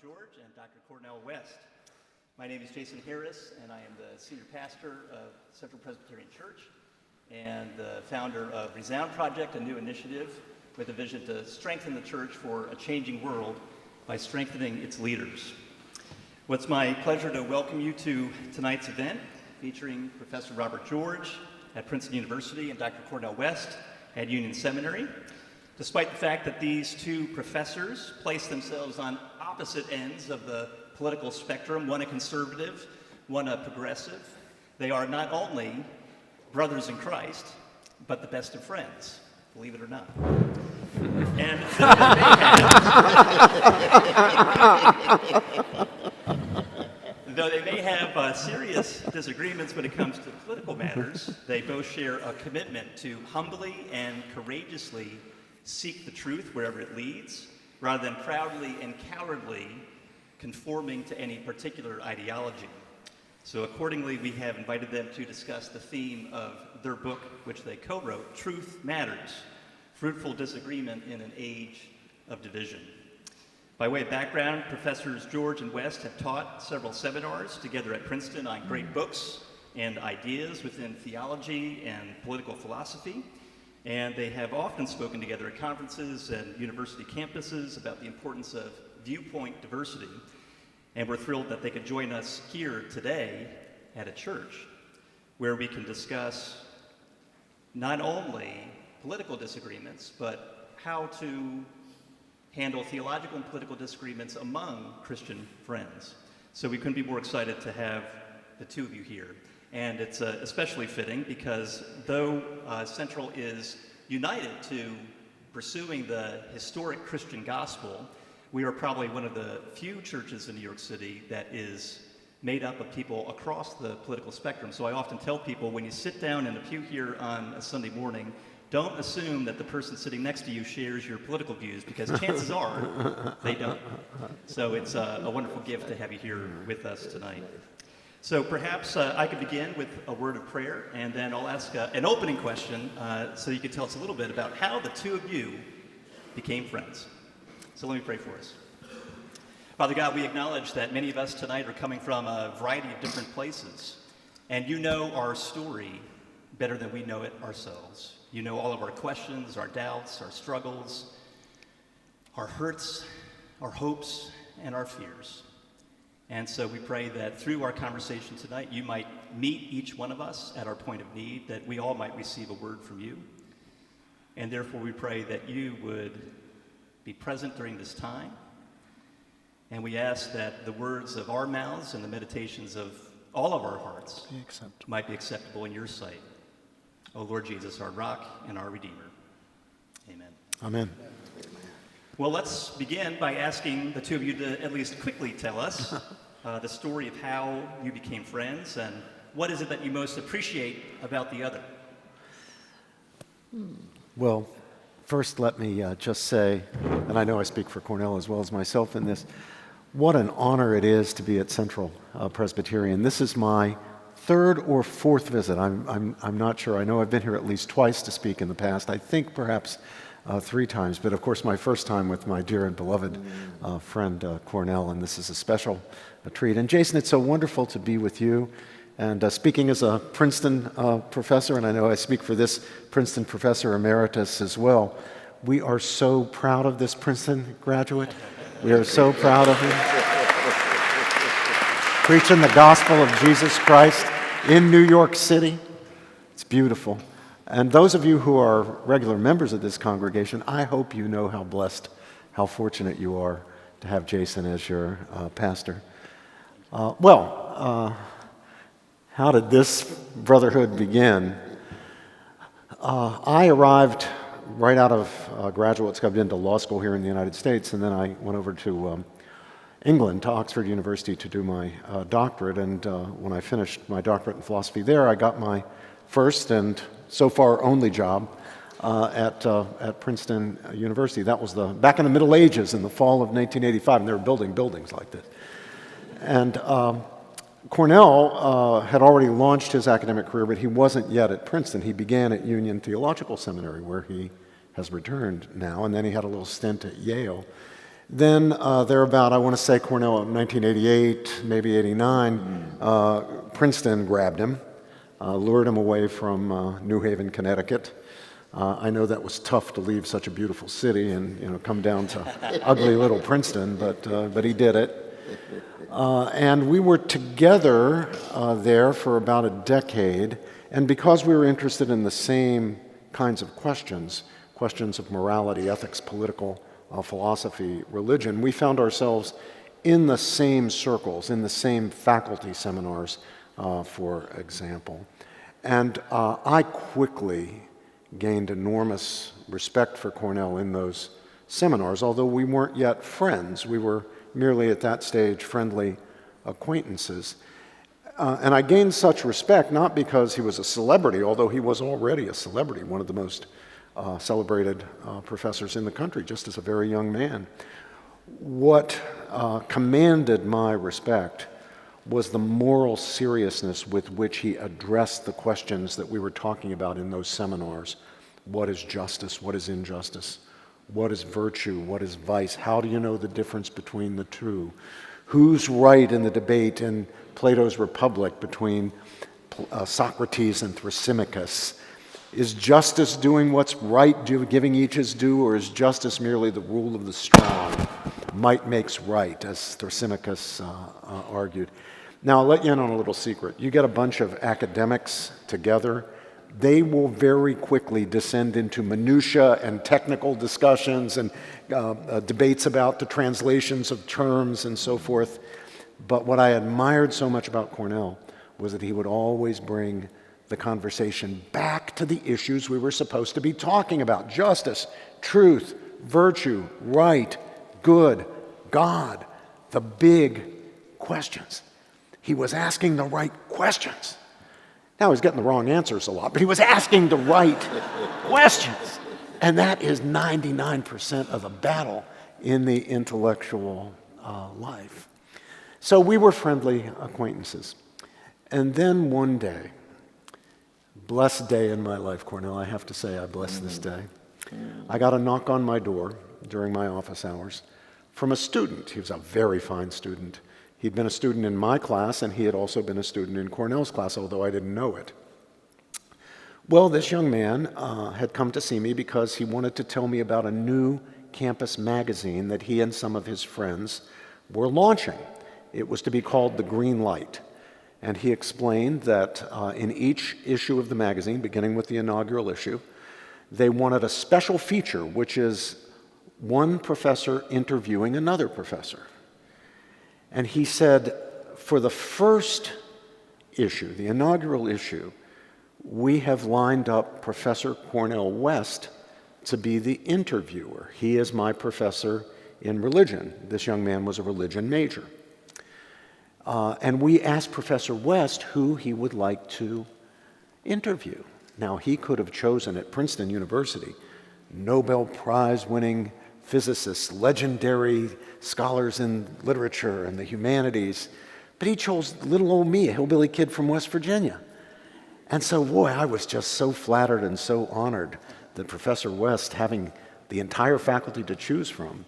George and Dr. Cornel West. My name is Jason Harris, and I am the senior pastor of Central Presbyterian Church and the founder of Resound Project, a new initiative with a vision to strengthen the church for a changing world by strengthening its leaders. Well, it's my pleasure to welcome you to tonight's event featuring Professor Robert George at Princeton University and Dr. Cornel West at Union Seminary. Despite the fact that these two professors place themselves on opposite ends of the political spectrum, one a conservative, one a progressive, they are not only brothers in Christ, but the best of friends, believe it or not. And though they may have serious disagreements when it comes to political matters, they both share a commitment to humbly and courageously seek the truth wherever it leads, rather than proudly and cowardly conforming to any particular ideology. So accordingly, we have invited them to discuss the theme of their book, which they co-wrote, Truth Matters, Fruitful Disagreement in an Age of Division. By way of background, Professors George and West have taught several seminars together at Princeton on great books and ideas within theology and political philosophy. And they have often spoken together at conferences and university campuses about the importance of viewpoint diversity. And we're thrilled that they could join us here today at a church where we can discuss not only political disagreements, but how to handle theological and political disagreements among Christian friends. So we couldn't be more excited to have the two of you here. And it's especially fitting because though Central is united to pursuing the historic Christian gospel, we are probably one of the few churches in New York City that is made up of people across the political spectrum. So I often tell people, when you sit down in a pew here on a Sunday morning, don't assume that the person sitting next to you shares your political views, because chances are they don't. So it's a wonderful gift to have you here with us tonight. So perhaps I could begin with a word of prayer, and then I'll ask an opening question so you could tell us a little bit about how the two of you became friends. So let me pray for us. Father God, we acknowledge that many of us tonight are coming from a variety of different places, and you know our story better than we know it ourselves. You know all of our questions, our doubts, our struggles, our hurts, our hopes, and our fears. And so we pray that through our conversation tonight, you might meet each one of us at our point of need, that we all might receive a word from you. And therefore we pray that you would be present during this time. And we ask that the words of our mouths and the meditations of all of our hearts might be acceptable in your sight. O Lord Jesus, our rock and our Redeemer. Amen. Amen. Well, let's begin by asking the two of you to at least quickly tell us the story of how you became friends, and what is it that you most appreciate about the other? Well, first let me just say, and I know I speak for Cornel as well as myself in this, what an honor it is to be at Central Presbyterian. This is my third or fourth visit. I'm not sure. I know I've been here at least twice to speak in the past. I think perhaps 3 times, but of course my first time with my dear and beloved friend Cornel, and this is a special treat. And Jason, it's so wonderful to be with you. And speaking as a Princeton professor, and I know I speak for this Princeton professor emeritus as well, we are so proud of this Princeton graduate. We are so proud of him. Preaching the gospel of Jesus Christ in New York City. It's beautiful. And those of you who are regular members of this congregation, I hope you know how blessed, how fortunate you are to have Jason as your pastor. How did this brotherhood begin? I arrived right out of graduate school. I've been to law school here in the United States, and then I went over to England, to Oxford University, to do my doctorate. And when I finished my doctorate in philosophy there, I got my first and so far only job at Princeton University. That was back in the Middle Ages, in the fall of 1985, and they were building buildings like this. And Cornel had already launched his academic career, but he wasn't yet at Princeton. He began at Union Theological Seminary, where he has returned now, and then he had a little stint at Yale. Then thereabout, I want to say Cornell in 1988, maybe 89, Princeton grabbed him, lured him away from New Haven, Connecticut. I know that was tough to leave such a beautiful city and come down to ugly little Princeton, but he did it. And we were together there for about a decade, and because we were interested in the same kinds of questions of morality, ethics, political philosophy, religion, we found ourselves in the same circles, in the same faculty seminars, for example. And I quickly gained enormous respect for Cornell in those seminars, although we weren't yet friends. We were merely at that stage friendly acquaintances. And I gained such respect not because he was a celebrity, although he was already a celebrity, one of the most celebrated professors in the country, just as a very young man. What commanded my respect was the moral seriousness with which he addressed the questions that we were talking about in those seminars. What is justice? What is injustice? What is virtue? What is vice? How do you know the difference between the two? Who's right in the debate in Plato's Republic between Socrates and Thrasymachus? Is justice doing what's right, giving each his due, or is justice merely the rule of the strong? Might makes right, as Thrasymachus argued. Now, I'll let you in on a little secret. You get a bunch of academics together, they will very quickly descend into minutia and technical discussions and debates about the translations of terms and so forth. But what I admired so much about Cornell was that he would always bring the conversation back to the issues we were supposed to be talking about: justice, truth, virtue, right, good, God, the big questions. He was asking the right questions. Now, he's getting the wrong answers a lot, but he was asking the right questions. And that is 99% of the battle in the intellectual life. So we were friendly acquaintances. And then one day, blessed day in my life, Cornel, I have to say I bless this day. I got a knock on my door during my office hours from a student. He was a very fine student. He'd been a student in my class, and he had also been a student in Cornell's class, although I didn't know it. Well, this young man had come to see me because he wanted to tell me about a new campus magazine that he and some of his friends were launching. It was to be called The Green Light. And he explained that in each issue of the magazine, beginning with the inaugural issue, they wanted a special feature, which is one professor interviewing another professor. And he said, for the first issue, the inaugural issue, we have lined up Professor Cornel West to be the interviewer. He is my professor in religion. This young man was a religion major. And we asked Professor West who he would like to interview. Now, he could have chosen at Princeton University Nobel Prize winning physicists, legendary scholars in literature and the humanities, but he chose little old me, a hillbilly kid from West Virginia. And so, boy, I was just so flattered and so honored that Professor West, having the entire faculty to choose from,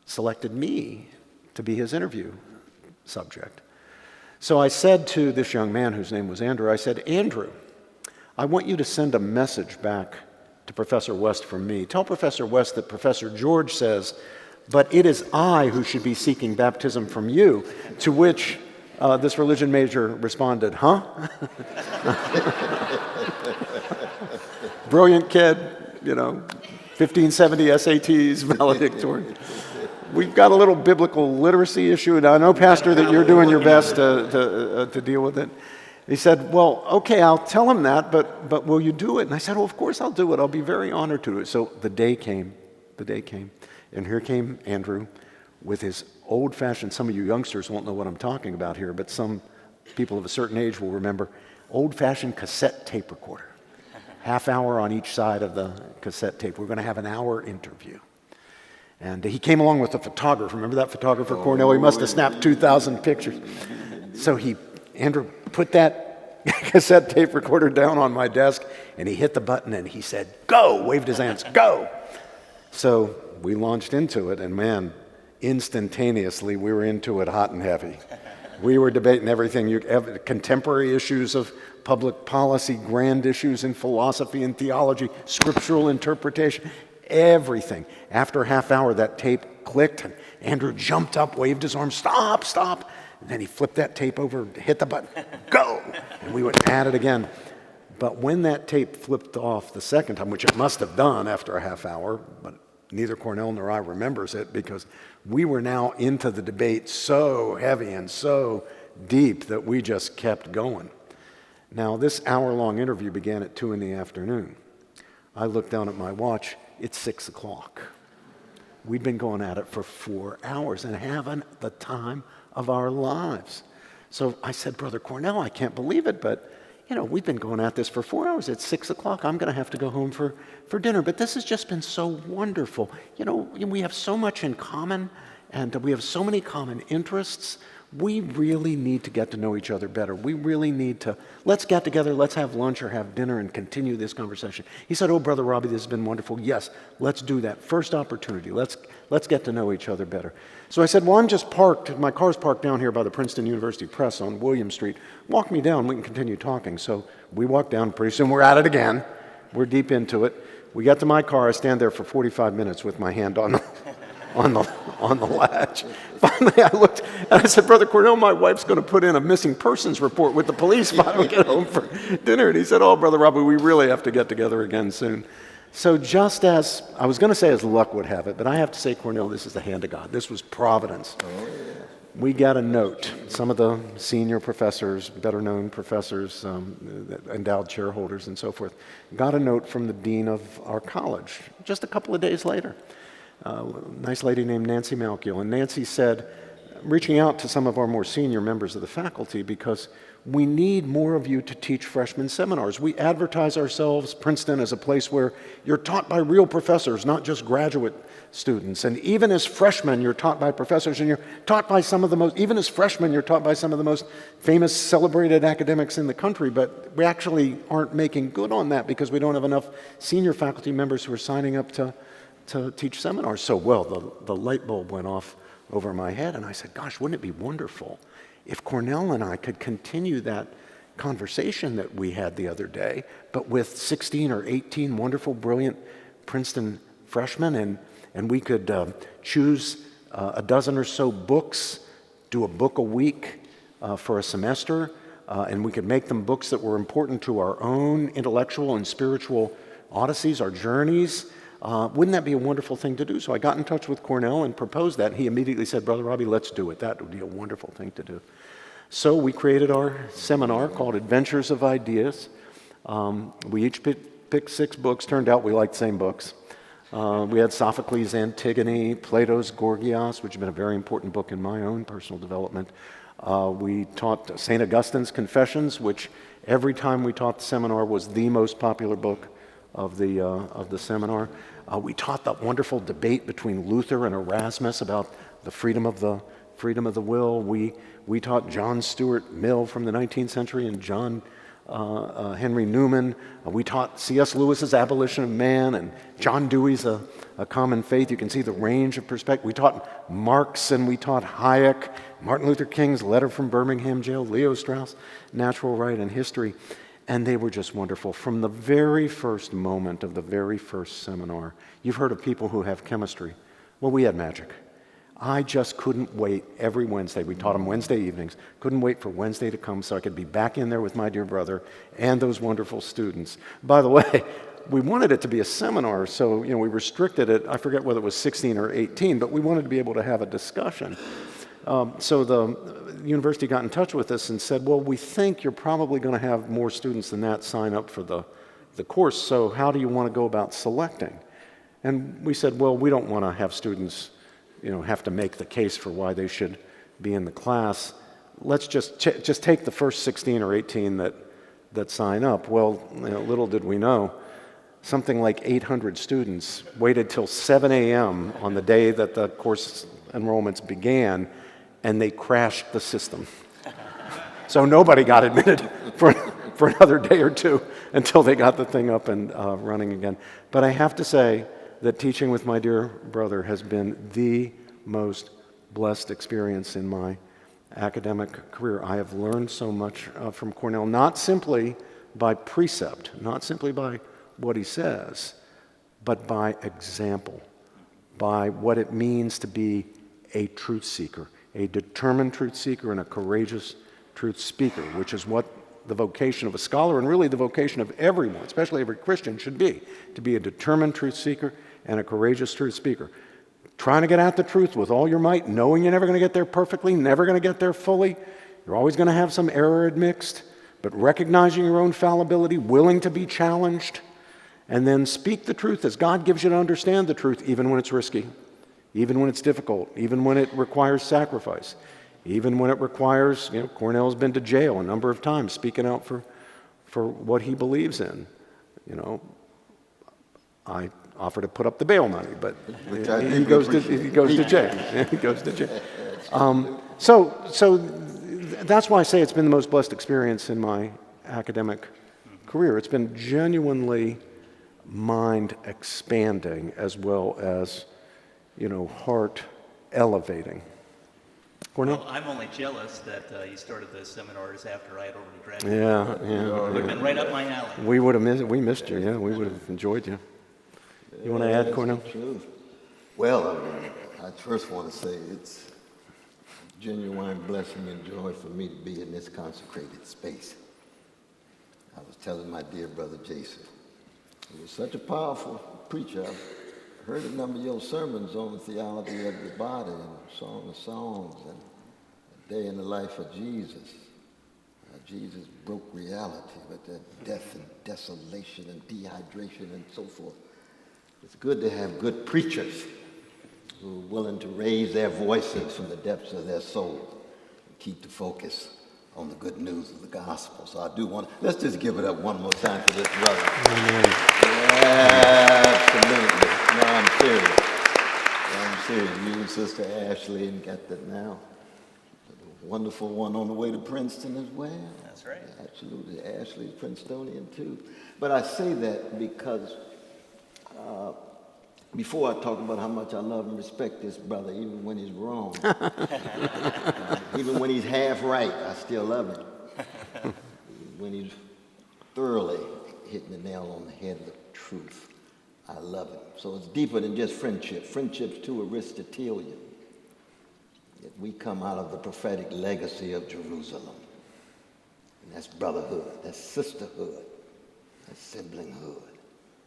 selected me to be his interview subject. So I said to this young man, whose name was Andrew, I said, Andrew, I want you to send a message back to Professor West from me. Tell Professor West that Professor George says, but it is I who should be seeking baptism from you, to which this religion major responded, huh? Brilliant kid, 1570 SATs, valedictorian. We've got a little biblical literacy issue, and I know, Pastor, that you're doing your best to deal with it. He said, well, okay, I'll tell him that, but will you do it? And I said, well, of course I'll do it. I'll be very honored to do it. So the day came, and here came Andrew with his old-fashioned, some of you youngsters won't know what I'm talking about here, but some people of a certain age will remember, old-fashioned cassette tape recorder. Half hour on each side of the cassette tape. We're going to have an hour interview. And he came along with a photographer. Remember that photographer, Cornell? He must have snapped 2,000 pictures. So Andrew put that cassette tape recorder down on my desk, and he hit the button, and he said, go, waved his hands, go. So we launched into it, and man, instantaneously we were into it hot and heavy. We were debating everything, contemporary issues of public policy, grand issues in philosophy and theology, scriptural interpretation, everything. After a half hour, that tape clicked, and Andrew jumped up, waved his arm, stop, stop. And then he flipped that tape over, hit the button, go! And we went at it again. But when that tape flipped off the second time, which it must have done after a half hour, but neither Cornel nor I remembers it, because we were now into the debate so heavy and so deep that we just kept going. Now, this hour-long interview began at 2 in the afternoon. I looked down at my watch, it's 6 o'clock. We'd been going at it for 4 hours and having the time of our lives. So I said, Brother Cornel, I can't believe it, but we've been going at this for 4 hours. It's 6 o'clock. I'm going to have to go home for dinner. But this has just been so wonderful. We have so much in common, and we have so many common interests. We really need to get to know each other better. We really need to, let's get together, let's have lunch or have dinner and continue this conversation. He said, oh, Brother Robbie, this has been wonderful. Yes, let's do that. First opportunity. Let's get to know each other better. So I said, well, I'm just parked. My car's parked down here by the Princeton University Press on William Street. Walk me down. We can continue talking. So we walk down. Pretty soon we're at it again. We're deep into it. We get to my car. I stand there for 45 minutes with my hand on the latch. Finally, I looked and I said, Brother Cornel, my wife's going to put in a missing persons report with the police if I don't get home for dinner. And he said, oh, Brother Robbie, we really have to get together again soon. So just as, I was going to say as luck would have it, but I have to say, Cornel, this is the hand of God. This was providence. We got a note. Some of the senior professors, better known professors, endowed shareholders and so forth, got a note from the dean of our college just a couple of days later. A nice lady named Nancy Malkiel. And Nancy said, reaching out to some of our more senior members of the faculty, because we need more of you to teach freshman seminars. We advertise ourselves, Princeton, as a place where you're taught by real professors, not just graduate students. And even as freshmen, you're taught by professors, and you're taught by some of the most, even as freshmen, you're taught by some of the most famous, celebrated academics in the country, but we actually aren't making good on that because we don't have enough senior faculty members who are signing up to teach seminars. So, well, the light bulb went off over my head, and I said, gosh, wouldn't it be wonderful if Cornel and I could continue that conversation that we had the other day, but with 16 or 18 wonderful, brilliant Princeton freshmen, and we could choose a dozen or so books, do a book a week for a semester, and we could make them books that were important to our own intellectual and spiritual odysseys, our journeys. Wouldn't that be a wonderful thing to do? So I got in touch with Cornel and proposed that. He immediately said, Brother Robbie, let's do it. That would be a wonderful thing to do. So we created our seminar called Adventures of Ideas. We each picked 6 books. Turned out we liked the same books. We had Sophocles' Antigone, Plato's Gorgias, which has been a very important book in my own personal development. We taught St. Augustine's Confessions, which every time we taught the seminar was the most popular book of the seminar. We taught that wonderful debate between Luther and Erasmus about the freedom of the will. We taught John Stuart Mill from the 19th century and John Henry Newman. We taught C.S. Lewis's Abolition of Man and John Dewey's A Common Faith. You can see the range of perspective. We taught Marx and we taught Hayek, Martin Luther King's Letter from Birmingham Jail, Leo Strauss, Natural Right and History. And they were just wonderful. From the very first moment of the very first seminar, you've heard of people who have chemistry. Well, we had magic. I just couldn't wait every Wednesday. We taught them Wednesday evenings. Couldn't wait for Wednesday to come so I could be back in there with my dear brother and those wonderful students. By the way, we wanted it to be a seminar, so we restricted it. I forget whether it was 16 or 18, but we wanted to be able to have a discussion. So the university got in touch with us and said, well, we think you're probably going to have more students than that sign up for the course, so how do you want to go about selecting? And we said, well, we don't want to have students have to make the case for why they should be in the class. Let's just take the first 16 or 18 that sign up. Well, little did we know, something like 800 students waited till 7 a.m. on the day that the course enrollments began, and they crashed the system. So nobody got admitted for another day or two until they got the thing up and running again. But I have to say, that teaching with my dear brother has been the most blessed experience in my academic career. I have learned so much from Cornel, not simply by precept, not simply by what he says, but by example, by what it means to be a truth seeker, a determined truth seeker and a courageous truth speaker, which is what the vocation of a scholar and really the vocation of everyone, especially every Christian, should be, to be a determined truth seeker and a courageous truth speaker. Trying to get at the truth with all your might, knowing you're never going to get there perfectly, never going to get there fully. You're always going to have some error admixed, but recognizing your own fallibility, willing to be challenged, and then speak the truth as God gives you to understand the truth, even when it's risky, even when it's difficult, even when it requires sacrifice, even when it requires, Cornel's been to jail a number of times speaking out for what he believes in. I offer to put up the bail money, but he goes to jail. He goes to jail. So that's why I say it's been the most blessed experience in my academic career. It's been genuinely mind expanding as well as, heart elevating. Cornel? Well, I'm only jealous that you started those seminars after I had already graduated. Yeah. It would have been right up my alley. We missed you. Yeah, we would have enjoyed you. You want to add, Cornel? Well, I first want to say it's a genuine blessing and joy for me to be in this consecrated space. I was telling my dear brother Jason, he was such a powerful preacher. I've heard a number of your sermons on the theology of the body and Song of Songs and A Day in the Life of Jesus. Jesus broke reality with the death and desolation and dehydration and so forth. It's good to have good preachers who are willing to raise their voices from the depths of their soul and keep the focus on the good news of the gospel. So I do want to, let's just give it up one more time for this brother. Amen. Absolutely. No, I'm serious. You and Sister Ashley and got that now. A wonderful one on the way to Princeton as well. That's right. Absolutely. Ashley's Princetonian too. But I say that because before I talk about how much I love and respect this brother, even when he's wrong, even when he's half right, I still love him. When he's thoroughly hitting the nail on the head of the truth, I love him. So it's deeper than just friendship. Friendship's too Aristotelian. Yet we come out of the prophetic legacy of Jerusalem. And that's brotherhood, that's sisterhood, that's siblinghood.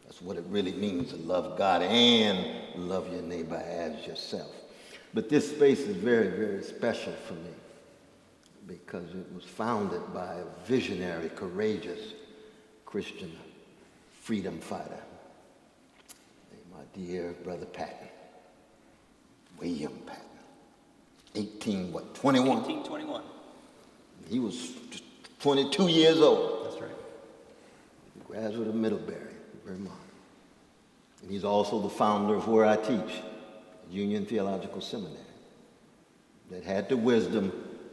That's what it really means to love God and love your neighbor as yourself. But this space is very, very special for me because it was founded by a visionary, courageous Christian freedom fighter named my dear brother Patton, William Patton. 21? 1821. He was 22 years old. That's right. Graduate of Middlebury, Vermont. And he's also the founder of where I teach, Union Theological Seminary, that had the wisdom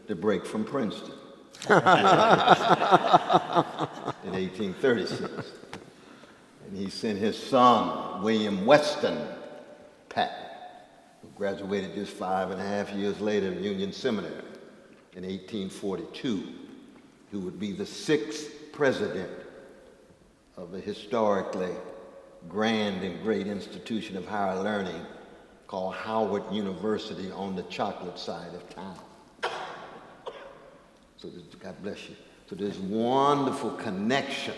to break from Princeton in 1836. And he sent his son, William Weston Patton, who graduated just 5.5 years later in Union Seminary in 1842, who would be the 6th president of a historically grand and great institution of higher learning called Howard University on the chocolate side of town. So God bless you. So there's wonderful connections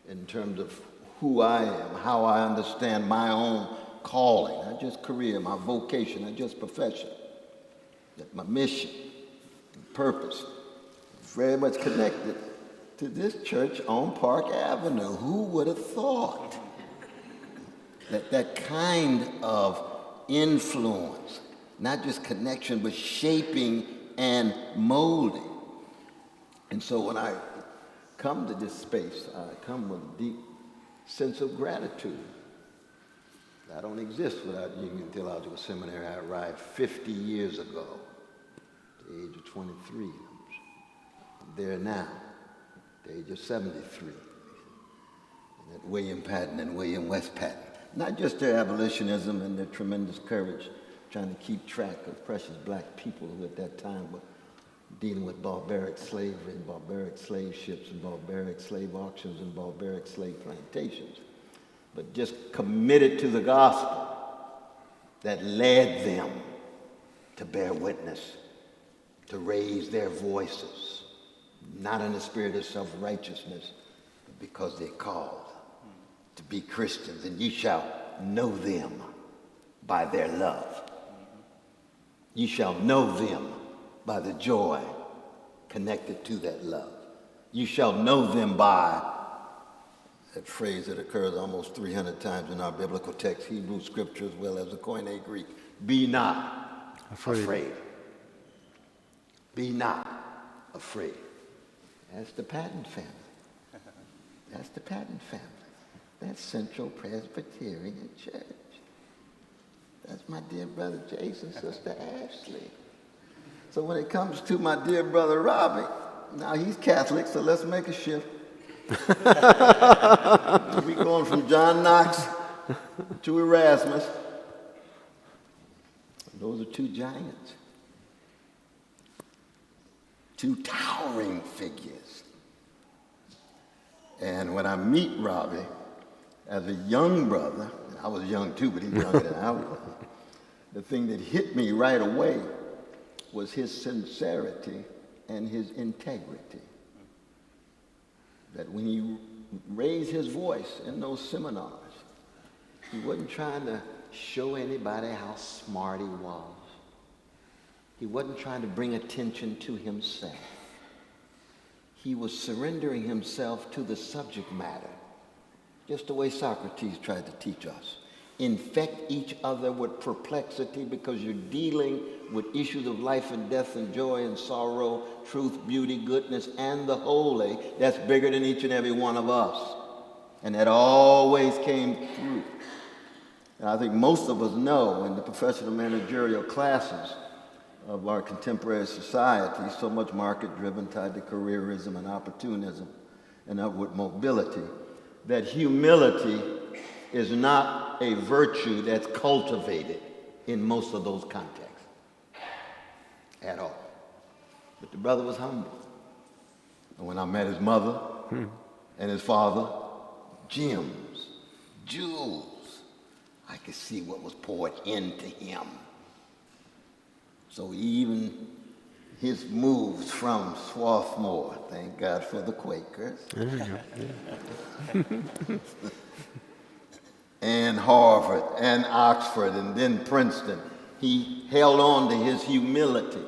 in terms of who I am, how I understand my own calling, not just career, my vocation, not just profession, that my mission and purpose is very much connected to this church on Park Avenue. Who would have thought that kind of influence, not just connection, but shaping and molding. And so when I come to this space, I come with a deep sense of gratitude. I don't exist without Union Theological Seminary. I arrived 50 years ago, at the age of 23. I'm there now, at the age of 73. And at William Patton and William West Patton. not just their abolitionism and their tremendous courage, trying to keep track of precious black people who at that time were dealing with barbaric slavery and barbaric slave ships and barbaric slave auctions and barbaric slave plantations, but just committed to the gospel that led them to bear witness, to raise their voices, not in a spirit of self-righteousness, but because they're called to be Christians, and you shall know them by their love. You shall know them by the joy connected to that love. You shall know them by that phrase that occurs almost 300 times in our biblical text, Hebrew scripture as well as the Koine Greek. Be not afraid. Be not afraid. That's the Patton family. That's the Patton family. That's Central Presbyterian Church. That's my dear brother Jason, sister Ashley. So when it comes to my dear brother Robbie, now he's Catholic, so let's make a shift. We're going from John Knox to Erasmus. Those are two giants. Two towering figures. And when I meet Robbie as a young brother, and I was young too, but he's younger than I was, the thing that hit me right away was his sincerity and his integrity. That when he raised his voice in those seminars, he wasn't trying to show anybody how smart he was. He wasn't trying to bring attention to himself. He was surrendering himself to the subject matter, just the way Socrates tried to teach us. Infect each other with perplexity because you're dealing with issues of life and death and joy and sorrow, truth, beauty, goodness, and the holy. That's bigger than each and every one of us. And that always came through. And I think most of us know in the professional managerial classes of our contemporary society, so much market-driven, tied to careerism and opportunism and upward mobility, that humility is not a virtue that's cultivated in most of those contexts at all. But the brother was humble. And when I met his mother and his father, gems, jewels, I could see what was poured into him. So even his moves from Swarthmore, thank God for the Quakers, and Harvard and Oxford and then Princeton, he held on to his humility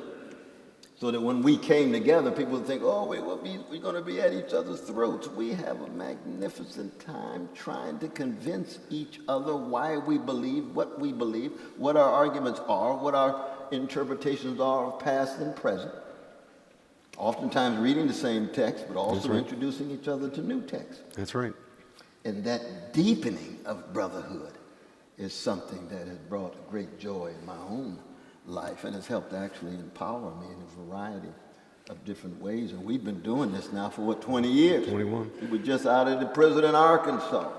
so that when we came together, people would think, oh, we're going to be at each other's throats. We have a magnificent time trying to convince each other why we believe, what our arguments are, what our interpretations are of past and present. Oftentimes reading the same text, but also introducing each other to new texts. That's right. And that deepening of brotherhood is something that has brought great joy in my own life and has helped actually empower me in a variety of different ways. And we've been doing this now for, 20 years? 21. We were just out of the prison in Arkansas.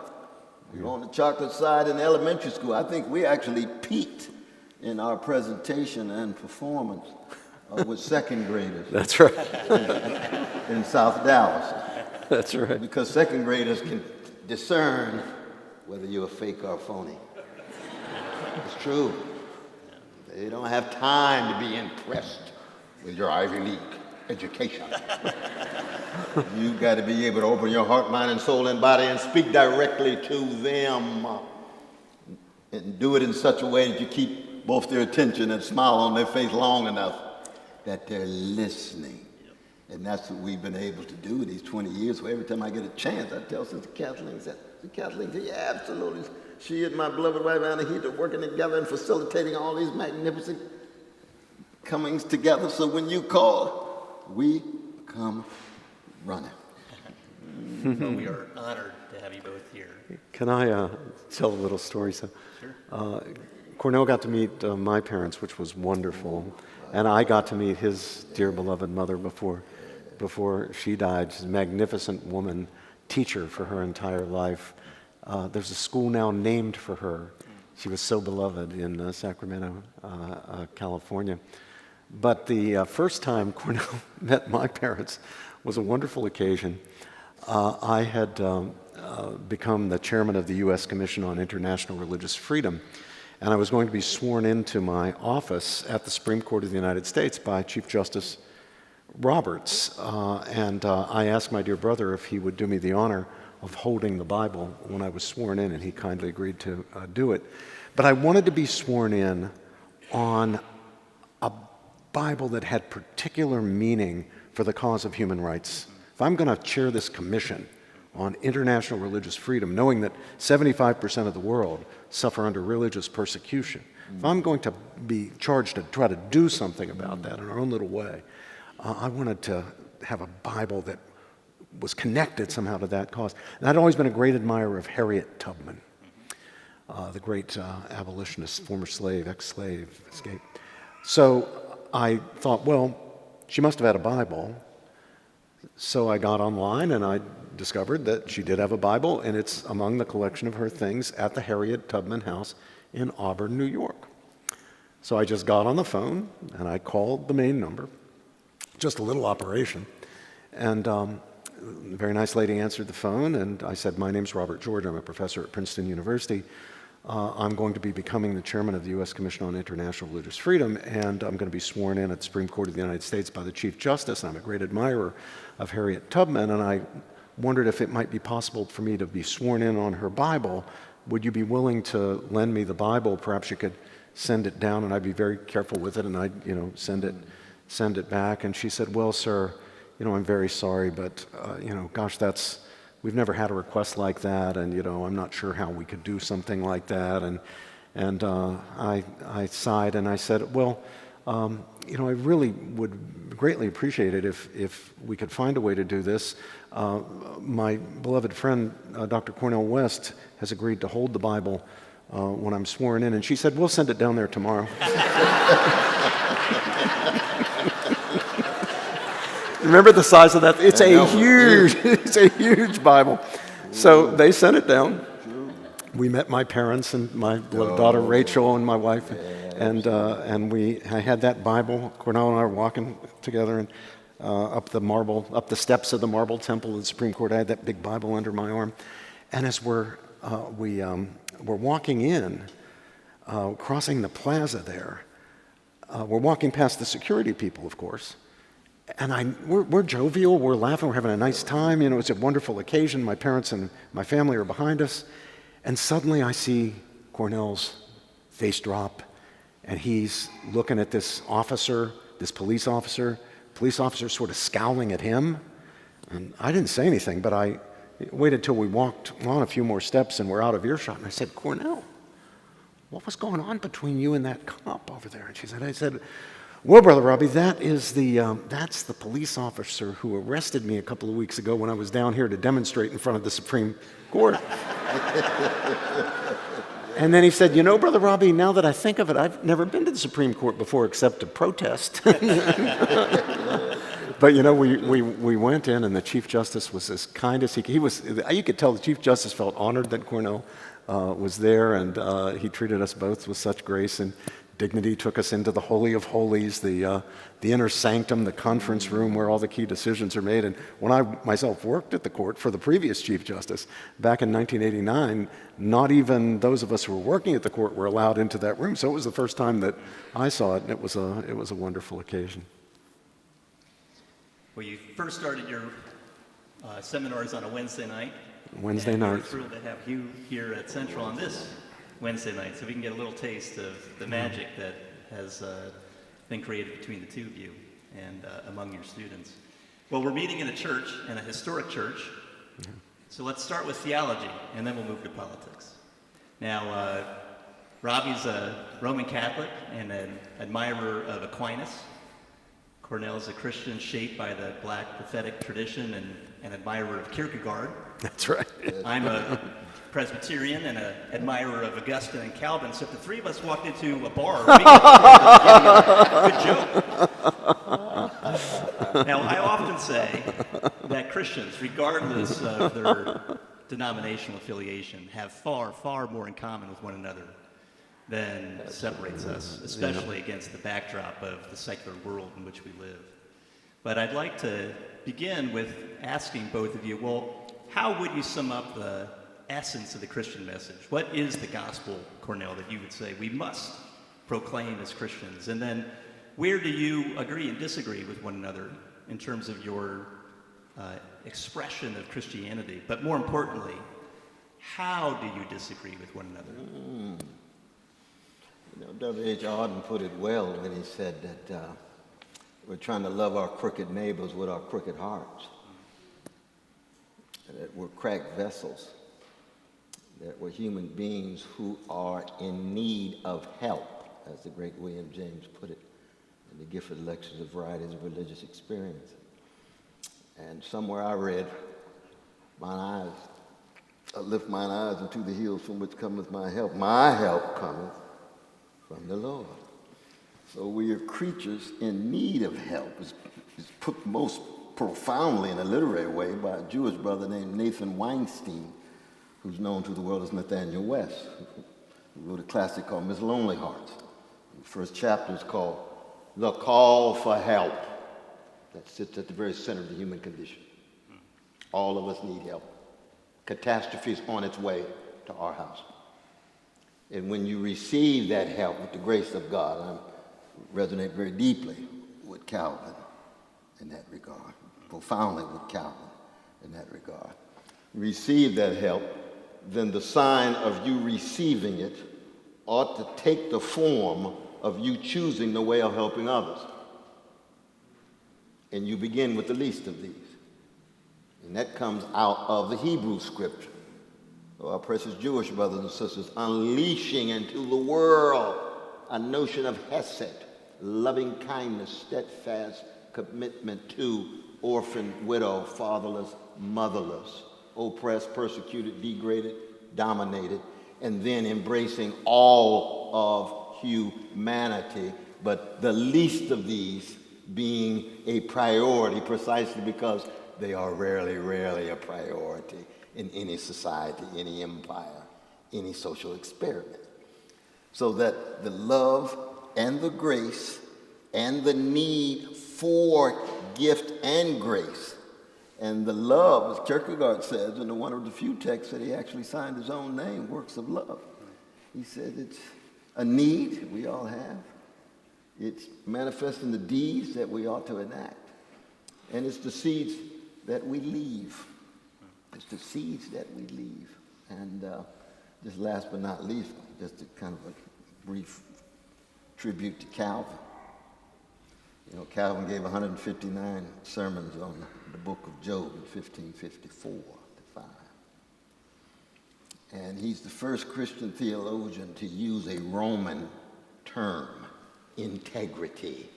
We were on the chocolate side in elementary school. I think we actually peaked in our presentation and performance with second graders. That's right. in South Dallas. That's right. Because second graders can discern whether you're a fake or a phony. It's true. They don't have time to be impressed with your Ivy League education. You've got to be able to open your heart, mind, and soul and body and speak directly to them. And do it in such a way that you keep both their attention and smile on their face long enough that they're listening. And that's what we've been able to do these 20 years. So every time I get a chance, I tell Sister Kathleen, yeah, absolutely. She and my beloved wife, Anahita, are working together and facilitating all these magnificent comings together. So when you call, we come running. Well, we are honored to have you both here. Can I tell a little story? So, Sure. Cornel got to meet my parents, which was wonderful, and I got to meet his dear beloved mother before she died. She's a magnificent woman, teacher for her entire life, There's a school now named for her. She was so beloved in Sacramento, California. But the first time Cornel met my parents was a wonderful occasion. I had become the chairman of the U.S. Commission on International Religious Freedom, and I was going to be sworn into my office at the Supreme Court of the United States by Chief Justice Roberts. And I asked my dear brother if he would do me the honor of holding the Bible when I was sworn in, and he kindly agreed to do it. But I wanted to be sworn in on a Bible that had particular meaning for the cause of human rights. If I'm going to chair this commission on international religious freedom, knowing that 75% of the world suffer under religious persecution, if I'm going to be charged to try to do something about that in our own little way, I wanted to have a Bible that was connected somehow to that cause. And I'd always been a great admirer of Harriet Tubman, the great abolitionist, former slave, ex-slave, escaped. So I thought, well, she must have had a Bible. So I got online and I discovered that she did have a Bible, and it's among the collection of her things at the Harriet Tubman House in Auburn, New York. So I just got on the phone and I called the main number, just a little operation, and a very nice lady answered the phone, and I said, my name's Robert George, I'm a professor at Princeton University. I'm going to be becoming the chairman of the U.S. Commission on International Religious Freedom, and I'm going to be sworn in at the Supreme Court of the United States by the Chief Justice. I'm a great admirer of Harriet Tubman, and I wondered if it might be possible for me to be sworn in on her Bible. Would you be willing to lend me the Bible? Perhaps you could send it down, and I'd be very careful with it, and I'd send it back. And she said, well, sir, I'm very sorry, but gosh, we've never had a request like that, and I'm not sure how we could do something like that. And I sighed and I said, well, I really would greatly appreciate it if we could find a way to do this. My beloved friend, Dr. Cornel West, has agreed to hold the Bible when I'm sworn in, and she said, we'll send it down there tomorrow. Remember the size of that? It's a huge Bible. So they sent it down. We met my parents and my daughter Rachel and my wife, and I had that Bible. Cornel and I were walking together and up the steps of the marble temple of the Supreme Court. I had that big Bible under my arm, and as we're walking in, crossing the plaza there, we're walking past the security people, of course. And we're jovial, we're laughing, we're having a nice time. It's a wonderful occasion. My parents and my family are behind us. And suddenly I see Cornel's face drop, and he's looking at this police officer sort of scowling at him. And I didn't say anything, but I waited till we walked on a few more steps and we're out of earshot. And I said, Cornel, what was going on between you and that cop over there? And I said, well, Brother Robbie, that's the police officer who arrested me a couple of weeks ago when I was down here to demonstrate in front of the Supreme Court. And then he said, Brother Robbie, now that I think of it, I've never been to the Supreme Court before except to protest. But, we went in, and the Chief Justice was as kind as he was. You could tell the Chief Justice felt honored that Cornel was there, and he treated us both with such grace and dignity, took us into the Holy of Holies, the inner sanctum, the conference room where all the key decisions are made. And when I myself worked at the court for the previous Chief Justice back in 1989, not even those of us who were working at the court were allowed into that room. So it was the first time that I saw it, and it was a wonderful occasion. Well, you first started your seminars on a Wednesday night. Wednesday night. We're thrilled to have you here at Central on this Wednesday night, so we can get a little taste of the magic that has been created between the two of you and among your students. Well, we're meeting in a church, in a historic church, so let's start with theology, and then we'll move to politics. Now, Robbie's a Roman Catholic and an admirer of Aquinas. Cornel is a Christian shaped by the Black prophetic tradition and an admirer of Kierkegaard. That's right. I'm a Presbyterian and an admirer of Augustine and Calvin, so if the three of us walked into a bar, we could good joke. Now, I often say that Christians, regardless of their denominational affiliation have far, far more in common with one another than separates us, especially against the backdrop of the secular world in which we live. But I'd like to begin with asking both of you, well, how would you sum up the essence of the Christian message? What is the gospel, Cornel, that you would say we must proclaim as Christians? And then where do you agree and disagree with one another in terms of your expression of Christianity? But more importantly, how do you disagree with one another? You know, W.H. Auden put it well when he said that we're trying to love our crooked neighbors with our crooked hearts. That we're cracked vessels. That we're human beings who are in need of help, as the great William James put it in the Gifford Lectures of Varieties of Religious Experience. And somewhere I read, I lift mine eyes unto the hills from which cometh my help. My help cometh from the Lord. So we are creatures in need of help. It's put most profoundly in a literary way by a Jewish brother named Nathan Weinstein, who's known to the world as Nathaniel West, who wrote a classic called Miss Lonely Hearts. The first chapter is called The Call for Help. That sits at the very center of the human condition. All of us need help. Catastrophe is on its way to our house. And when you receive that help with the grace of God, I resonate very deeply with Calvin in that regard, profoundly with Calvin in that regard. Receive that help, then the sign of you receiving it ought to take the form of you choosing the way of helping others. And you begin with the least of these. And that comes out of the Hebrew scripture. So our precious Jewish brothers and sisters, unleashing into the world a notion of hesed, loving kindness, steadfast commitment to orphan, widow, fatherless, motherless, oppressed, persecuted, degraded, dominated, and then embracing all of humanity, but the least of these being a priority precisely because they are rarely a priority in any society, any empire, any social experiment. So that the love and the grace and the need for gift and grace and the love, as Kierkegaard says in one of the few texts that he actually signed his own name, Works of Love. He said it's a need we all have. It's manifesting the deeds that we ought to enact. And it's the seeds that we leave. It's the seeds that we leave. And just last but not least, just a kind of a brief tribute to Calvin. You know, Calvin gave 159 sermons on the book of Job in 1554 to 5. And he's the first Christian theologian to use a Roman term, integrity.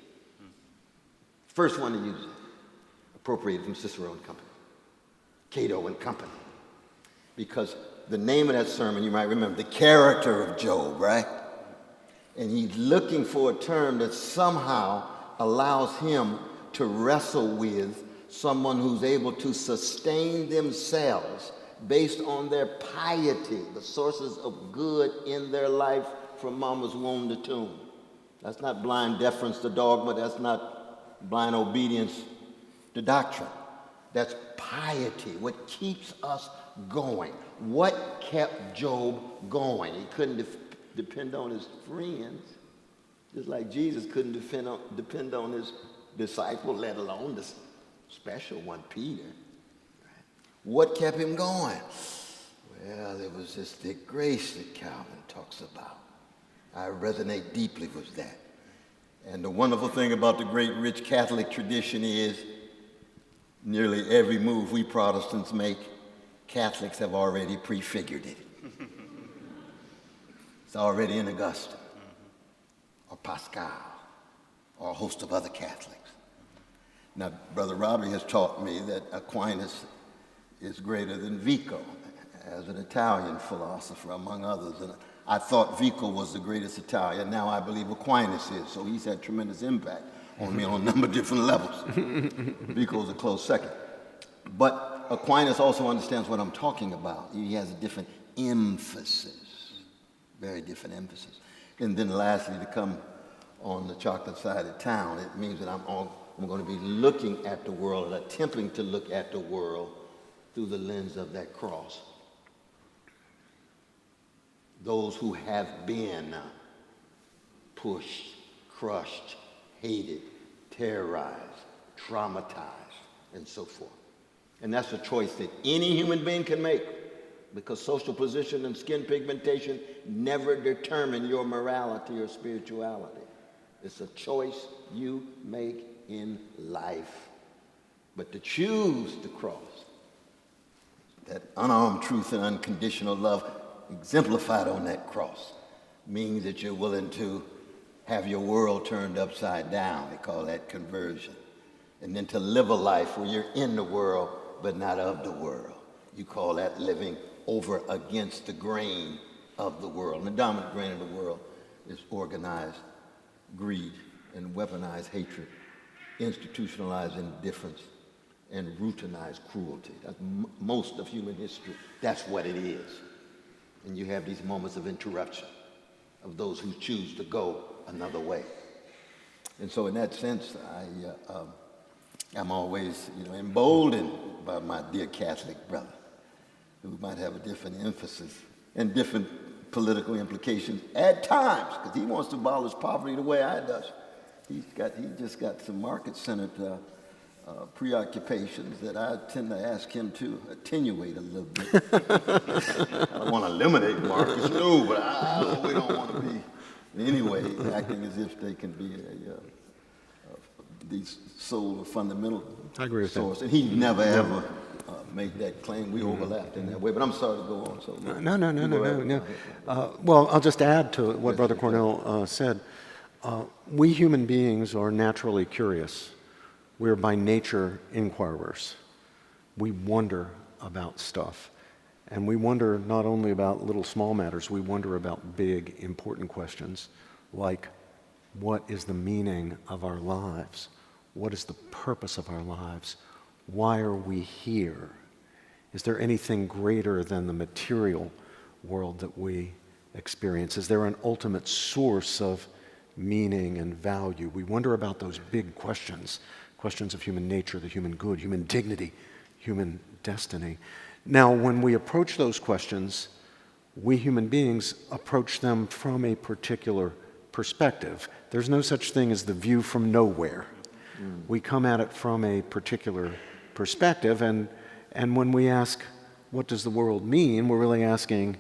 First one to use it, appropriated from Cicero and Company, Cato and Company. Because the name of that sermon, you might remember, the character of Job, right? And he's looking for a term that somehow allows him to wrestle with someone who's able to sustain themselves based on their piety, the sources of good in their life from mama's womb to tomb. That's not blind deference to dogma. That's not blind obedience to doctrine. That's piety, what keeps us going. What kept Job going? He couldn't depend on his friends, just like Jesus couldn't depend on his disciple, let alone the special one, Peter. What kept him going? Well, there was this thick grace that Calvin talks about. I resonate deeply with that. And the wonderful thing about the great rich Catholic tradition is nearly every move we Protestants make, Catholics have already prefigured it. It's already in Augustine or Pascal or a host of other Catholics. Now, Brother Robbie has taught me that Aquinas is greater than Vico as an Italian philosopher, among others. And I thought Vico was the greatest Italian. Now I believe Aquinas is. So he's had tremendous impact on me on a number of different levels. Vico's a close second. But Aquinas also understands what I'm talking about. He has a different emphasis, very different emphasis. And then lastly, to come on the chocolate side of town, it means that I'm going to be looking at the world and attempting to look at the world through the lens of that cross. Those who have been pushed, crushed, hated, terrorized, traumatized, and so forth. And that's a choice that any human being can make, because social position and skin pigmentation never determine your morality or spirituality. It's a choice you make in life. But to choose the cross, that unarmed truth and unconditional love exemplified on that cross, means that you're willing to have your world turned upside down. They call that conversion. And then to live a life where you're in the world but not of the world. You call that living over against the grain of the world. And the dominant grain of the world is organized greed and weaponized hatred, institutionalized indifference, and routinized cruelty. That's most of human history. That's what it is. And you have these moments of interruption of those who choose to go another way. And so in that sense, I'm always emboldened by my dear Catholic brother, who might have a different emphasis and different political implications at times, because he wants to abolish poverty the way I does. He just got some market-centered preoccupations that I tend to ask him to attenuate a little bit. I don't want to eliminate markets, no, but we don't want to be, anyway, acting as if they can be the sole or fundamental source. And he never, ever made that claim. We overlapped in that way, but I'm sorry to go on. So No. Well, I'll just add to what Brother Cornel said. We human beings are naturally curious. We're by nature inquirers. We wonder about stuff. And we wonder not only about little small matters, we wonder about big, important questions like, what is the meaning of our lives? What is the purpose of our lives? Why are we here? Is there anything greater than the material world that we experience? Is there an ultimate source of meaning and value? We wonder about those big questions, questions of human nature, the human good, human dignity, human destiny. Now, when we approach those questions, we human beings approach them from a particular perspective. There's no such thing as the view from nowhere. We come at it from a particular perspective, and when we ask, what does the world mean, we're really asking,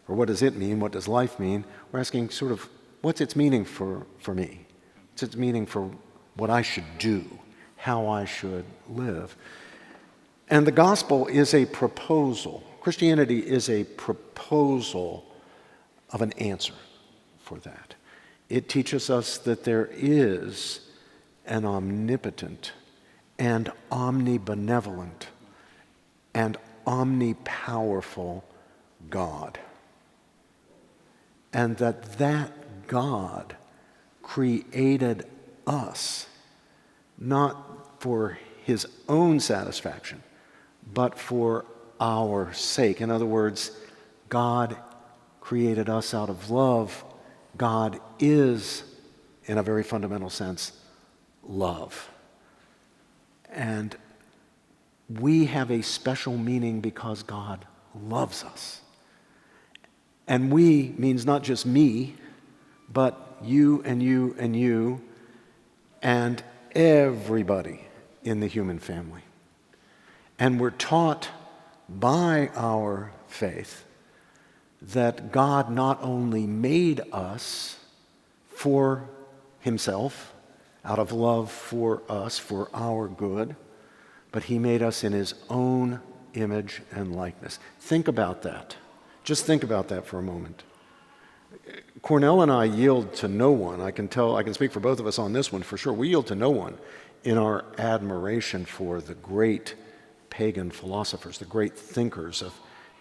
or what does it mean, what does life mean? We're asking sort of, what's its meaning for me? What's its meaning for what I should do, how I should live? And the gospel is a proposal. Christianity is a proposal of an answer for that. It teaches us that there is an omnipotent and omnibenevolent and omnipowerful God. And that God created us not for his own satisfaction, but for our sake. In other words, God created us out of love. God is, in a very fundamental sense, love. And we have a special meaning because God loves us. And we means not just me, but you and you and you and everybody in the human family. And we're taught by our faith that God not only made us for himself, out of love for us, for our good, but he made us in his own image and likeness. Think about that. Just think about that for a moment. Cornel and I yield to no one. I can speak for both of us on this one for sure. We yield to no one in our admiration for the great pagan philosophers, the great thinkers of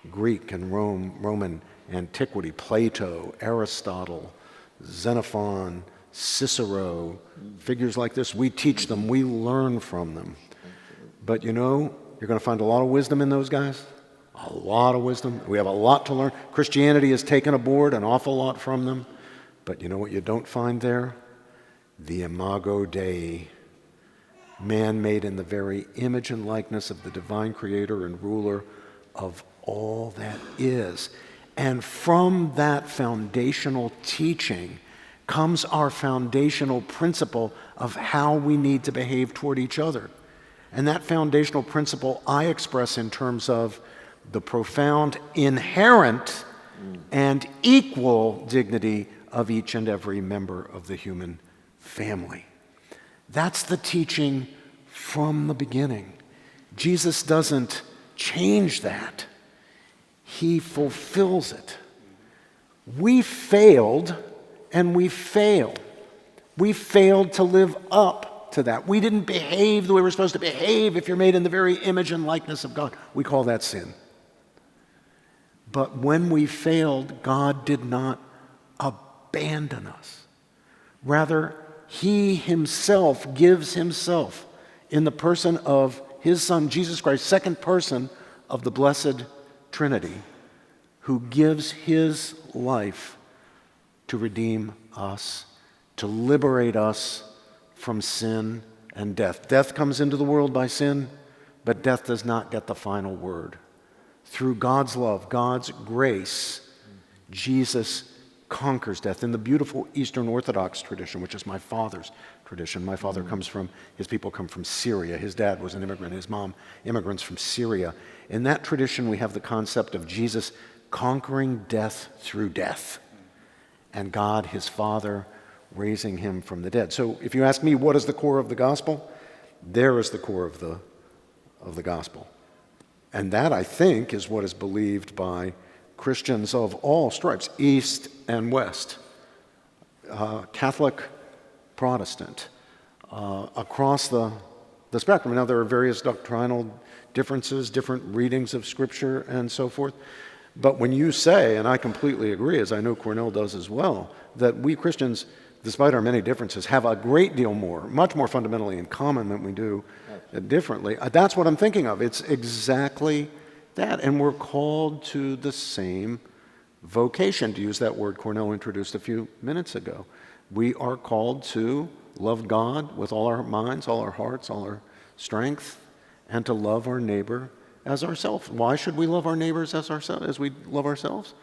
Greek and Roman antiquity, Plato, Aristotle, Xenophon, Cicero, figures like this. We teach them, we learn from them. But You're going to find a lot of wisdom in those guys. A lot of wisdom. We have a lot to learn. Christianity has taken aboard an awful lot from them. But you know what you don't find there? The imago Dei. Man made in the very image and likeness of the divine creator and ruler of all that is. And from that foundational teaching comes our foundational principle of how we need to behave toward each other. And that foundational principle I express in terms of the profound, inherent, and equal dignity of each and every member of the human family. That's the teaching from the beginning. Jesus doesn't change that. He fulfills it. We failed, and we fail. We failed to live up to that. We didn't behave the way we're supposed to behave if you're made in the very image and likeness of God. We call that sin. But when we failed, God did not abandon us. Rather, He Himself gives Himself in the person of His Son, Jesus Christ, second person of the Blessed Trinity, who gives His life to redeem us, to liberate us from sin and death. Death comes into the world by sin, but death does not get the final word. Through God's love, God's grace, Jesus conquers death. In the beautiful Eastern Orthodox tradition, which is my father's tradition. My father his people come from Syria. His dad was an immigrant, his mom, immigrants from Syria. In that tradition, we have the concept of Jesus conquering death through death, and God, his Father, raising him from the dead. So if you ask me, what is the core of the gospel? There is the core of the gospel. And that, I think, is what is believed by Christians of all stripes, East and West, Catholic, Protestant, across the spectrum. Now, there are various doctrinal differences, different readings of Scripture, and so forth. But when you say, and I completely agree, as I know Cornel does as well, that we Christians, despite our many differences, have a great deal more, much more fundamentally in common than we do differently, that's what I'm thinking of. It's exactly that. And we're called to the same vocation, to use that word Cornel introduced a few minutes ago. We are called to love God with all our minds, all our hearts, all our strength, and to love our neighbor as ourselves. Why should we love our neighbors as we love ourselves?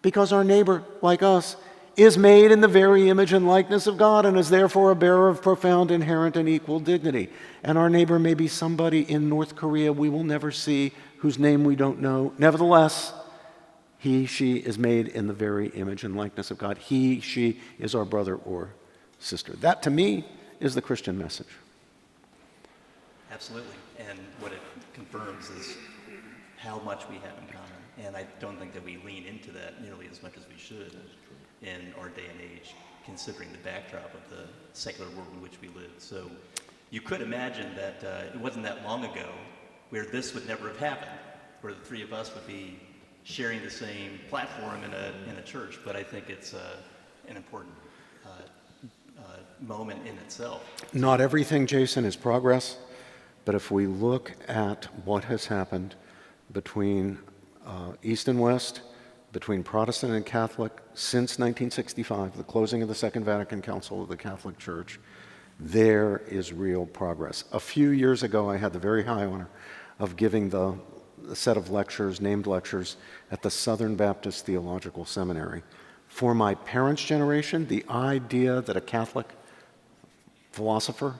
Because our neighbor, like us, is made in the very image and likeness of God and is therefore a bearer of profound, inherent, and equal dignity. And our neighbor may be somebody in North Korea we will never see, whose name we don't know. Nevertheless, he, she is made in the very image and likeness of God. He, she is our brother or sister. That, to me, is the Christian message. Absolutely. And what it confirms is how much we have in common. And I don't think that we lean into that nearly as much as we should in our day and age, considering the backdrop of the secular world in which we live. So you could imagine that it wasn't that long ago where this would never have happened, where the three of us would be sharing the same platform in a church. But I think it's an important moment in itself. Not everything, Jason, is progress, but if we look at what has happened between East and West, between Protestant and Catholic since 1965, the closing of the Second Vatican Council of the Catholic Church, there is real progress. A few years ago, I had the very high honor of giving a set of lectures, named lectures, at the Southern Baptist Theological Seminary. For my parents' generation, the idea that a Catholic philosopher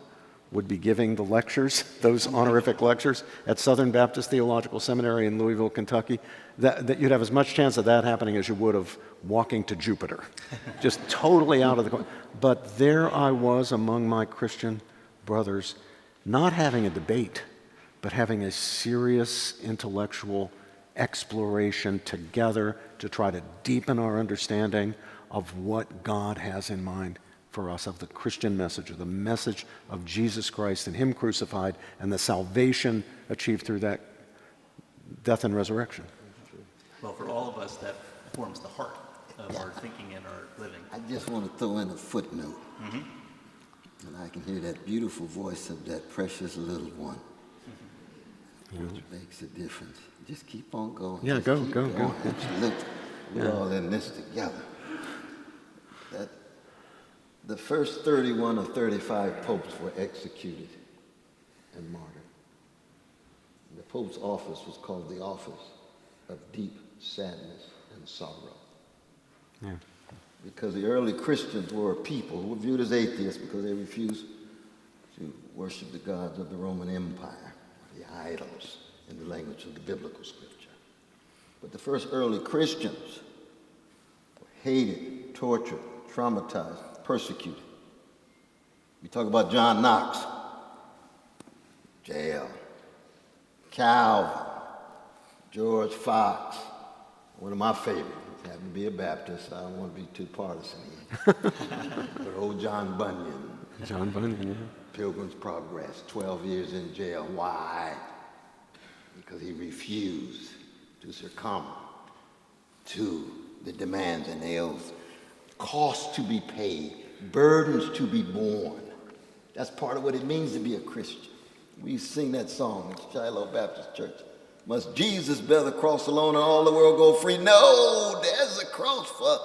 would be giving the lectures, those honorific lectures, at Southern Baptist Theological Seminary in Louisville, Kentucky, that you'd have as much chance of that happening as you would of walking to Jupiter. Just totally out of the... But there I was among my Christian brothers, not having a debate, but having a serious intellectual exploration together to try to deepen our understanding of what God has in mind for us, of the Christian message, of the message of Jesus Christ and Him crucified and the salvation achieved through that death and resurrection. Well, for all of us, that forms the heart of our thinking and our living. I just want to throw in a footnote. And I can hear that beautiful voice of that precious little one. Which makes a difference. Just keep on going. Yeah, Just go, keep go, going. go. Look, we're all in this together. The first 31 or 35 popes were executed and martyred. The Pope's office was called the office of deep sadness and sorrow. Yeah. Because the early Christians were a people who were viewed as atheists because they refused to worship the gods of the Roman Empire, the idols, in the language of the biblical scripture. But the first early Christians were hated, tortured, traumatized, persecuted. We talk about John Knox, jail. Calvin, George Fox, one of my favorites. He happened to be a Baptist, so I don't want to be too partisan here. But old John Bunyan. John Bunyan, yeah. Pilgrim's Progress, 12 years in jail. Why? Because he refused to succumb to the demands and the oaths. Costs to be paid, burdens to be borne. That's part of what it means to be a Christian. We sing that song at Shiloh Baptist Church. Must Jesus bear the cross alone and all the world go free? No, there's a cross for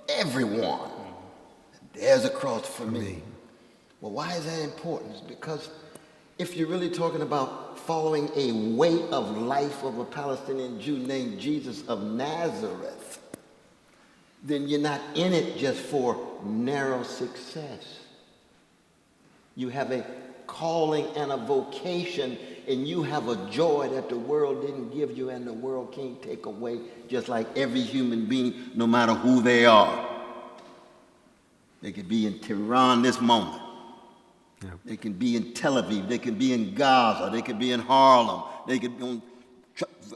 everyone. There's a cross for me. Well, why is that important? It's because if you're really talking about following a way of life of a Palestinian Jew named Jesus of Nazareth, then you're not in it just for narrow success. You have a calling and a vocation, and you have a joy that the world didn't give you and the world can't take away, just like every human being, no matter who they are. They could be in Tehran this moment. Yeah. They can be in Tel Aviv. They can be in Gaza. They could be in Harlem. They could be on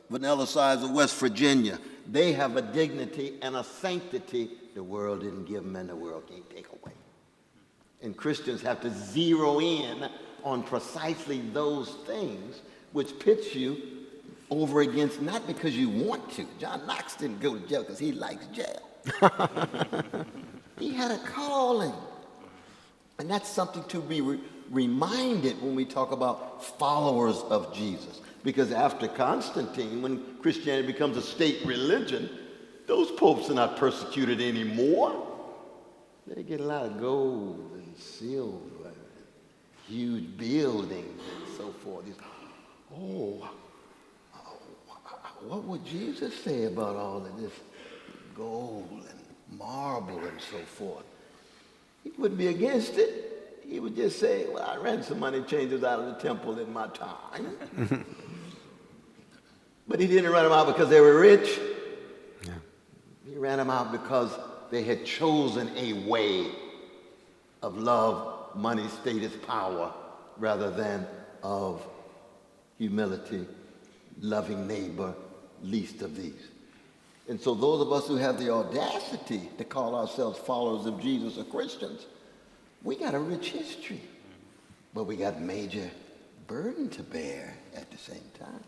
vanilla sides of West Virginia. They have a dignity and a sanctity the world didn't give them and the world can't take away. And Christians have to zero in on precisely those things, which pits you over against, not because you want to. John Knox didn't go to jail because he likes jail. He had a calling. And that's something to be reminded when we talk about followers of Jesus. Because after Constantine, when Christianity becomes a state religion, those popes are not persecuted anymore. They get a lot of gold and silver, huge buildings and so forth. What would Jesus say about all of this gold and marble and so forth? He wouldn't be against it. He would just say, well, I ran some money changers out of the temple in my time. But he didn't run them out because they were rich. Yeah. He ran them out because they had chosen a way of love, money, status, power, rather than of humility, loving neighbor, least of these. And so those of us who have the audacity to call ourselves followers of Jesus or Christians, we got a rich history, but we got major burden to bear at the same time.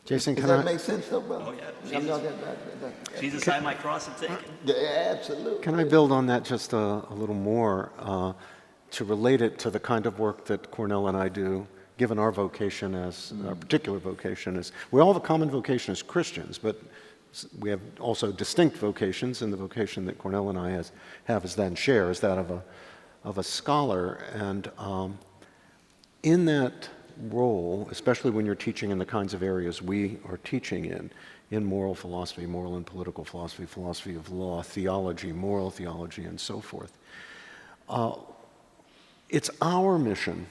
Jason, Does that make sense though, brother? Oh, yeah. Jesus, I my cross and take it. Yeah, absolutely. Can I build on that just a little more to relate it to the kind of work that Cornel and I do, given our vocation as, our particular vocation is, we all have a common vocation as Christians, but we have also distinct vocations, and the vocation that Cornel and I have is then share is that of a scholar. And in that role, especially when you're teaching in the kinds of areas we are teaching in moral philosophy, moral and political philosophy, philosophy of law, theology, moral theology, and so forth, it's our mission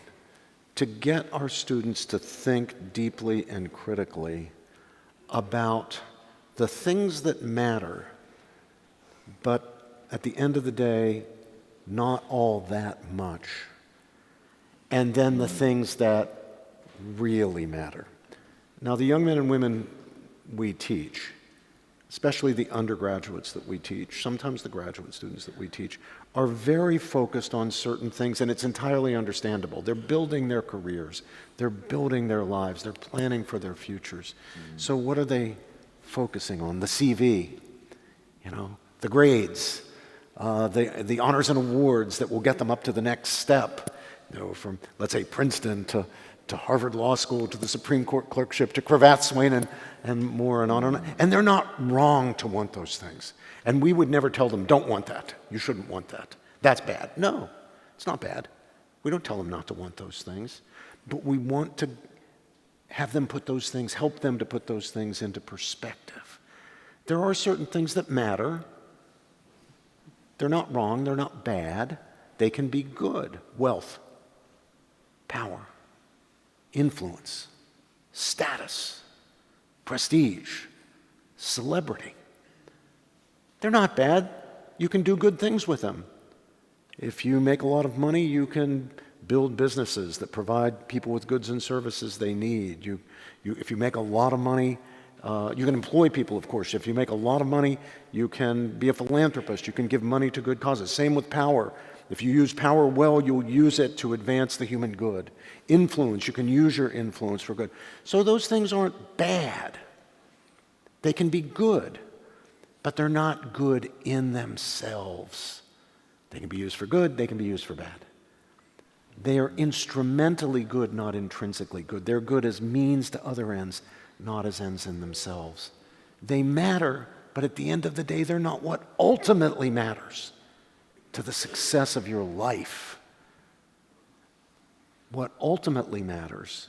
to get our students to think deeply and critically about the things that matter, but at the end of the day, not all that much. And then the things that really matter. Now, the young men and women we teach, especially the undergraduates that we teach, sometimes the graduate students that we teach, are very focused on certain things, and it's entirely understandable. They're building their careers, they're building their lives, they're planning for their futures. So what are they focusing on? The CV, the grades, the honors and awards that will get them up to the next step, from, let's say, Princeton to to Harvard Law School, to the Supreme Court clerkship, to cravat swinging, and more and on and on. And they're not wrong to want those things. And we would never tell them, don't want that. You shouldn't want that. That's bad. No, it's not bad. We don't tell them not to want those things. But we want to have them put those things, help them to put those things into perspective. There are certain things that matter. They're not wrong. They're not bad. They can be good. Wealth, power, influence, status, prestige, celebrity. They're not bad. You can do good things with them. If you make a lot of money, you can build businesses that provide people with goods and services they need. If you make a lot of money, you can employ people, of course. If you make a lot of money, you can be a philanthropist. You can give money to good causes. Same with power. If you use power well, you'll use it to advance the human good. Influence, you can use your influence for good. So those things aren't bad. They can be good, but they're not good in themselves. They can be used for good, they can be used for bad. They are instrumentally good, not intrinsically good. They're good as means to other ends, not as ends in themselves. They matter, but at the end of the day, they're not what ultimately matters to the success of your life. What ultimately matters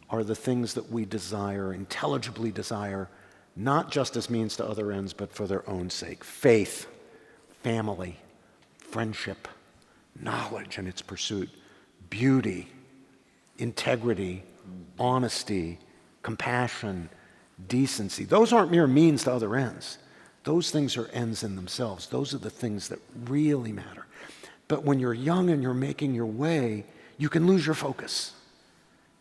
are the things that we desire, intelligibly desire, not just as means to other ends, but for their own sake. Faith, family, friendship, knowledge and its pursuit, beauty, integrity, honesty, compassion, decency. Those aren't mere means to other ends. Those things are ends in themselves. Those are the things that really matter. But when you're young and you're making your way, you can lose your focus.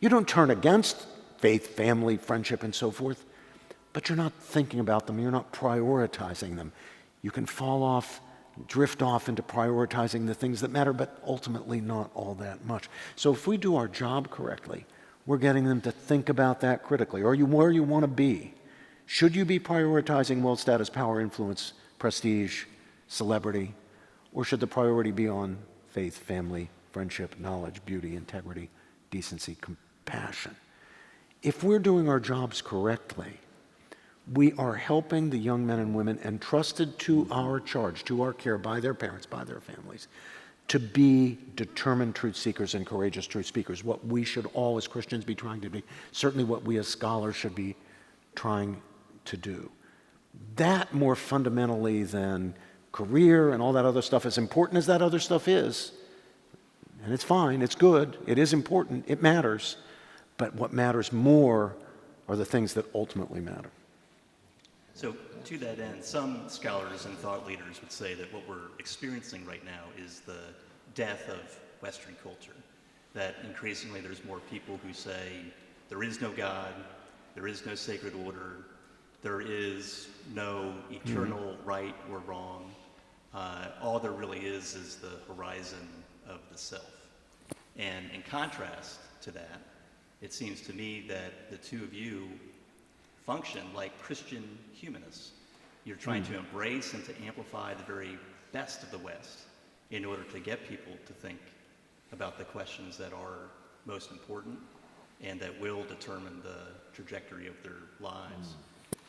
You don't turn against faith, family, friendship, and so forth, but you're not thinking about them. You're not prioritizing them. You can fall off, drift off into prioritizing the things that matter, but ultimately not all that much. So if we do our job correctly, we're getting them to think about that critically. Are you where you want to be? Should you be prioritizing wealth, status, power, influence, prestige, celebrity? Or should the priority be on faith, family, friendship, knowledge, beauty, integrity, decency, compassion? If we're doing our jobs correctly, we are helping the young men and women entrusted to our charge, to our care by their parents, by their families, to be determined truth seekers and courageous truth speakers, what we should all as Christians be trying to be, certainly what we as scholars should be trying to do. That more fundamentally than career and all that other stuff, as important as that other stuff is, and it's fine, it's good, it is important, it matters, but what matters more are the things that ultimately matter. So to that end, some scholars and thought leaders would say that what we're experiencing right now is the death of Western culture, that increasingly there's more people who say there is no God, there is no sacred order, there is no eternal right or wrong. All there really is the horizon of the self. And in contrast to that, it seems to me that the two of you function like Christian humanists. You're trying to embrace and to amplify the very best of the West in order to get people to think about the questions that are most important and that will determine the trajectory of their lives.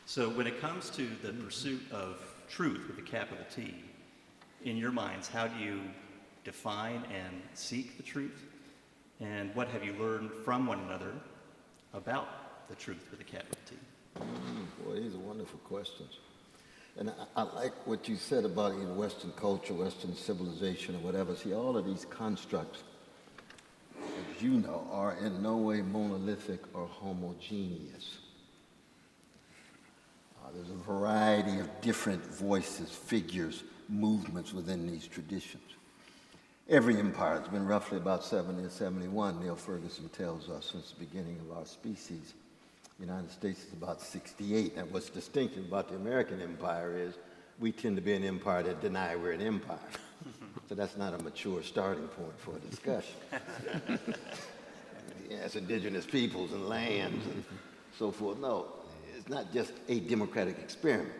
So when it comes to the pursuit of truth with a capital T, in your minds, how do you define and seek the truth? And what have you learned from one another about the truth with a capital T? Boy, these are wonderful questions. And I like what you said about Western culture, Western civilization, or whatever. See, all of these constructs, as you know, are in no way monolithic or homogeneous. There's a variety of different voices, figures, movements within these traditions. Every empire has been roughly about 70 or 71, Neil Ferguson tells us, since the beginning of our species. The United States is about 68. And what's distinctive about the American empire is we tend to be an empire that deny we're an empire. So that's not a mature starting point for a discussion. Yes, indigenous peoples and lands and so forth. No, it's not just a democratic experiment.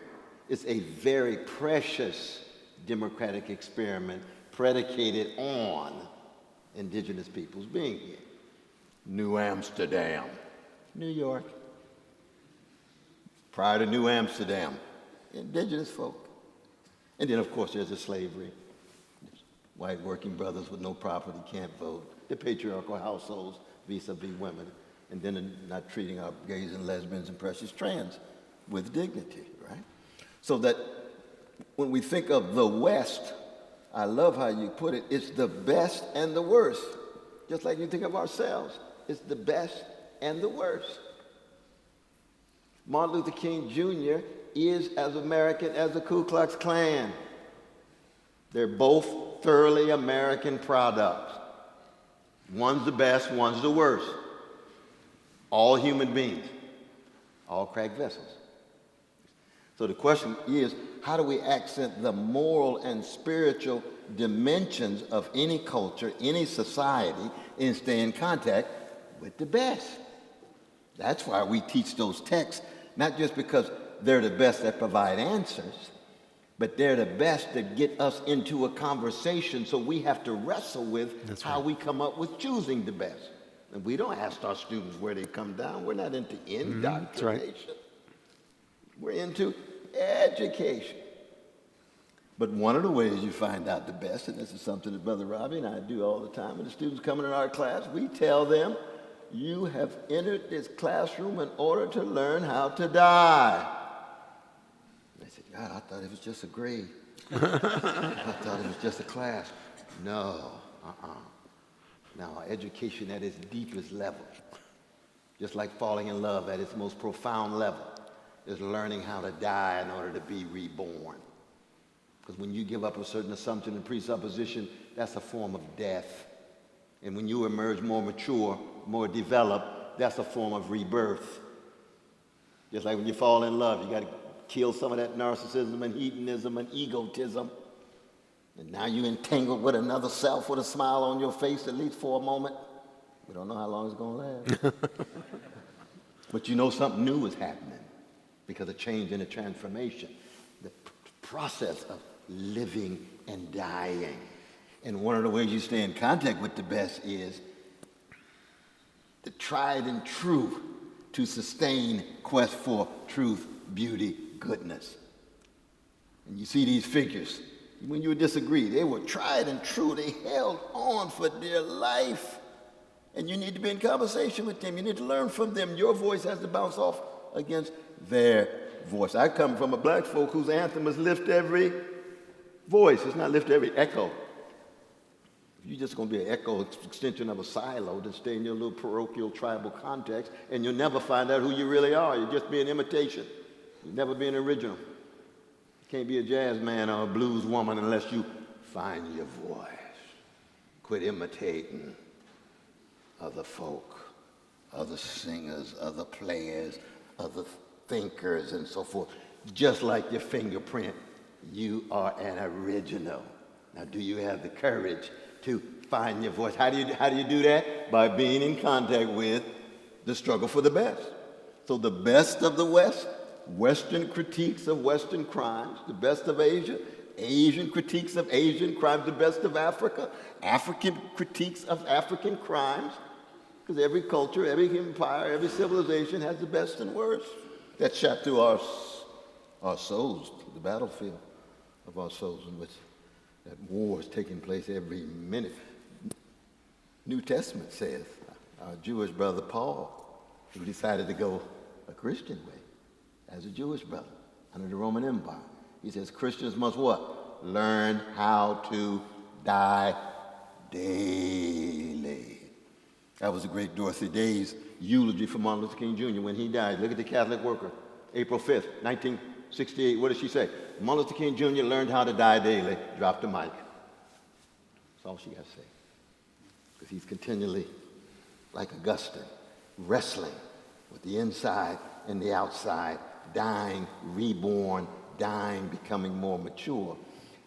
It's a very precious democratic experiment predicated on indigenous peoples being here. New Amsterdam, New York. Prior to New Amsterdam, indigenous folk. And then, of course, there's the slavery. White working brothers with no property can't vote. The patriarchal households vis-a-vis women. And then not treating our gays and lesbians and precious trans with dignity, right? So that when we think of the West, I love how you put it, it's the best and the worst. Just like you think of ourselves, it's the best and the worst. Martin Luther King Jr. is as American as the Ku Klux Klan. They're both thoroughly American products. One's the best, one's the worst. All human beings, all cracked vessels. So the question is, how do we accent the moral and spiritual dimensions of any culture, any society, and stay in contact with the best? That's why we teach those texts, not just because they're the best that provide answers, but they're the best that get us into a conversation, so we have to wrestle with how we come up with choosing the best. And we don't ask our students where they come down. We're not into indoctrination. That's right. We're into education. But one of the ways you find out the best, and this is something that Brother Robbie and I do all the time, when the students come in our class, we tell them, you have entered this classroom in order to learn how to die. And they said, God, I thought it was just a grade. I thought it was just a class. No, Now, education at its deepest level, just like falling in love at its most profound level, is learning how to die in order to be reborn. Because when you give up a certain assumption and presupposition, that's a form of death. And when you emerge more mature, more developed, that's a form of rebirth. Just like when you fall in love, you got to kill some of that narcissism and hedonism and egotism. And now you entangled with another self with a smile on your face, at least for a moment. We don't know how long it's going to last. But you know something new is happening because of change and a transformation. The process of living and dying. And one of the ways you stay in contact with the best is the tried and true to sustain quest for truth, beauty, goodness. And you see these figures. When you disagree, they were tried and true. They held on for dear life. And you need to be in conversation with them. You need to learn from them. Your voice has to bounce off against their voice. I come from a black folk whose anthem is lift every voice. It's not lift every echo. If you're just going to be an echo extension of a silo, then stay in your little parochial tribal context, and you'll never find out who you really are. You'll just be an imitation. You'll never be an original. Can't be a jazz man or a blues woman unless you find your voice. Quit imitating other folk, other singers, other players, other thinkers, and so forth. Just like your fingerprint, you are an original. Now, do you have the courage to find your voice? How do you do that? By being in contact with the struggle for the best. So the best of the West, Western critiques of Western crimes, the best of Asia, Asian critiques of Asian crimes, the best of Africa, African critiques of African crimes, because every culture, every empire, every civilization has the best and worst that shot through our souls, the battlefield of our souls, in which that war is taking place every minute. New Testament says our Jewish brother Paul, who decided to go a Christian way, as a Jewish brother under the Roman Empire. He says Christians must what? Learn how to die daily. That was the great Dorothy Day's eulogy for Martin Luther King Jr. when he died. Look at the Catholic Worker, April 5th, 1968. What did she say? Martin Luther King Jr. learned how to die daily. Drop the mic. That's all she got to say. Because he's continually, like Augustine, wrestling with the inside and the outside, dying, reborn, dying, becoming more mature.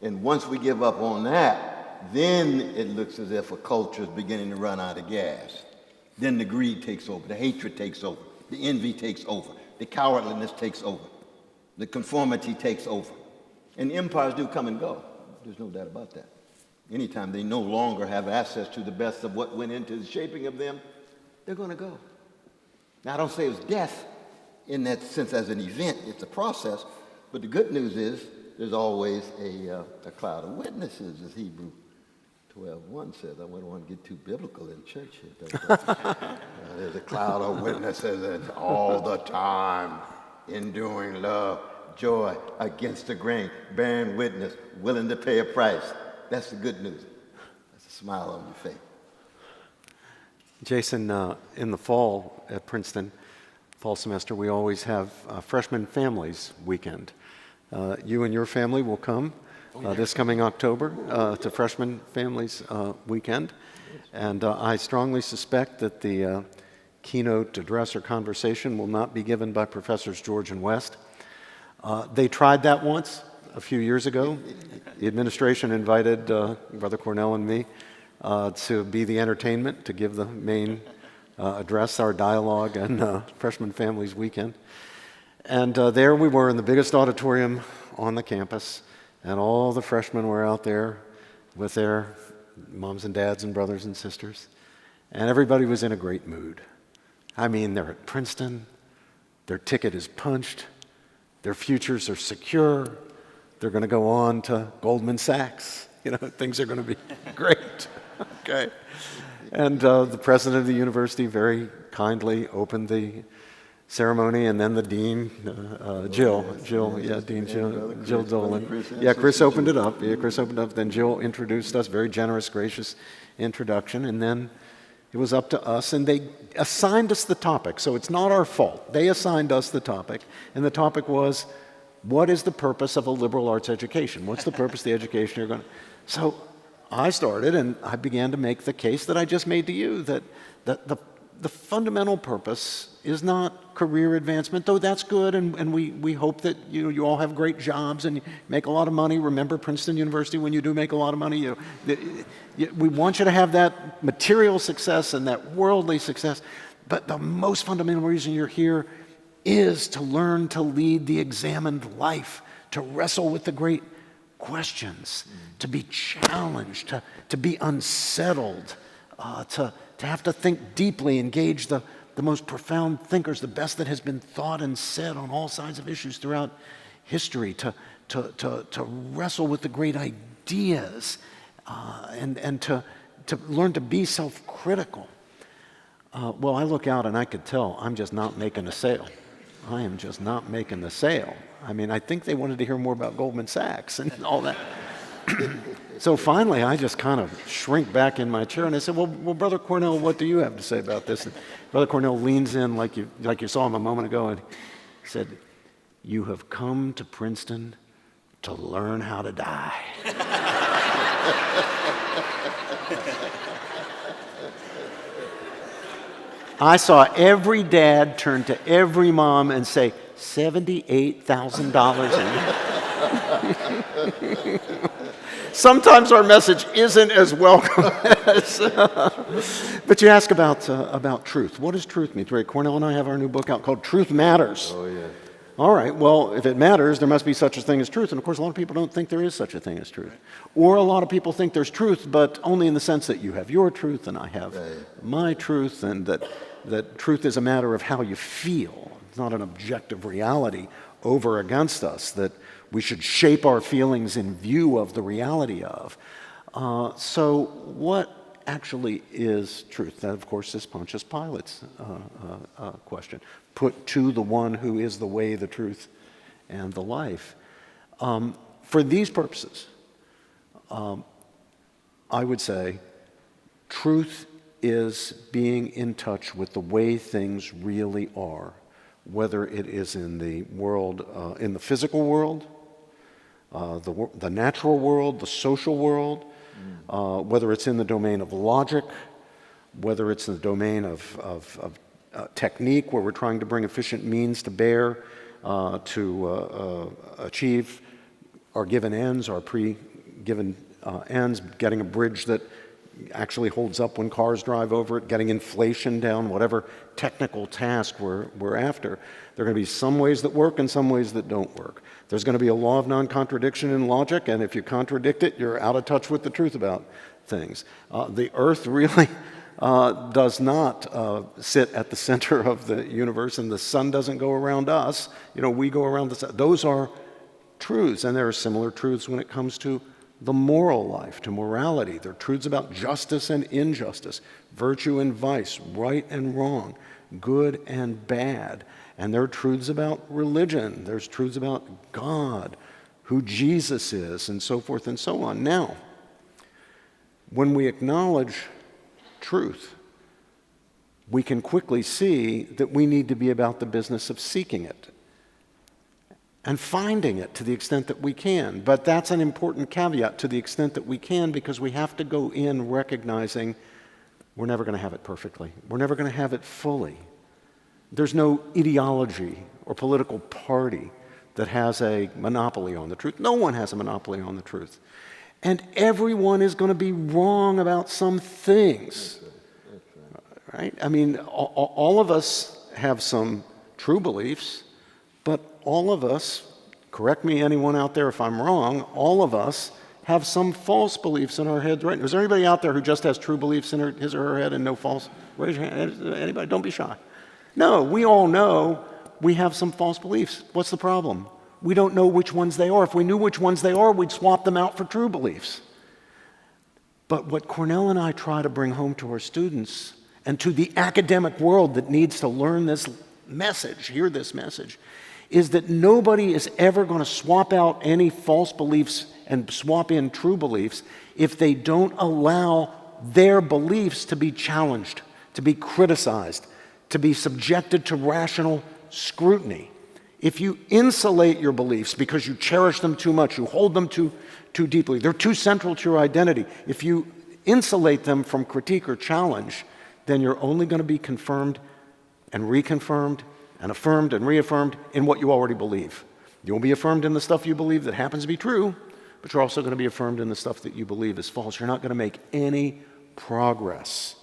And once we give up on that, then it looks as if a culture is beginning to run out of gas. Then the greed takes over, the hatred takes over, the envy takes over, the cowardliness takes over, the conformity takes over. And empires do come and go. There's no doubt about that. Anytime they no longer have access to the best of what went into the shaping of them, they're going to go. Now, I don't say it was death in that sense as an event. It's a process. But the good news is there's always a cloud of witnesses, as Hebrew 12:1 says. I wouldn't want to get too biblical in church here. But, there's a cloud of witnesses and all the time, enduring love, joy against the grain, bearing witness, willing to pay a price. That's the good news. That's a smile on your face. Jason, in the fall at Princeton, fall semester, we always have freshman families weekend. You and your family will come this coming October to freshman families weekend. And I strongly suspect that the keynote address or conversation will not be given by Professors George and West. They tried that once a few years ago. The administration invited Brother Cornel and me to be the entertainment, to give the main address, our dialogue, and freshman families weekend. And there we were in the biggest auditorium on the campus, and all the freshmen were out there with their moms and dads and brothers and sisters, and everybody was in a great mood. I mean, they're at Princeton, their ticket is punched, their futures are secure, they're going to go on to Goldman Sachs. You know, things are going to be great. Okay. And the president of the university very kindly opened the ceremony, and then the dean, Jill, Dolan. Yeah, Chris opened it up. Then Jill introduced us, very generous, gracious introduction, and then it was up to us, and they assigned us the topic. So it's not our fault. They assigned us the topic, and the topic was, what is the purpose of a liberal arts education? What's the purpose of the education you're going to... So I started, and I began to make the case that I just made to you, that the fundamental purpose is not career advancement, though that's good, and we hope that you all have great jobs and you make a lot of money. Remember Princeton University, when you do make a lot of money, we want you to have that material success and that worldly success. But the most fundamental reason you're here is to learn to lead the examined life, to wrestle with the great questions, to be challenged, to be unsettled, to have to think deeply, engage the most profound thinkers, the best that has been thought and said on all sides of issues throughout history, to wrestle with the great ideas, and to learn to be self-critical. Well, I look out and I could tell I'm just not making a sale. I am just not making the sale. I mean, I think they wanted to hear more about Goldman Sachs and all that. So finally, I just kind of shrink back in my chair, and I said, well, Brother Cornel, what do you have to say about this? And Brother Cornel leans in like you saw him a moment ago, and he said, you have come to Princeton to learn how to die. I saw every dad turn to every mom and say, $78,000. Sometimes our message isn't as welcome as... But you ask about truth. What does truth mean? Right, Cornel and I have our new book out called Truth Matters. Oh, yeah. All right, well, if it matters, there must be such a thing as truth. And of course, a lot of people don't think there is such a thing as truth. Or a lot of people think there's truth, but only in the sense that you have your truth and I have my truth, and that truth is a matter of how you feel. It's not an objective reality over against us that we should shape our feelings in view of the reality of. So what actually is truth? That, of course, is Pontius Pilate's question. Put to the one who is the way, the truth, and the life. For these purposes, I would say truth is being in touch with the way things really are, whether it is in the world, in the physical world, the natural world, the social world, whether it's in the domain of logic, whether it's in the domain of technique, where we're trying to bring efficient means to bear to achieve our given ends, our pre-given ends, getting a bridge that actually holds up when cars drive over it, getting inflation down, whatever technical task we're after. There are going to be some ways that work and some ways that don't work. There's going to be a law of non-contradiction in logic, and if you contradict it, you're out of touch with the truth about things. The earth really does not sit at the center of the universe, and the sun doesn't go around us. We go around the sun. Those are truths, and there are similar truths when it comes to the moral life, to morality. There are truths about justice and injustice, virtue and vice, right and wrong, good and bad. And there are truths about religion. There's truths about God, who Jesus is, and so forth and so on. Now, when we acknowledge truth, we can quickly see that we need to be about the business of seeking it and finding it to the extent that we can. But that's an important caveat, to the extent that we can, because we have to go in recognizing we're never going to have it perfectly. We're never going to have it fully. There's no ideology or political party that has a monopoly on the truth. No one has a monopoly on the truth. And everyone is going to be wrong about some things. Right? I mean, all of us have some true beliefs, but all of us, correct me anyone out there if I'm wrong, all of us have some false beliefs in our heads, right? Is there anybody out there who just has true beliefs in his or her head and no false? Raise your hand. Anybody? Don't be shy. No, we all know we have some false beliefs. What's the problem? We don't know which ones they are. If we knew which ones they are, we'd swap them out for true beliefs. But what Cornel and I try to bring home to our students and to the academic world that needs to learn this message, hear this message, is that nobody is ever going to swap out any false beliefs and swap in true beliefs if they don't allow their beliefs to be challenged, to be criticized, to be subjected to rational scrutiny. If you insulate your beliefs because you cherish them too much, you hold them too deeply, they're too central to your identity, if you insulate them from critique or challenge, then you're only going to be confirmed and reconfirmed and affirmed and reaffirmed in what you already believe. You'll be affirmed in the stuff you believe that happens to be true, but you're also going to be affirmed in the stuff that you believe is false. You're not going to make any progress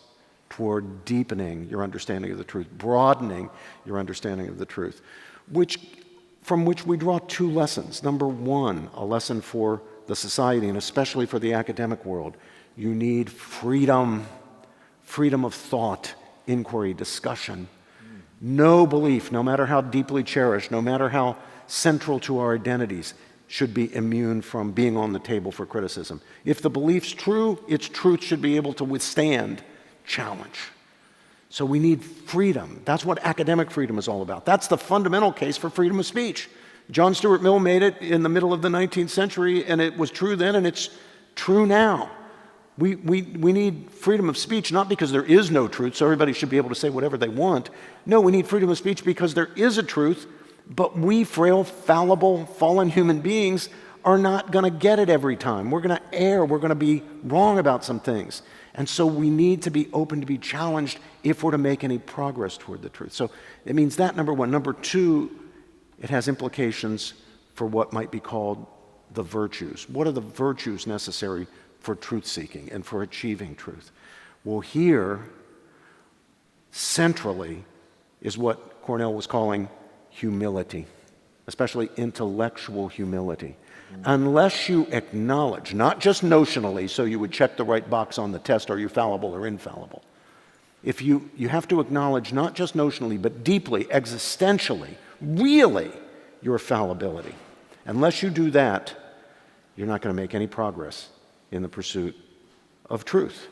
toward deepening your understanding of the truth, broadening your understanding of the truth, from which we draw two lessons. Number one, a lesson for the society and especially for the academic world. You need freedom of thought, inquiry, discussion. No belief, no matter how deeply cherished, no matter how central to our identities, should be immune from being on the table for criticism. If the belief's true, its truth should be able to withstand challenge. So we need freedom. That's what academic freedom is all about. That's the fundamental case for freedom of speech. John Stuart Mill made it in the middle of the 19th century, and it was true then, and it's true now. We need freedom of speech, not because there is no truth, so everybody should be able to say whatever they want. No, we need freedom of speech because there is a truth, but we frail, fallible, fallen human beings are not going to get it every time. We're going to err. We're going to be wrong about some things. And so we need to be open to be challenged if we're to make any progress toward the truth. So it means that, number one. Number two, it has implications for what might be called the virtues. What are the virtues necessary for truth-seeking and for achieving truth? Well, here, centrally, is what Cornel was calling humility, especially intellectual humility. Unless you acknowledge, not just notionally, so you would check the right box on the test, are you fallible or infallible? If you have to acknowledge, not just notionally, but deeply, existentially, really, your fallibility. Unless you do that, you're not going to make any progress in the pursuit of truth.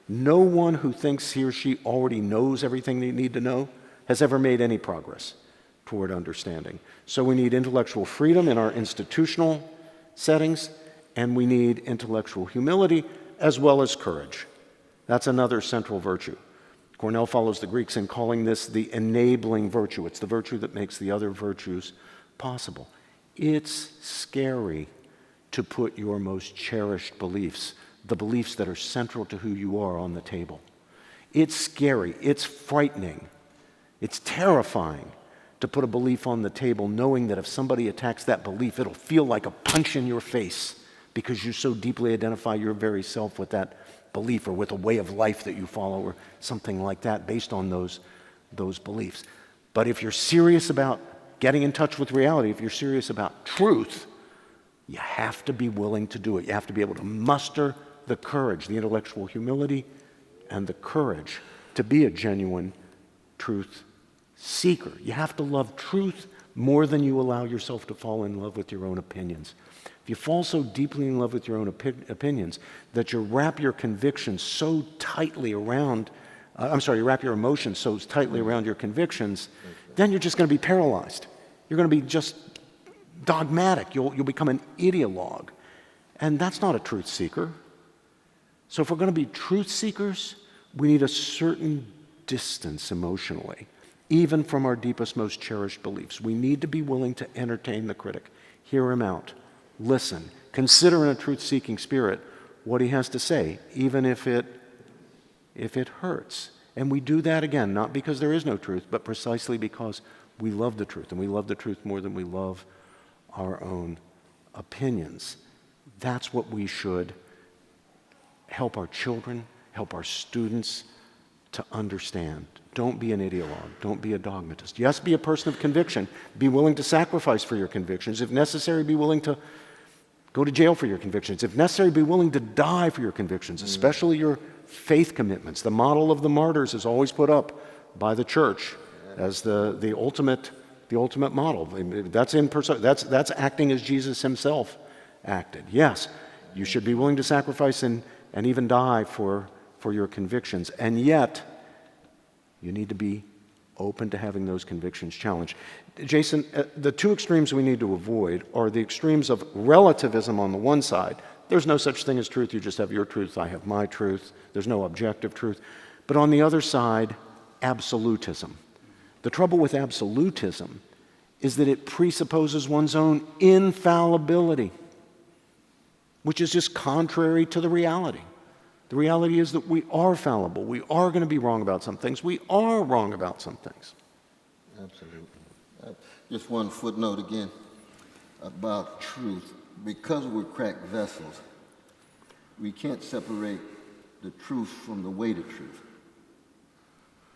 No one who thinks he or she already knows everything they need to know has ever made any progress toward understanding. So we need intellectual freedom in our institutional settings, and we need intellectual humility as well as courage. That's another central virtue. Cornel follows the Greeks in calling this the enabling virtue. It's the virtue that makes the other virtues possible. It's scary to put your most cherished beliefs, the beliefs that are central to who you are, on the table. It's scary. It's frightening. It's terrifying to put a belief on the table knowing that if somebody attacks that belief, it'll feel like a punch in your face because you so deeply identify your very self with that belief or with a way of life that you follow or something like that based on those beliefs. But if you're serious about getting in touch with reality, if you're serious about truth, you have to be willing to do it. You have to be able to muster the courage, the intellectual humility, and the courage to be a genuine truth seeker. You have to love truth more than you allow yourself to fall in love with your own opinions. If you fall so deeply in love with your own opinions that you wrap your convictions so tightly around, you wrap your emotions so tightly around your convictions, then you're just going to be paralyzed. You're going to be just dogmatic. You'll become an ideologue. And that's not a truth seeker. So if we're going to be truth seekers, we need a certain distance emotionally, even from our deepest, most cherished beliefs. We need to be willing to entertain the critic, hear him out, listen, consider in a truth-seeking spirit what he has to say, even if it hurts. And we do that, again, not because there is no truth, but precisely because we love the truth, and we love the truth more than we love our own opinions. That's what we should help our children, help our students to understand. Don't be an ideologue. Don't be a dogmatist. Yes, be a person of conviction. Be willing to sacrifice for your convictions. If necessary, be willing to go to jail for your convictions. If necessary, be willing to die for your convictions, especially your faith commitments. The model of the martyrs is always put up by the church as the ultimate model. That's acting as Jesus himself acted. Yes, you should be willing to sacrifice and even die for your convictions. And yet, you need to be open to having those convictions challenged. Jason, the two extremes we need to avoid are the extremes of relativism on the one side. There's no such thing as truth. You just have your truth. I have my truth. There's no objective truth. But on the other side, absolutism. The trouble with absolutism is that it presupposes one's own infallibility, which is just contrary to the reality. The reality is that we are fallible. We are going to be wrong about some things. We are wrong about some things. Absolutely. Just one footnote again about truth. Because we're cracked vessels, we can't separate the truth from the weight of truth.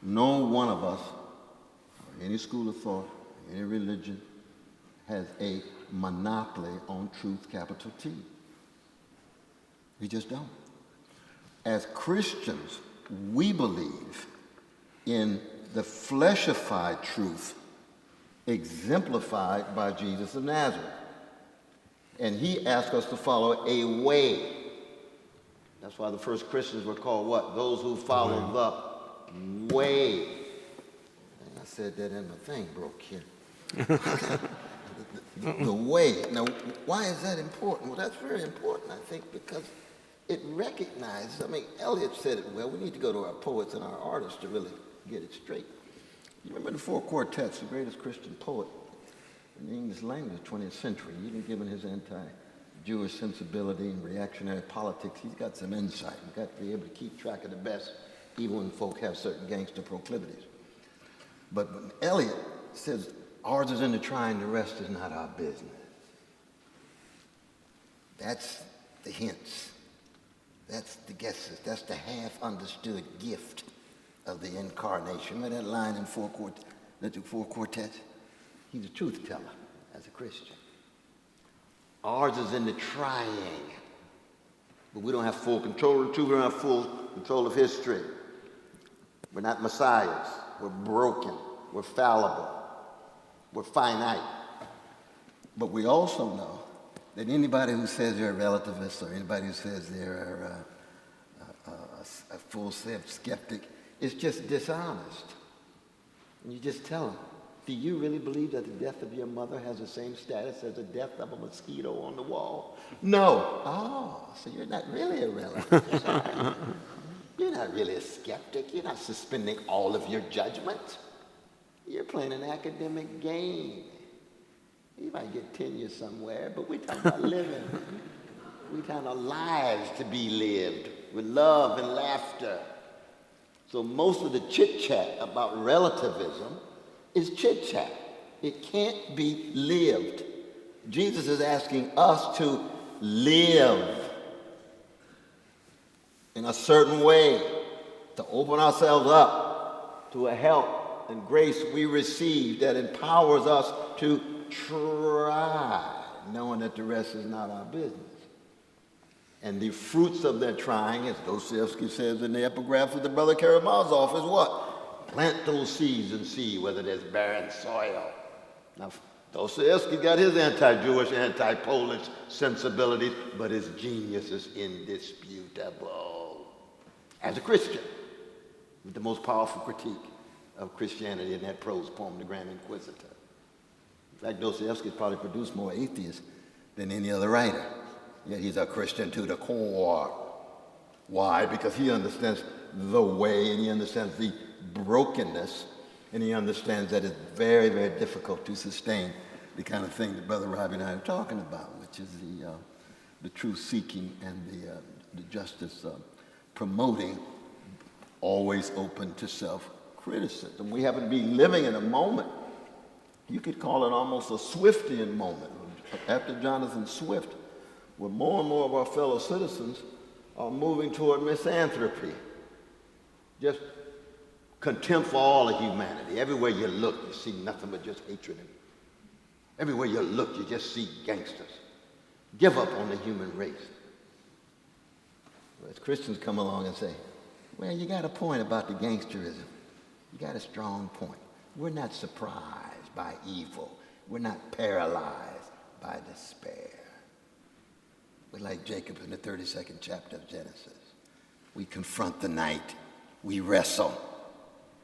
No one of us, or any school of thought, any religion, has a monopoly on truth, capital T. We just don't. As Christians, we believe in the fleshified truth exemplified by Jesus of Nazareth. And he asked us to follow a way. That's why the first Christians were called what? Those who follow the way. And I said that and my thing broke here. the way. Now, why is that important? Well, that's very important, I think, because it recognizes, Eliot said it well, we need to go to our poets and our artists to really get it straight. You remember the four quartets, the greatest Christian poet in the English language, 20th century, even given his anti-Jewish sensibility and reactionary politics, he's got some insight. You've got to be able to keep track of the best, even when folk have certain gangster proclivities. But when Eliot says, ours is in the trying, the rest is not our business. That's the hints. That's the guesses. That's the half-understood gift of the incarnation. Remember that line in four quartets? He's a truth teller as a Christian. Ours is in the trying. But we don't have full control of the truth. We don't have full control of history. We're not messiahs. We're broken. We're fallible. We're finite. But we also know that anybody who says they're a relativist or anybody who says they're a full skeptic is just dishonest. And you just tell them, do you really believe that the death of your mother has the same status as the death of a mosquito on the wall? No. Oh, so you're not really a relativist. You're not really a skeptic. You're not suspending all of your judgment. You're playing an academic game. You might get tenure somewhere, but we're talking about living. We're talking about lives to be lived with love and laughter. So most of the chit-chat about relativism is chit-chat. It can't be lived. Jesus is asking us to live in a certain way, to open ourselves up to a help and grace we receive that empowers us to try, knowing that the rest is not our business. And the fruits of their trying, as Dostoevsky says in the epigraph of the Brother Karamazov, is what? Plant those seeds and see whether there's barren soil. Now, Dostoevsky got his anti-Jewish, anti-Polish sensibilities, but his genius is indisputable. As a Christian, with the most powerful critique of Christianity in that prose poem, The Grand Inquisitor. In fact, Dostoevsky probably produced more atheists than any other writer. Yet he's a Christian to the core. Why? Because he understands the way, and he understands the brokenness, and he understands that it's very, very difficult to sustain the kind of thing that Brother Robbie and I are talking about, which is the truth seeking and the justice promoting, always open to self-criticism. We happen to be living in a moment, you could call it almost a Swiftian moment, after Jonathan Swift, where more and more of our fellow citizens are moving toward misanthropy. Just contempt for all of humanity. Everywhere you look, you see nothing but just hatred. Everywhere you look, you just see gangsters. Give up on the human race. Well, as Christians come along and say, well, you got a point about the gangsterism. You got a strong point. We're not surprised by evil. We're not paralyzed by despair. We're like Jacob in the 32nd chapter of Genesis. We confront the night, we wrestle,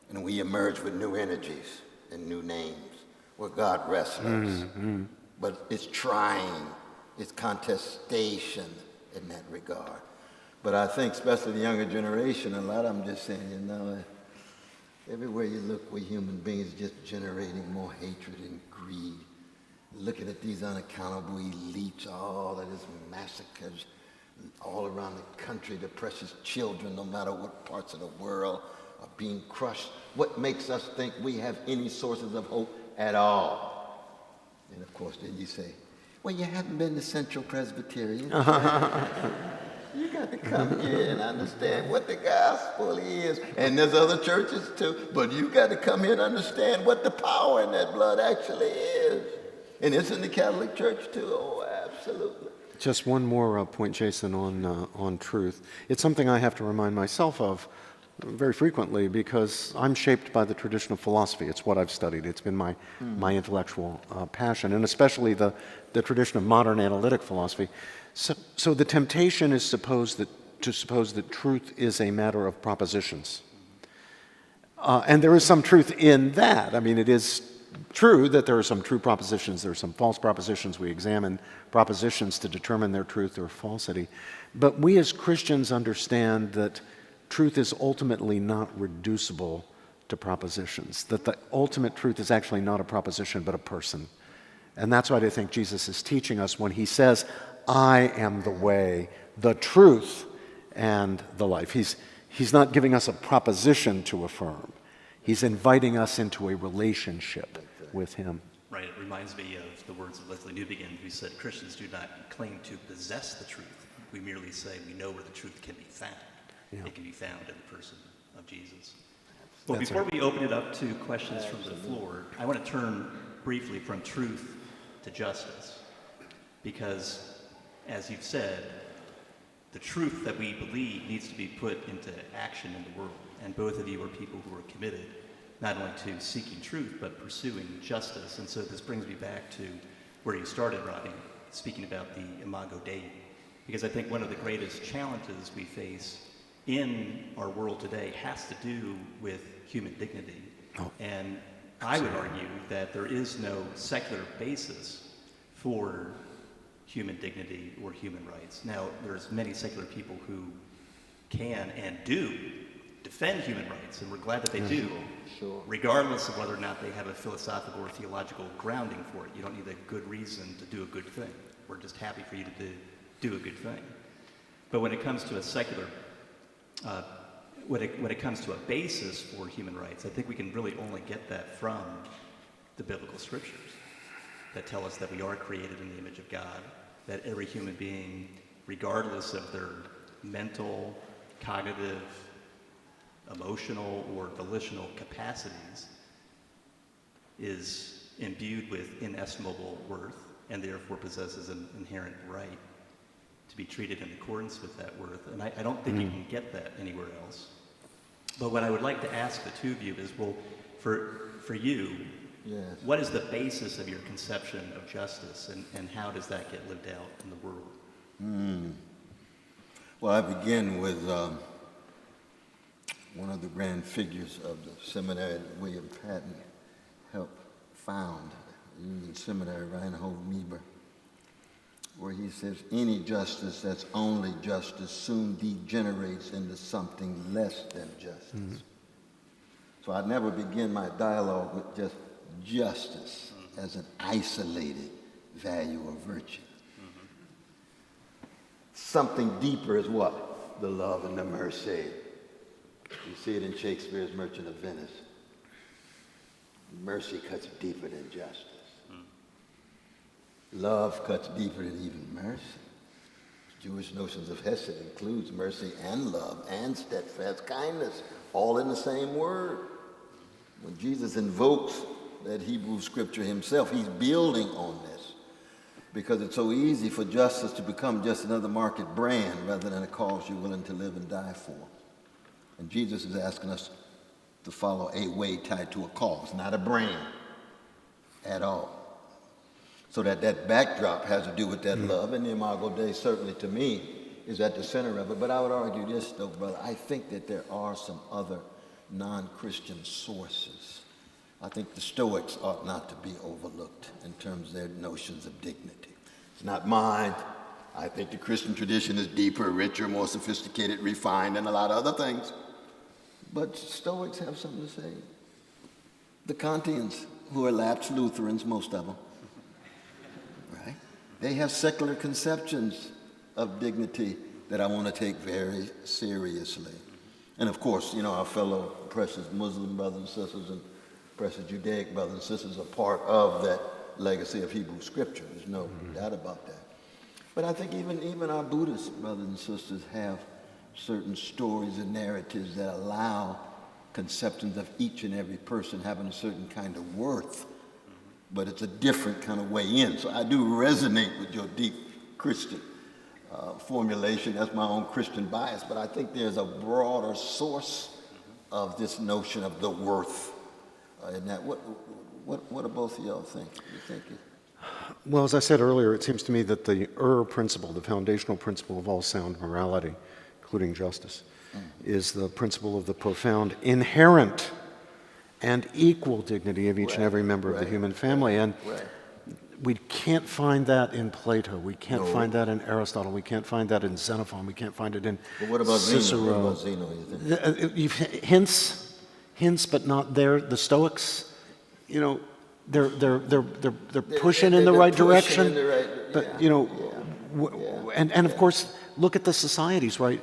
and we emerge with new energies and new names. We're God wrestlers. Mm-hmm. But it's trying, it's contestation in that regard. But I think, especially the younger generation, a lot of them just saying, you know, everywhere you look, we human beings just generating more hatred and greed. Looking at these unaccountable elites, all of these massacres all around the country, the precious children, no matter what parts of the world, are being crushed. What makes us think we have any sources of hope at all? And of course, then you say, well, you haven't been to Central Presbyterian. You got to come here and understand what the gospel is. And there's other churches too, but you got to come here and understand what the power in that blood actually is. And it's in the Catholic Church too. Oh, absolutely. Just one more point, Jason, on truth. It's something I have to remind myself of very frequently because I'm shaped by the tradition of philosophy. It's what I've studied. It's been my intellectual passion, and especially the tradition of modern analytic philosophy. So the temptation is to suppose that truth is a matter of propositions. And there is some truth in that. I mean, it is true that there are some true propositions, there are some false propositions. We examine propositions to determine their truth or falsity. But we as Christians understand that truth is ultimately not reducible to propositions, that the ultimate truth is actually not a proposition but a person. And that's what I think Jesus is teaching us when he says, I am the way, the truth, and the life. He's not giving us a proposition to affirm. He's inviting us into a relationship with him. Right, it reminds me of the words of Leslie Newbegin, who said, Christians do not claim to possess the truth. We merely say we know where the truth can be found. Yeah. It can be found in the person of Jesus. Well, before we open it up to questions from the floor, I want to turn briefly from truth to justice. Because, as you've said, the truth that we believe needs to be put into action in the world. And both of you are people who are committed not only to seeking truth, but pursuing justice. And so this brings me back to where you started, Robbie, speaking about the imago Dei. Because I think one of the greatest challenges we face in our world today has to do with human dignity. Oh. And I would argue that there is no secular basis for human dignity or human rights. Now, there's many secular people who can and do defend human rights, and we're glad that they do, regardless of whether or not they have a philosophical or theological grounding for it. You don't need a good reason to do a good thing. We're just happy for you to do a good thing. But when it comes to a secular, when it comes to a basis for human rights, I think we can really only get that from the biblical scriptures that tell us that we are created in the image of God, that every human being, regardless of their mental, cognitive, emotional, or volitional capacities, is imbued with inestimable worth and therefore possesses an inherent right. to be treated in accordance with that worth. And I don't think you can get that anywhere else. But what I would like to ask the two of you is, well, for you, Yes. what is the basis of your conception of justice, and how does that get lived out in the world? Well, I begin with one of the grand figures of the seminary that William Patton helped found, Union Seminary, Reinhold Niebuhr, where he says, any justice that's only justice soon degenerates into something less than justice. So I never begin my dialogue with just justice as an isolated value or virtue. Something deeper is what? The love and the mercy. You see it in Shakespeare's Merchant of Venice. Mercy cuts deeper than justice. Love cuts deeper than even mercy. Jewish notions of Hesed includes mercy and love and steadfast kindness, all in the same word. When Jesus invokes that Hebrew scripture himself, he's building on this, because it's so easy for justice to become just another market brand rather than a cause you're willing to live and die for. And Jesus is asking us to follow a way tied to a cause, not a brand at all. So that backdrop has to do with that love, and the Imago Dei certainly to me is at the center of it. But I would argue this though, brother, I think that there are some other non-Christian sources. I think the Stoics ought not to be overlooked in terms of their notions of dignity. It's not mine. I think the Christian tradition is deeper, richer, more sophisticated, refined, and a lot of other things. But Stoics have something to say. The Kantians, who are lapsed Lutherans, most of them, right? They have secular conceptions of dignity that I want to take very seriously. And of course, you know, our fellow precious Muslim brothers and sisters and precious Judaic brothers and sisters are part of that legacy of Hebrew scripture. There's no doubt about that. But I think even our Buddhist brothers and sisters have certain stories and narratives that allow conceptions of each and every person having a certain kind of worth, but it's a different kind of way in. So I do resonate with your deep Christian formulation. That's my own Christian bias, but I think there's a broader source of this notion of the worth in that. What do both of y'all think? You think it? Well, as I said earlier, it seems to me that the principle, the foundational principle of all sound morality, including justice, is the principle of the profound, inherent, and equal dignity of each and every member of the human family. And we can't find that in Plato. We can't find that in Aristotle. We can't find that in Xenophon. We can't find it in But what about Cicero. Zeno? What about Zeno, you think? Hints, but not there. The Stoics, you know, they're pushing in the right direction. But you know, and of course, look at the societies, right?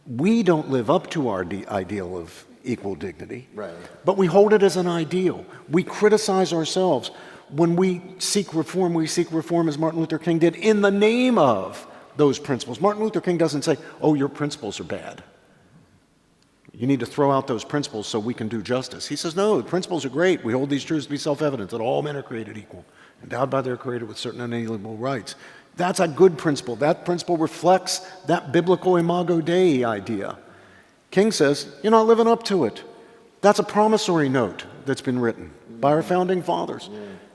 We don't live up to our ideal of equal dignity, Right. but we hold it as an ideal. We criticize ourselves. When we seek reform, as Martin Luther King did, in the name of those principles. Martin Luther King doesn't say, oh, your principles are bad. You need to throw out those principles so we can do justice. He says, no, the principles are great. We hold these truths to be self-evident, that all men are created equal, endowed by their Creator with certain unalienable rights. That's a good principle. That principle reflects that biblical Imago Dei idea. King says, you're not living up to it. That's a promissory note that's been written by our founding fathers.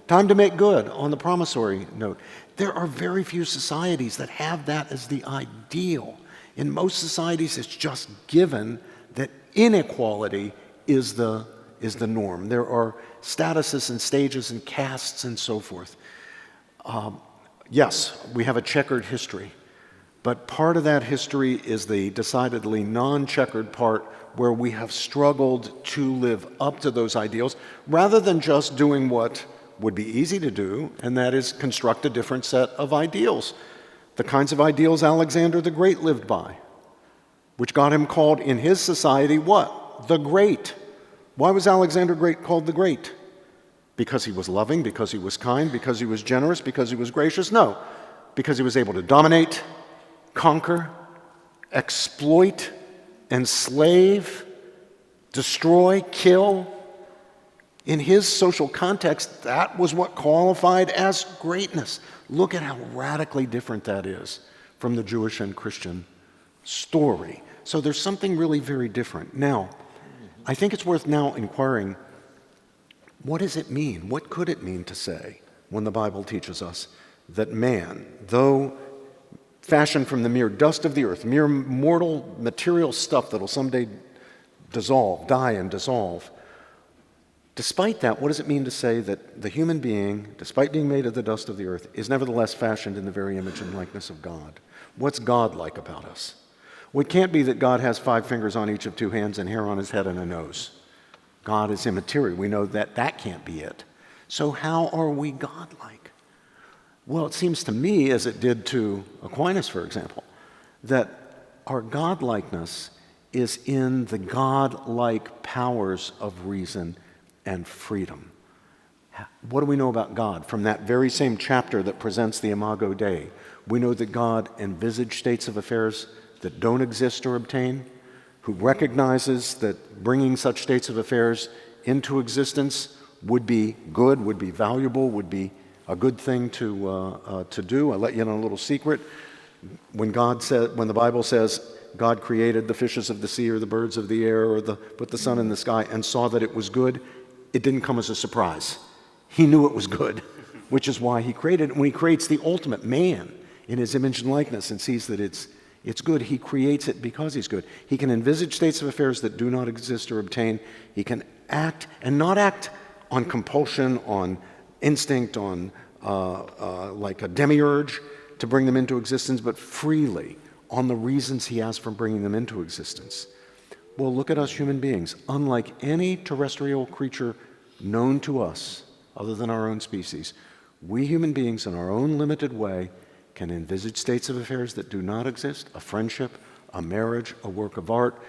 Time to make good on the promissory note. There are very few societies that have that as the ideal. In most societies, it's just given that inequality is the norm. There are statuses and stages and castes and so forth. Yes, we have a checkered history, but part of that history is the decidedly non-checkered part where we have struggled to live up to those ideals rather than just doing what would be easy to do, and that is construct a different set of ideals. The kinds of ideals Alexander the Great lived by, which got him called in his society what? The Great. Why was Alexander Great called the Great? Because he was loving, because he was kind, because he was generous, because he was gracious? No, because he was able to dominate, conquer, exploit, enslave, destroy, kill. In his social context, that was what qualified as greatness. Look at how radically different that is from the Jewish and Christian story. So there's something really very different. Now, I think it's worth now inquiring, what does it mean? What could it mean to say when the Bible teaches us that man, though fashioned from the mere dust of the earth, mere mortal material stuff that'll someday die and dissolve, despite that, what does it mean to say that the human being, despite being made of the dust of the earth, is nevertheless fashioned in the very image and likeness of God? What's God-like about us? Well, it can't be that God has 5 fingers on each of 2 hands and hair on his head and a nose. God is immaterial. We know that that can't be it. So how are we God-like? Well, it seems to me, as it did to Aquinas, for example, that our God-likeness is in the God-like powers of reason and freedom. What do we know about God? From that very same chapter that presents the Imago Dei, we know that God envisaged states of affairs that don't exist or obtain, who recognizes that bringing such states of affairs into existence would be good, would be valuable, would be a good thing to do. I'll let you in on a little secret. When the Bible says God created the fishes of the sea or the birds of the air or put the sun in the sky and saw that it was good, it didn't come as a surprise. He knew it was good, which is why he created it. When he creates the ultimate man in his image and likeness and sees that it's good, he creates it because he's good. He can envisage states of affairs that do not exist or obtain. He can act, and not act on compulsion, on instinct, on like a demiurge to bring them into existence, but freely on the reasons he has for bringing them into existence. Well, look at us human beings. Unlike any terrestrial creature known to us, other than our own species, we human beings in our own limited way can envisage states of affairs that do not exist, a friendship, a marriage, a work of art,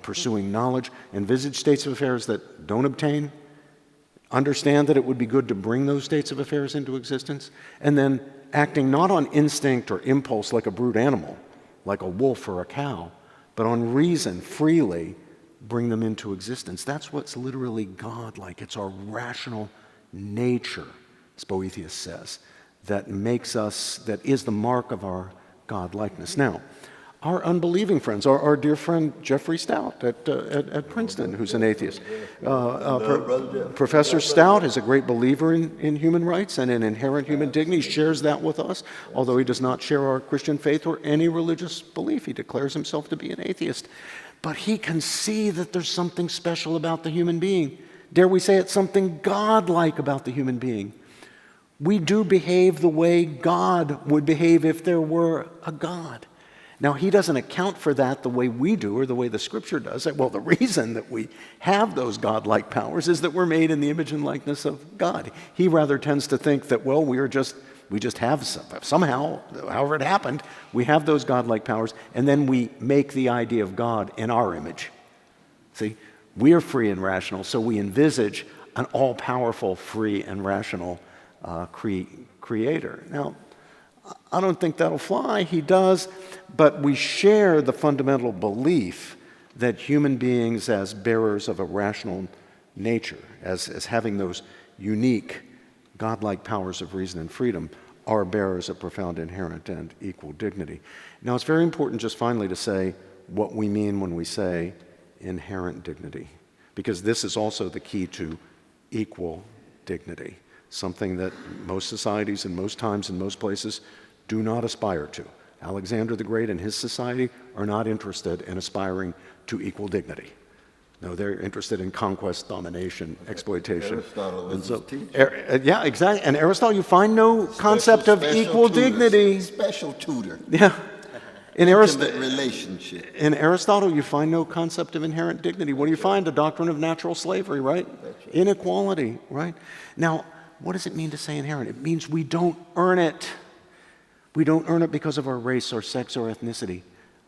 pursuing knowledge, envisage states of affairs that don't obtain, understand that it would be good to bring those states of affairs into existence, and then acting not on instinct or impulse like a brute animal, like a wolf or a cow, but on reason, freely bring them into existence. That's what's literally God-like. It's our rational nature, as Boethius says, that is the mark of our God-likeness. Now, our unbelieving friends, our dear friend Jeffrey Stout at Princeton, who's an atheist. Professor Stout is a great believer in human rights and in inherent human dignity. He shares that with us, although he does not share our Christian faith or any religious belief. He declares himself to be an atheist. But he can see that there's something special about the human being. Dare we say it's something God-like about the human being. We do behave the way God would behave if there were a God. Now, he doesn't account for that the way we do or the way the Scripture does. Well, the reason that we have those God-like powers is that we're made in the image and likeness of God. He rather tends to think that, well, we just have somehow, however it happened, we have those God-like powers, and then we make the idea of God in our image. See, we are free and rational, so we envisage an all-powerful, free and rational creator. Now, I don't think that'll fly. He does, but we share the fundamental belief that human beings, as bearers of a rational nature, as having those unique godlike powers of reason and freedom, are bearers of profound inherent and equal dignity. Now, it's very important just finally to say what we mean when we say inherent dignity, because this is also the key to equal dignity. Something that most societies and most times and most places do not aspire to. Alexander the Great and his society are not interested in aspiring to equal dignity. No, they're interested in conquest, domination, exploitation. Aristotle was his teacher. Yeah, exactly. And Aristotle, you find no concept of equal dignity. Special tutor. Yeah. Intimate relationship. In Aristotle, you find no concept of inherent dignity. What do you find? A doctrine of natural slavery, right? Right. Inequality, right? Now, what does it mean to say inherent? It means we don't earn it. We don't earn it because of our race or sex or ethnicity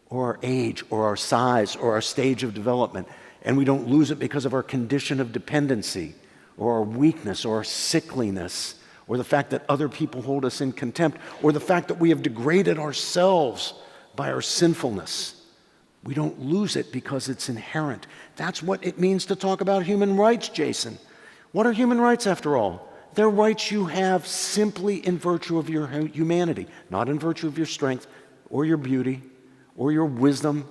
or our age or our size or our stage of development. And we don't lose it because of our condition of dependency or our weakness or our sickliness or the fact that other people hold us in contempt or the fact that we have degraded ourselves by our sinfulness. We don't lose it because it's inherent. That's what it means to talk about human rights, Jason. What are human rights after all? They're rights you have simply in virtue of your humanity, not in virtue of your strength or your beauty or your wisdom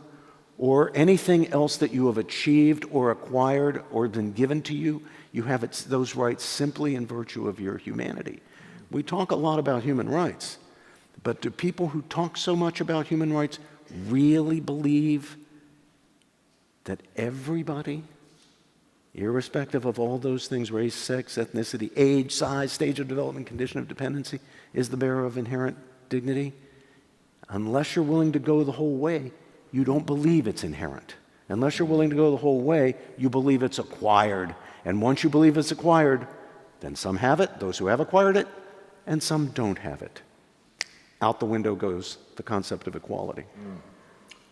or anything else that you have achieved or acquired or been given to you. You have those rights simply in virtue of your humanity. We talk a lot about human rights, but do people who talk so much about human rights really believe that everybody, irrespective of all those things, race, sex, ethnicity, age, size, stage of development, condition of dependency, is the bearer of inherent dignity? Unless you're willing to go the whole way, you don't believe it's inherent. Unless you're willing to go the whole way, you believe it's acquired. And once you believe it's acquired, then some have it, those who have acquired it, and some don't have it. Out the window goes the concept of equality.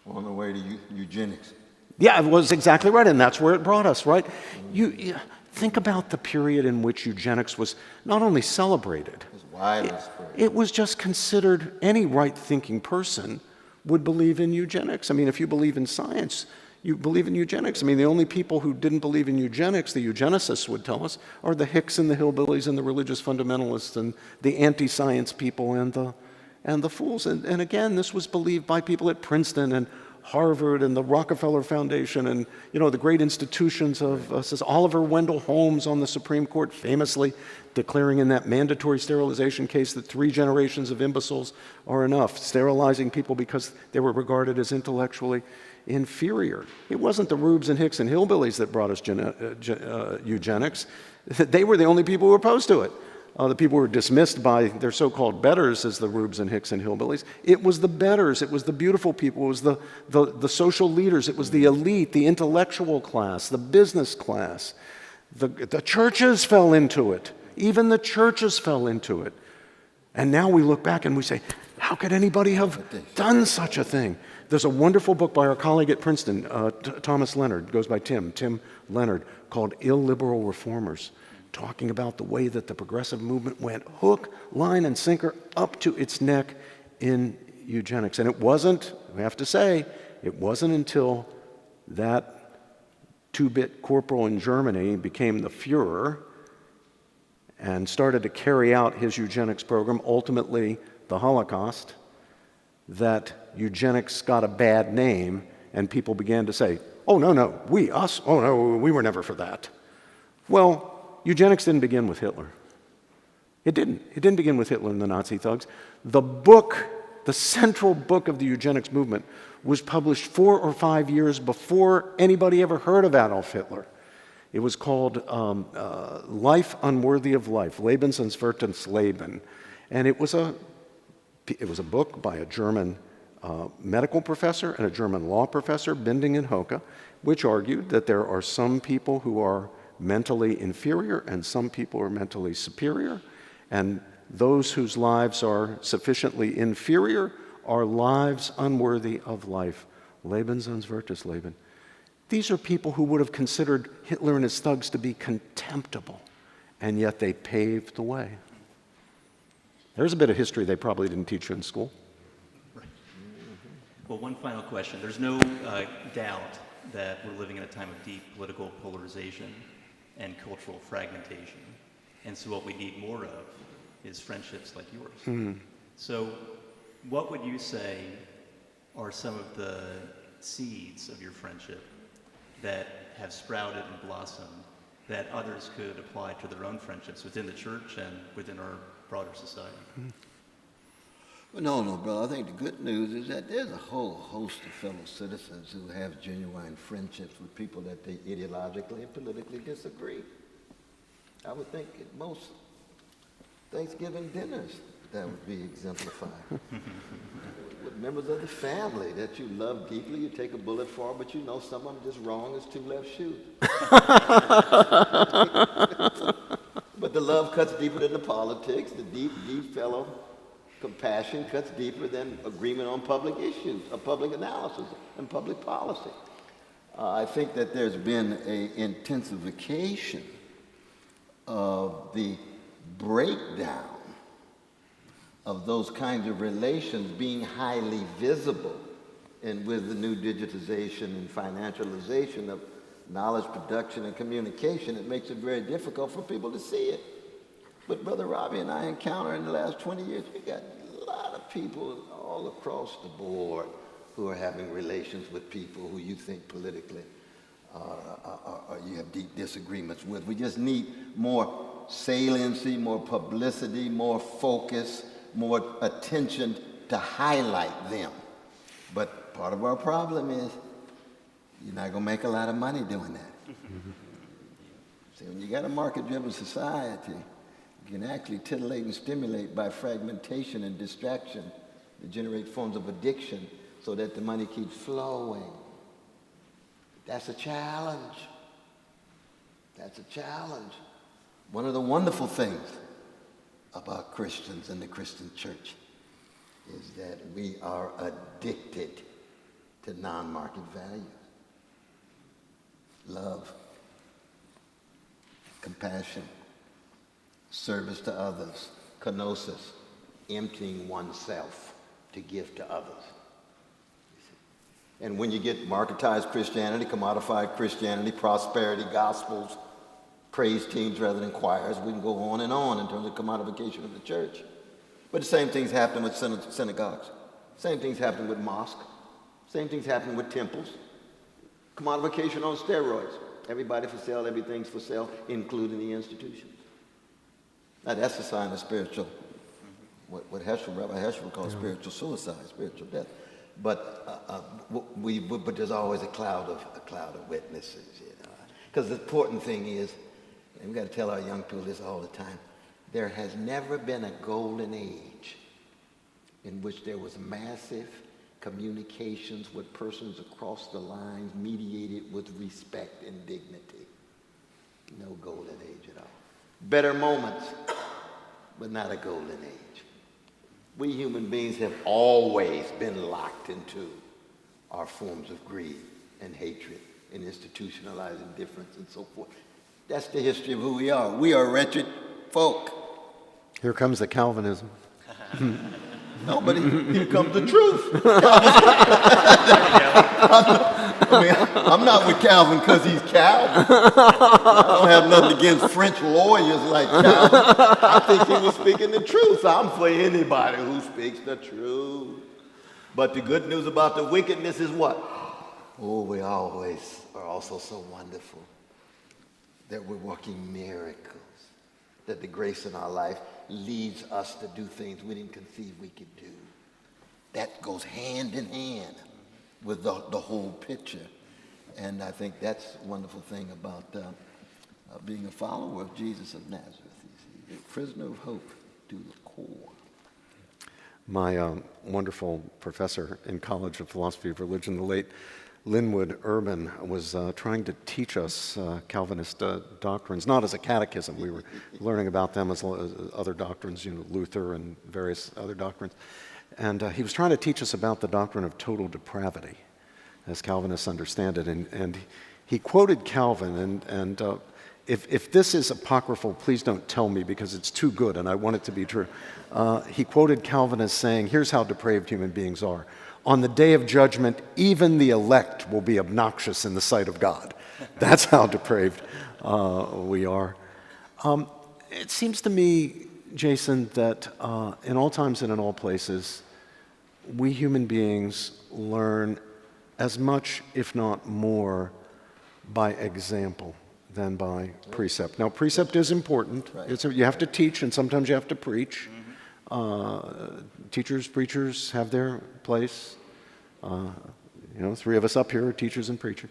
On the way to eugenics. Yeah, it was exactly right, and that's where it brought us, right? You think about the period in which eugenics was not only celebrated, It's widely spread. it was just considered, any right-thinking person would believe in eugenics. I mean, if you believe in science, you believe in eugenics. I mean, the only people who didn't believe in eugenics, the eugenicists would tell us, are the hicks and the hillbillies and the religious fundamentalists and the anti-science people and the fools. And again, this was believed by people at Princeton and Harvard and the Rockefeller Foundation and, the great institutions of says Oliver Wendell Holmes on the Supreme Court famously declaring in that mandatory sterilization case that 3 generations of imbeciles are enough, sterilizing people because they were regarded as intellectually inferior. It wasn't the Rubes and Hicks and hillbillies that brought us eugenics. They were the only people who were opposed to it. The people who were dismissed by their so-called betters as the Rubes and Hicks and hillbillies. It was the betters, it was the beautiful people, it was the social leaders, it was the elite, the intellectual class, the business class. The churches fell into it. Even the churches fell into it. And now we look back and we say, how could anybody have done such a thing? There's a wonderful book by our colleague at Princeton, Thomas Leonard, goes by Tim Leonard, called Illiberal Reformers, talking about the way that the progressive movement went hook, line, and sinker up to its neck in eugenics. And it wasn't, we have to say, it wasn't until that 2-bit corporal in Germany became the Fuhrer and started to carry out his eugenics program, ultimately the Holocaust, that eugenics got a bad name and people began to say, oh, no, we, us, oh, no, we were never for that. Well, eugenics didn't begin with Hitler. It didn't. It didn't begin with Hitler and the Nazi thugs. The book, the central book of the eugenics movement, was published 4 or 5 years before anybody ever heard of Adolf Hitler. It was called Life Unworthy of Life, Lebenswertes Leben. And it was a book by a German medical professor and a German law professor, Binding and Hoke, which argued that there are some people who are mentally inferior and some people are mentally superior, and those whose lives are sufficiently inferior are lives unworthy of life. Lebenswertes Leben. These are people who would have considered Hitler and his thugs to be contemptible, and yet they paved the way. There's a bit of history they probably didn't teach you in school. Right. Well, one final question. There's no doubt that we're living in a time of deep political polarization and cultural fragmentation. And so what we need more of is friendships like yours. Mm-hmm. So what would you say are some of the seeds of your friendship that have sprouted and blossomed that others could apply to their own friendships within the church and within our broader society? Well, no, brother. I think the good news is that there's a whole host of fellow citizens who have genuine friendships with people that they ideologically and politically disagree. I would think at most Thanksgiving dinners that would be exemplified. With members of the family that you love deeply, you take a bullet for, but you know some of them just wrong as 2 left shoes. But the love cuts deeper than the politics. The deep fellow compassion cuts deeper than agreement on public issues, public analysis, and public policy. I think that there's been an intensification of the breakdown of those kinds of relations being highly visible, and with the new digitization and financialization of knowledge production and communication, it makes it very difficult for people to see it. But Brother Robbie and I encounter in the last 20 years, we got a lot of people all across the board who are having relations with people who you think politically you have deep disagreements with. We just need more saliency, more publicity, more focus, more attention to highlight them. But part of our problem is you're not going to make a lot of money doing that. See, when you got a market-driven society, you can actually titillate and stimulate by fragmentation and distraction to generate forms of addiction so that the money keeps flowing. That's a challenge. That's a challenge. One of the wonderful things about Christians and the Christian church is that we are addicted to non-market values. Love, compassion, service to others, kenosis, emptying oneself to give to others. And when you get marketized Christianity, commodified Christianity, prosperity gospels, praise teams rather than choirs, we can go on in terms of commodification of the church. But the same things happen with synagogues. Same things happen with mosques. Same things happen with temples. Commodification on steroids. Everybody for sale, everything's for sale, including the institutions. Now that's a sign of spiritual, what Rabbi Heschel would call spiritual suicide, spiritual death. But but there's always a cloud of witnesses, you know. Because the important thing is, and we got to tell our young people this all the time, there has never been a golden age in which there was massive communications with persons across the lines mediated with respect and dignity. No golden age at all. Better moments, but not a golden age. We human beings have always been locked into our forms of greed and hatred and institutionalized indifference and so forth. That's the history of who we are. We are wretched folk. Here comes the Calvinism. No, but here comes the truth. I'm not with Calvin because he's Calvin. I don't have nothing against French lawyers like Calvin. I think he was speaking the truth. I'm for anybody who speaks the truth. But the good news about the wickedness is what? Oh, we always are also so wonderful that we're working miracles, that the grace in our life leads us to do things we didn't conceive we could do. That goes hand in hand with the whole picture. And I think that's a wonderful thing about being a follower of Jesus of Nazareth. He's a prisoner of hope to the core. My wonderful professor in College of Philosophy of Religion, the late Linwood Urban, was trying to teach us Calvinist doctrines, not as a catechism. We were learning about them as other doctrines, Luther and various other doctrines. And he was trying to teach us about the doctrine of total depravity, as Calvinists understand it. And he quoted Calvin, and if this is apocryphal, please don't tell me because it's too good and I want it to be true. He quoted Calvin as saying, here's how depraved human beings are. On the day of judgment, even the elect will be obnoxious in the sight of God. That's how depraved we are. It seems to me, Jason, that in all times and in all places, we human beings learn as much, if not more, by example than by precept. Now, precept is important. Right. You have to teach, and sometimes you have to preach. Teachers, preachers have their place. Three of us up here are teachers and preachers.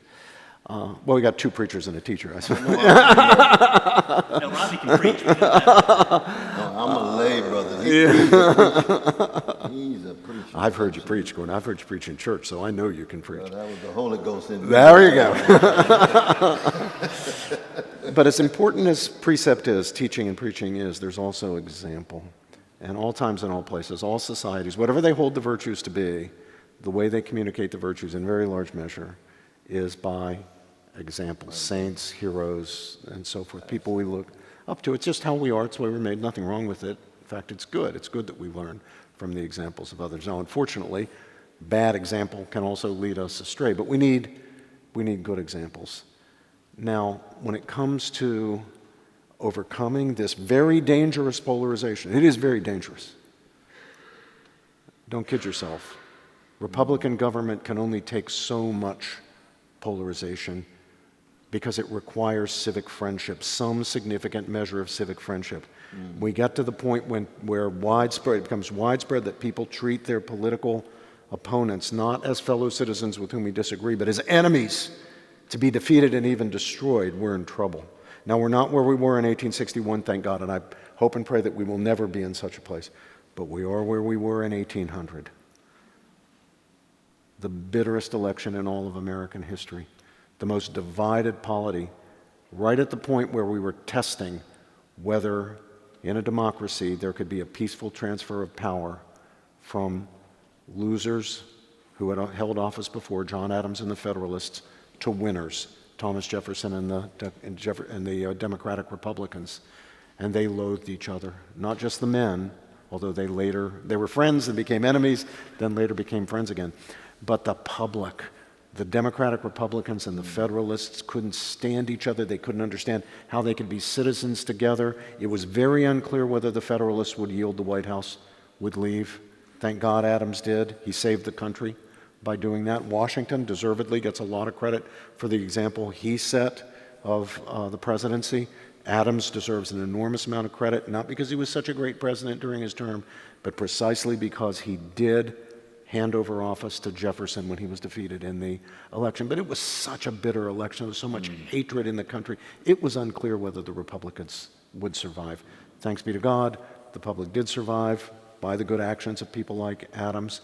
Well, we got two preachers and a teacher, I suppose. No, Robbie can preach. I'm a lay brother. He's a preacher. I've heard you preach, Gordon. I've heard you preach in church, so I know you can preach. Well, that was the Holy Ghost in me. There you go. But as important as precept is, teaching and preaching is, there's also example. And all times and all places, all societies, whatever they hold the virtues to be, the way they communicate the virtues in very large measure is by example. Saints, heroes, and so forth. People we look up to. It's just how we are. It's the way we're made. Nothing wrong with it. In fact, it's good. It's good that we learn from the examples of others. Now, unfortunately, bad example can also lead us astray, but we need good examples. Now, when it comes to overcoming this very dangerous polarization, it is very dangerous. Don't kid yourself. Republican government can only take so much polarization because it requires civic friendship, some significant measure of civic friendship. We get to the point where it becomes widespread that people treat their political opponents not as fellow citizens with whom we disagree, but as enemies to be defeated and even destroyed. We're in trouble. Now, we're not where we were in 1861, thank God, and I hope and pray that we will never be in such a place. But we are where we were in 1800. The bitterest election in all of American history. The most divided polity, right at the point where we were testing whether in a democracy there could be a peaceful transfer of power from losers who had held office before, John Adams and the Federalists, to winners, Thomas Jefferson and the Democratic Republicans. And they loathed each other, not just the men, although they were friends and became enemies, then later became friends again, but the public. The Democratic Republicans and the Federalists couldn't stand each other. They couldn't understand how they could be citizens together. It was very unclear whether the Federalists would yield the White House, would leave. Thank God Adams did. He saved the country by doing that. Washington deservedly gets a lot of credit for the example he set of the presidency. Adams deserves an enormous amount of credit, not because he was such a great president during his term, but precisely because he did hand over office to Jefferson when he was defeated in the election. But it was such a bitter election. There was so much hatred in the country. It was unclear whether the Republicans would survive. Thanks be to God, the public did survive by the good actions of people like Adams.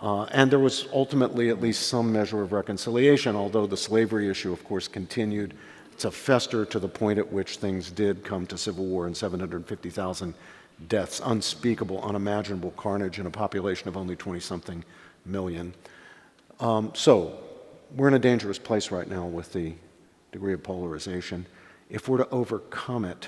And there was ultimately at least some measure of reconciliation, although the slavery issue, of course, continued to fester to the point at which things did come to civil war and 750,000 deaths, unspeakable, unimaginable carnage in a population of only 20-something million. So we're in a dangerous place right now with the degree of polarization. If we're to overcome it,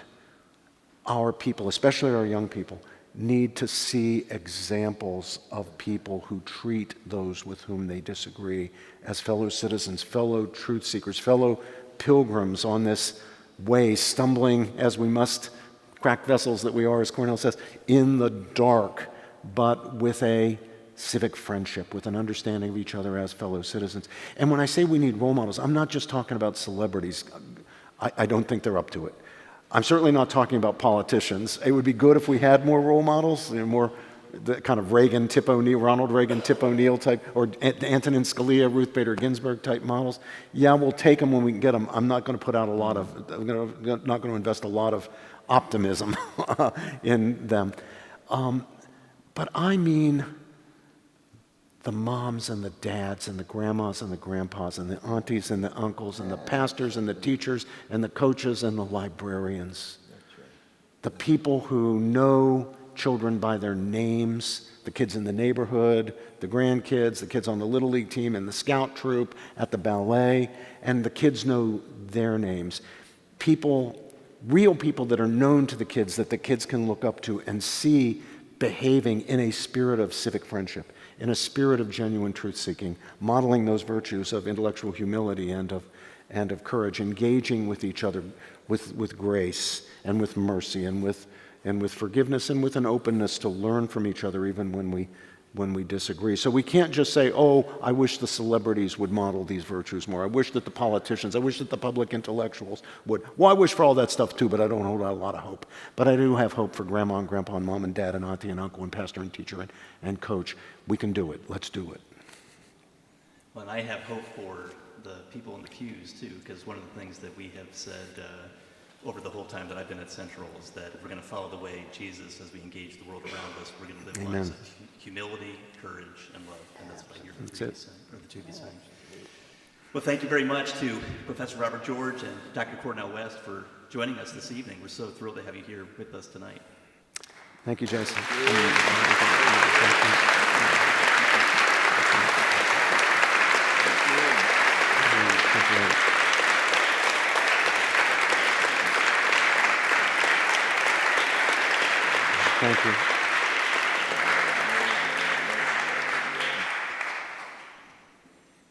our people, especially our young people, need to see examples of people who treat those with whom they disagree as fellow citizens, fellow truth seekers, fellow pilgrims on this way, stumbling as we must, cracked vessels that we are, as Cornel says, in the dark, but with a civic friendship, with an understanding of each other as fellow citizens. And when I say we need role models, I'm not just talking about celebrities. I don't think they're up to it. I'm certainly not talking about politicians. It would be good if we had more role models, more the kind of Reagan, Tip O'Neill, Ronald Reagan, Tip O'Neill type, or Antonin Scalia, Ruth Bader Ginsburg type models. Yeah, we'll take them when we can get them. I'm not going to put out I'm not going to invest a lot of optimism in them. But I mean the moms and the dads and the grandmas and the grandpas and the aunties and the uncles and the pastors and the teachers and the coaches and the librarians. The people who know children by their names, the kids in the neighborhood, the grandkids, the kids on the Little League team and the scout troop, at the ballet, and the kids know their names. People, real people that are known to the kids that the kids can look up to and see behaving in a spirit of civic friendship, in a spirit of genuine truth-seeking, modeling those virtues of intellectual humility and of courage, engaging with each other with grace and with mercy and with forgiveness and with an openness to learn from each other even when we disagree. So we can't just say, oh, I wish the celebrities would model these virtues more. I wish that the politicians, I wish that the public intellectuals would. Well, I wish for all that stuff too, but I don't hold out a lot of hope. But I do have hope for grandma and grandpa and mom and dad and auntie and uncle and pastor and teacher and coach. We can do it. Let's do it. Well, and I have hope for the people in the pews too, because one of the things that we have said over the whole time that I've been at Central is that if we're going to follow the way of Jesus as we engage the world around us, we're going to live lives of humility, courage, and love. And that's what I hear the two be saying. Well, thank you very much to Professor Robert George and Dr. Cornel West for joining us this evening. We're so thrilled to have you here with us tonight. Thank you, Jason. Thank you.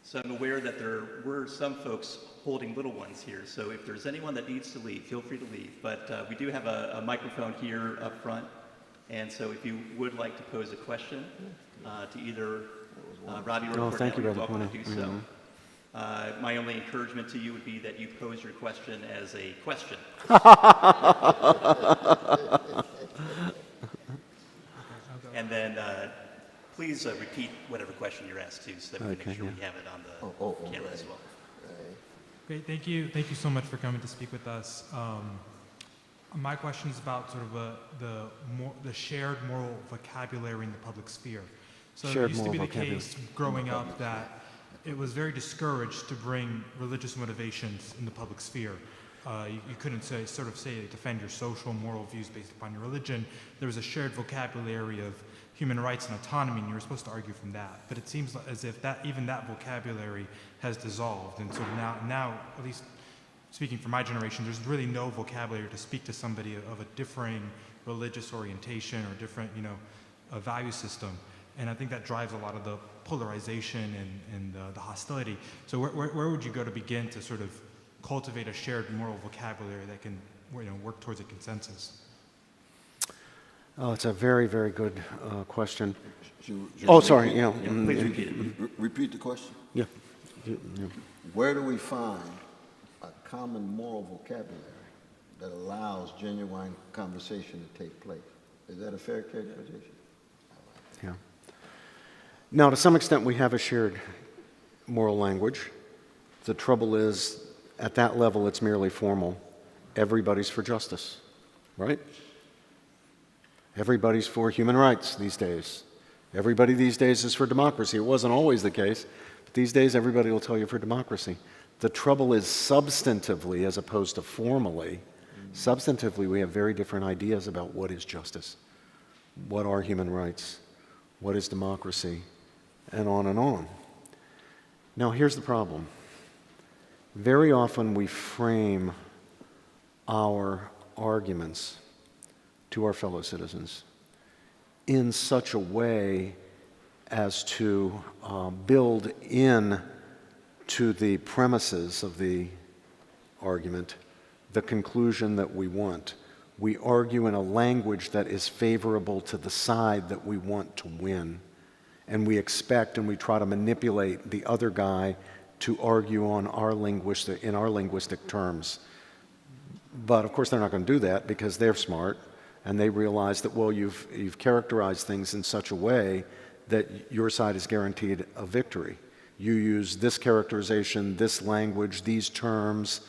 So I'm aware that there were some folks holding little ones here, so if there's anyone that needs to leave, feel free to leave. But we do have a microphone here up front, and so if you would like to pose a question, to either Robbie or Cornel. thank you, You're Brother welcome to do so. Cornel. My only encouragement to you would be that you pose your question as a question. And then please repeat whatever question you're asked to, so that we can make sure we have it on the camera as well. Great, thank you. Thank you so much for coming to speak with us. My question is about sort of the shared moral vocabulary in the public sphere. So Shared it used to moral be the vocabulary. case growing up that it was very discouraged to bring religious motivations in the public sphere. You couldn't defend your social, moral views based upon your religion. There was a shared vocabulary of human rights and autonomy, and you were supposed to argue from that. But it seems as if even that vocabulary has dissolved, and so now, at least speaking for my generation, there's really no vocabulary to speak to somebody of a differing religious orientation or different, value system. And I think that drives a lot of the polarization and the hostility. So where would you go to begin to sort of cultivate a shared moral vocabulary that can work towards a consensus? Oh, it's a very, very good question. Sorry. Please repeat it. Repeat the question. Yeah. Where do we find a common moral vocabulary that allows genuine conversation to take place? Is that a fair characterization? Yeah. Now, to some extent, we have a shared moral language. The trouble is, at that level, it's merely formal. Everybody's for justice, right? Everybody's for human rights these days. Everybody these days is for democracy. It wasn't always the case, but these days everybody will tell you for democracy. The trouble is substantively, as opposed to formally, substantively we have very different ideas about what is justice, what are human rights, what is democracy, and on and on. Now here's the problem. Very often we frame our arguments to our fellow citizens in such a way as to build in to the premises of the argument the conclusion that we want. We argue in a language that is favorable to the side that we want to win, and we expect and we try to manipulate the other guy to argue on in our linguistic terms. But of course they're not going to do that because they're smart. And they realize that, well, you've characterized things in such a way that your side is guaranteed a victory. You use this characterization, this language, these terms,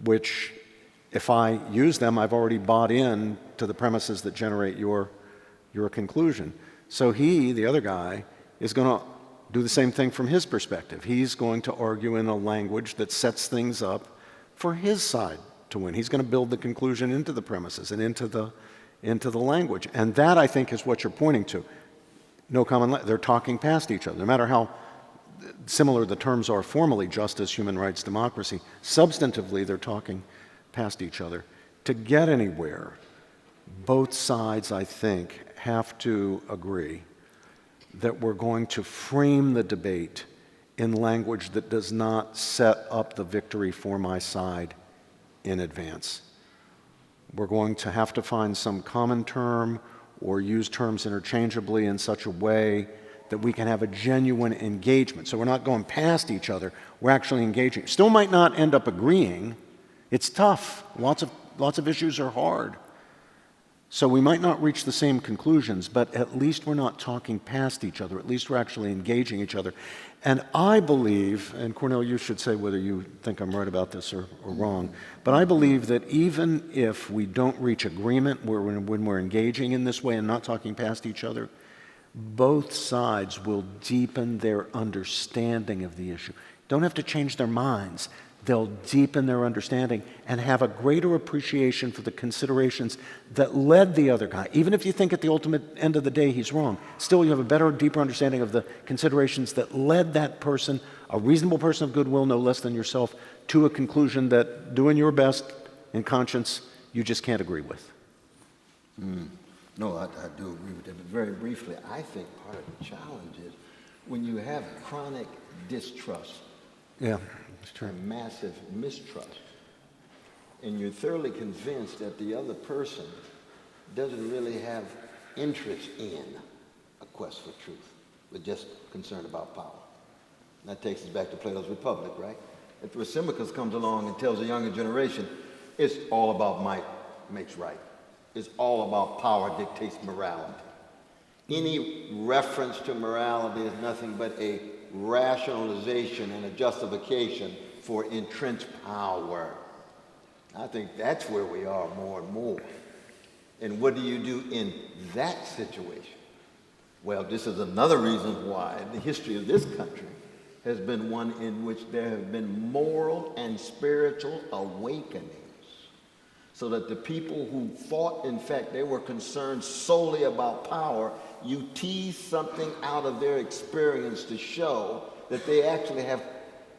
which if I use them, I've already bought in to the premises that generate your conclusion. So he, the other guy, is going to do the same thing from his perspective. He's going to argue in a language that sets things up for his side to win. He's going to build the conclusion into the premises and into the language. And that, I think, is what you're pointing to. No common they're talking past each other. No matter how similar the terms are formally, justice, human rights, democracy, substantively they're talking past each other. To get anywhere, both sides, I think, have to agree that we're going to frame the debate in language that does not set up the victory for my side in advance. We're going to have to find some common term or use terms interchangeably in such a way that we can have a genuine engagement. So we're not going past each other, we're actually engaging. Still might not end up agreeing. It's tough. Lots of issues are hard. So we might not reach the same conclusions, but at least we're not talking past each other. At least we're actually engaging each other. And I believe, and Cornel, you should say whether you think I'm right about this or wrong, but I believe that even if we don't reach agreement when we're engaging in this way and not talking past each other, both sides will deepen their understanding of the issue. Don't have to change their minds. They'll deepen their understanding and have a greater appreciation for the considerations that led the other guy. Even if you think at the ultimate end of the day he's wrong, still you have a better, deeper understanding of the considerations that led that person, a reasonable person of goodwill, no less than yourself, to a conclusion that doing your best in conscience, you just can't agree with. No, I do agree with that. But very briefly, I think part of the challenge is when you have chronic distrust, Yeah, it's true. and massive mistrust, and you're thoroughly convinced that the other person doesn't really have interest in a quest for truth. We're just concerned about power. And that takes us back to Plato's Republic, right? If Thrasymachus comes along and tells the younger generation, it's all about might makes right. It's all about power dictates morality. Any reference to morality is nothing but a rationalization and a justification for entrenched power. I think that's where we are more and more. And what do you do in that situation? Well, this is another reason why the history of this country has been one in which there have been moral and spiritual awakenings. So that the people who thought, in fact, they were concerned solely about power, you tease something out of their experience to show that they actually have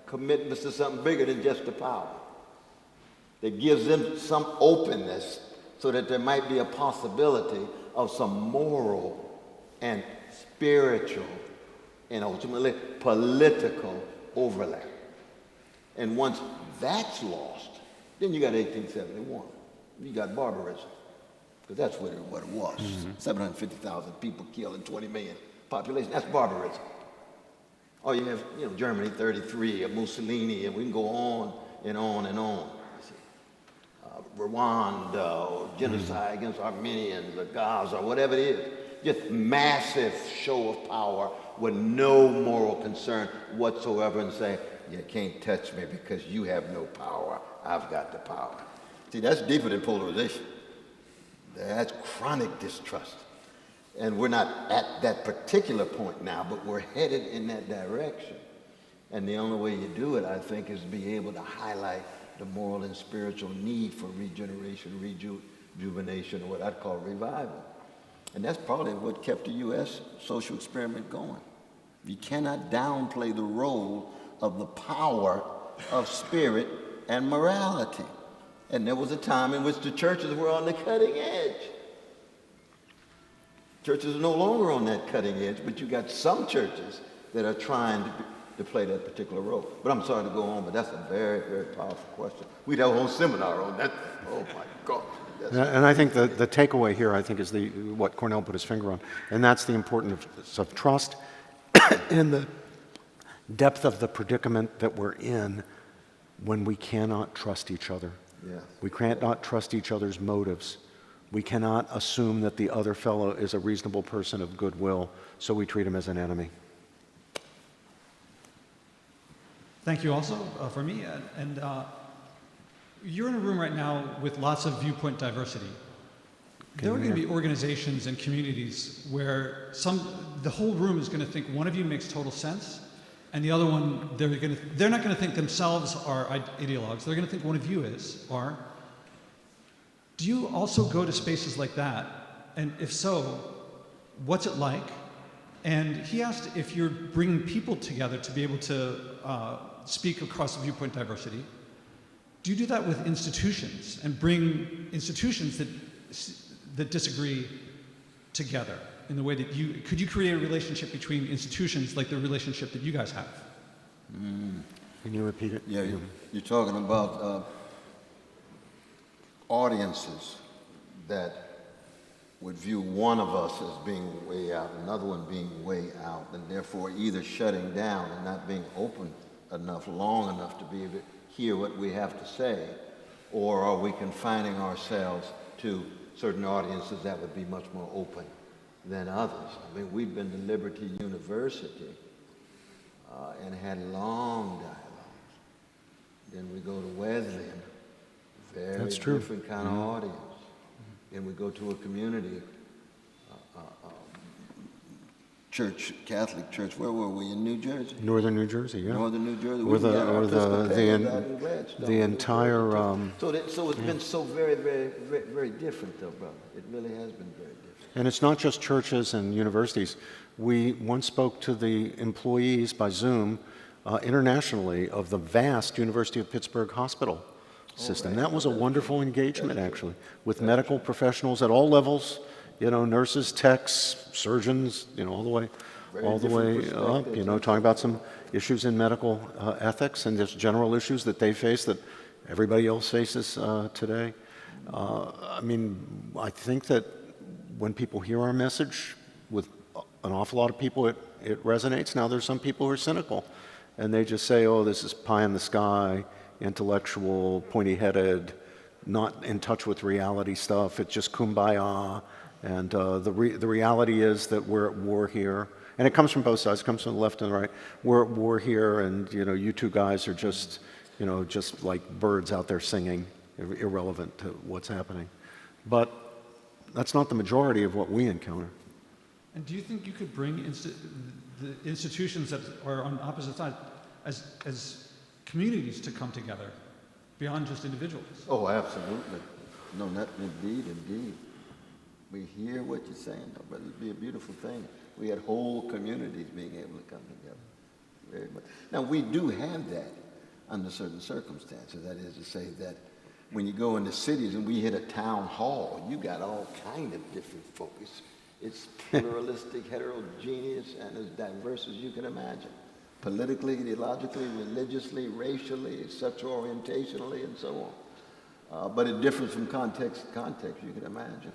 commitments to something bigger than just the power. That gives them some openness so that there might be a possibility of some moral and spiritual and ultimately political overlap. And once that's lost, then you got 1871. You got barbarism, because that's what it was. 750,000 people killed and 20 million population. That's barbarism. Or you have, Germany 33, or Mussolini, and we can go on and on and on. Rwanda, or genocide against Armenians, or Gaza, or whatever it is. Just massive show of power with no moral concern whatsoever, and say, you can't touch me because you have no power. I've got the power. See, that's deeper than polarization. That's chronic distrust. And we're not at that particular point now, but we're headed in that direction. And the only way you do it, I think, is to be able to highlight the moral and spiritual need for regeneration, rejuvenation, or what I'd call revival. And that's probably what kept the U.S. social experiment going. You cannot downplay the role of the power of spirit and morality. And there was a time in which the churches were on the cutting edge. Churches are no longer on that cutting edge, but you got some churches that are trying to play that particular role. But I'm sorry to go on, but that's a very, very powerful question. We'd have a whole seminar on that. Oh my God. And I think the takeaway here, I think, is what Cornel put his finger on, and that's the importance of trust and the depth of the predicament that we're in when we cannot trust each other. Yes. We cannot trust each other's motives. We cannot assume that the other fellow is a reasonable person of goodwill, so we treat him as an enemy. Thank you also for me. And you're in a room right now with lots of viewpoint diversity. There are going to be organizations and communities where the whole room is going to think one of you makes total sense, and the other one, they're not going to think themselves are ideologues. They're going to think one of you are. Do you also go to spaces like that? And if so, what's it like? And he asked if you're bringing people together to be able to speak across viewpoint diversity. Do you do that with institutions and bring institutions that disagree together in the way that could you create a relationship between institutions like the relationship that you guys have? Can you repeat it? Yeah, you're talking about audiences that would view one of us as being way out, another one being way out, and therefore either shutting down and not being open enough, long enough to be able to hear what we have to say, or are we confining ourselves to certain audiences that would be much more open than others? I mean, we've been to Liberty University and had long dialogues. Then we go to Wesleyan, very That's true. different kind of audience. Then we go to a community church, Catholic church. Where were we? In New Jersey? Northern New Jersey, yeah. Northern New Jersey. Or the entire... So it's been so very, very, very, very different, though, brother. It really has been very different. And it's not just churches and universities. We once spoke to the employees by Zoom internationally of the vast University of Pittsburgh hospital system. That was a wonderful engagement, actually, with medical professionals at all levels, nurses, techs, surgeons, all the way up, talking about some issues in medical ethics and just general issues that they face that everybody else faces today. I think that when people hear our message, with an awful lot of people, it it resonates. Now, there's some people who are cynical, and they just say, oh, this is pie in the sky, intellectual, pointy-headed, not in touch with reality stuff. It's just kumbaya. And the reality is that we're at war here. And it comes from both sides. It comes from the left and the right. We're at war here, and you two guys are just, just like birds out there singing, irrelevant to what's happening. But that's not the majority of what we encounter. And do you think you could bring the institutions that are on opposite sides as communities to come together beyond just individuals? Oh, absolutely. No, indeed. We hear what you're saying, though, brother. It'd be a beautiful thing. We had whole communities being able to come together. Very much. Now, we do have that under certain circumstances. That is to say that when you go into cities and we hit a town hall, you got all kind of different focus. It's pluralistic, heterogeneous, and as diverse as you can imagine. Politically, ideologically, religiously, racially, sexual orientationally, and so on. But it differs from context to context, you can imagine.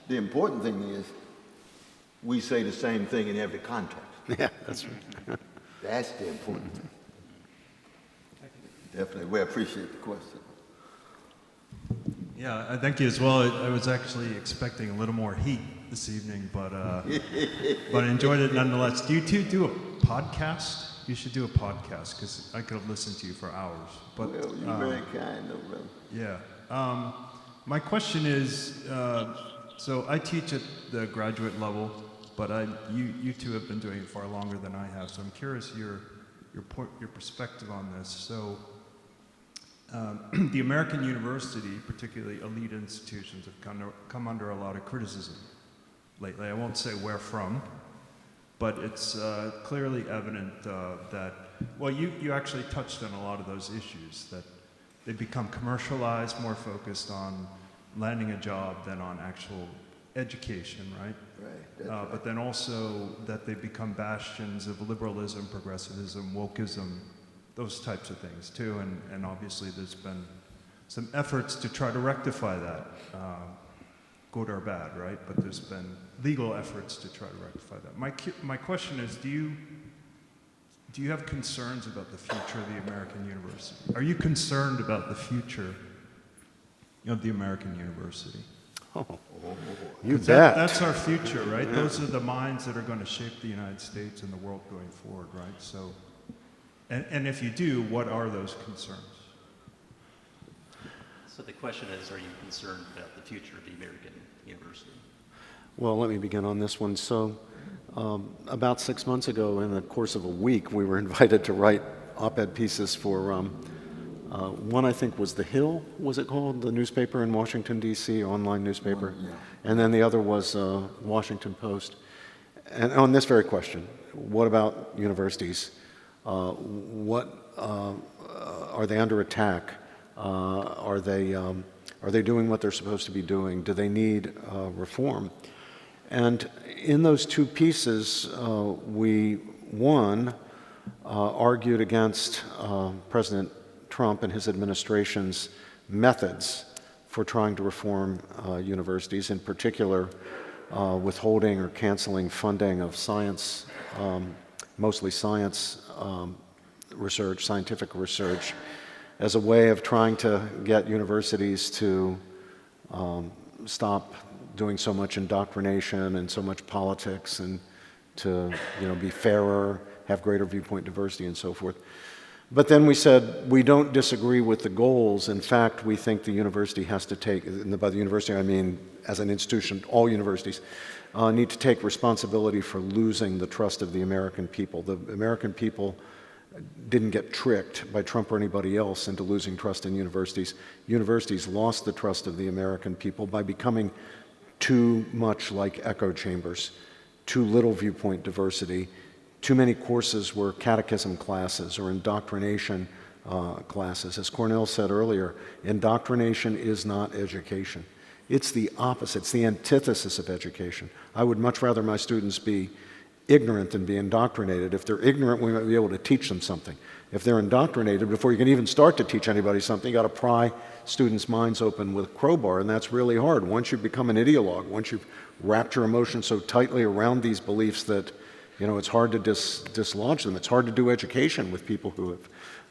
The important thing is we say the same thing in every context. Yeah, that's right. That's the important thing. Definitely. We appreciate the question. Yeah, thank you as well. I was actually expecting a little more heat this evening, but I enjoyed it nonetheless. Do you two do a podcast? You should do a podcast, because I could have listened to you for hours. But, well, you're very kind, though, brother. Yeah. My question is, so I teach at the graduate level, but you two have been doing it far longer than I have. So I'm curious your perspective on this. So the American university, particularly elite institutions, have come under a lot of criticism lately. I won't say where from, but it's clearly evident that, well, you actually touched on a lot of those issues, that they become commercialized, more focused on landing a job than on actual education, right? Right. Right. But then also that they become bastions of liberalism, progressivism, wokeism, those types of things too. And obviously there's been some efforts to try to rectify that, good or bad, right? But there's been legal efforts to try to rectify that. My question is, do you have concerns about the future of the American university? Are you concerned about the future of the American university? Oh, you bet. That's our future, right? Yeah. Those are the minds that are going to shape the United States and the world going forward, right? So, and if you do, what are those concerns? So the question is, are you concerned about the future of the American university? Well, let me begin on this one. So, about 6 months ago, in the course of a week, we were invited to write op-ed pieces for one, I think, was The Hill, was it called? The newspaper in Washington, D.C., online newspaper. Yeah. And then the other was Washington Post. And on this very question, what about universities? What are they under attack? Are they doing what they're supposed to be doing? Do they need reform? And in those two pieces, we, one, argued against President Trump and his administration's methods for trying to reform universities, in particular withholding or canceling funding of science, mostly science research, scientific research, as a way of trying to get universities to stop doing so much indoctrination and so much politics, and to be fairer, have greater viewpoint diversity, and so forth. But then we said we don't disagree with the goals. In fact, we think the university has to take, and by the university I mean as an institution, all universities need to take responsibility for losing the trust of the American people. The American people didn't get tricked by Trump or anybody else into losing trust in universities. Universities lost the trust of the American people by becoming too much like echo chambers, too little viewpoint diversity. Too many courses were catechism classes or indoctrination classes. As Cornel said earlier, indoctrination is not education. It's the opposite. It's the antithesis of education. I would much rather my students be ignorant than be indoctrinated. If they're ignorant, we might be able to teach them something. If they're indoctrinated, before you can even start to teach anybody something, you got to pry students' minds open with a crowbar, and that's really hard. Once you become an ideologue, once you've wrapped your emotions so tightly around these beliefs that You know, it's hard to dislodge them. It's hard to do education with people who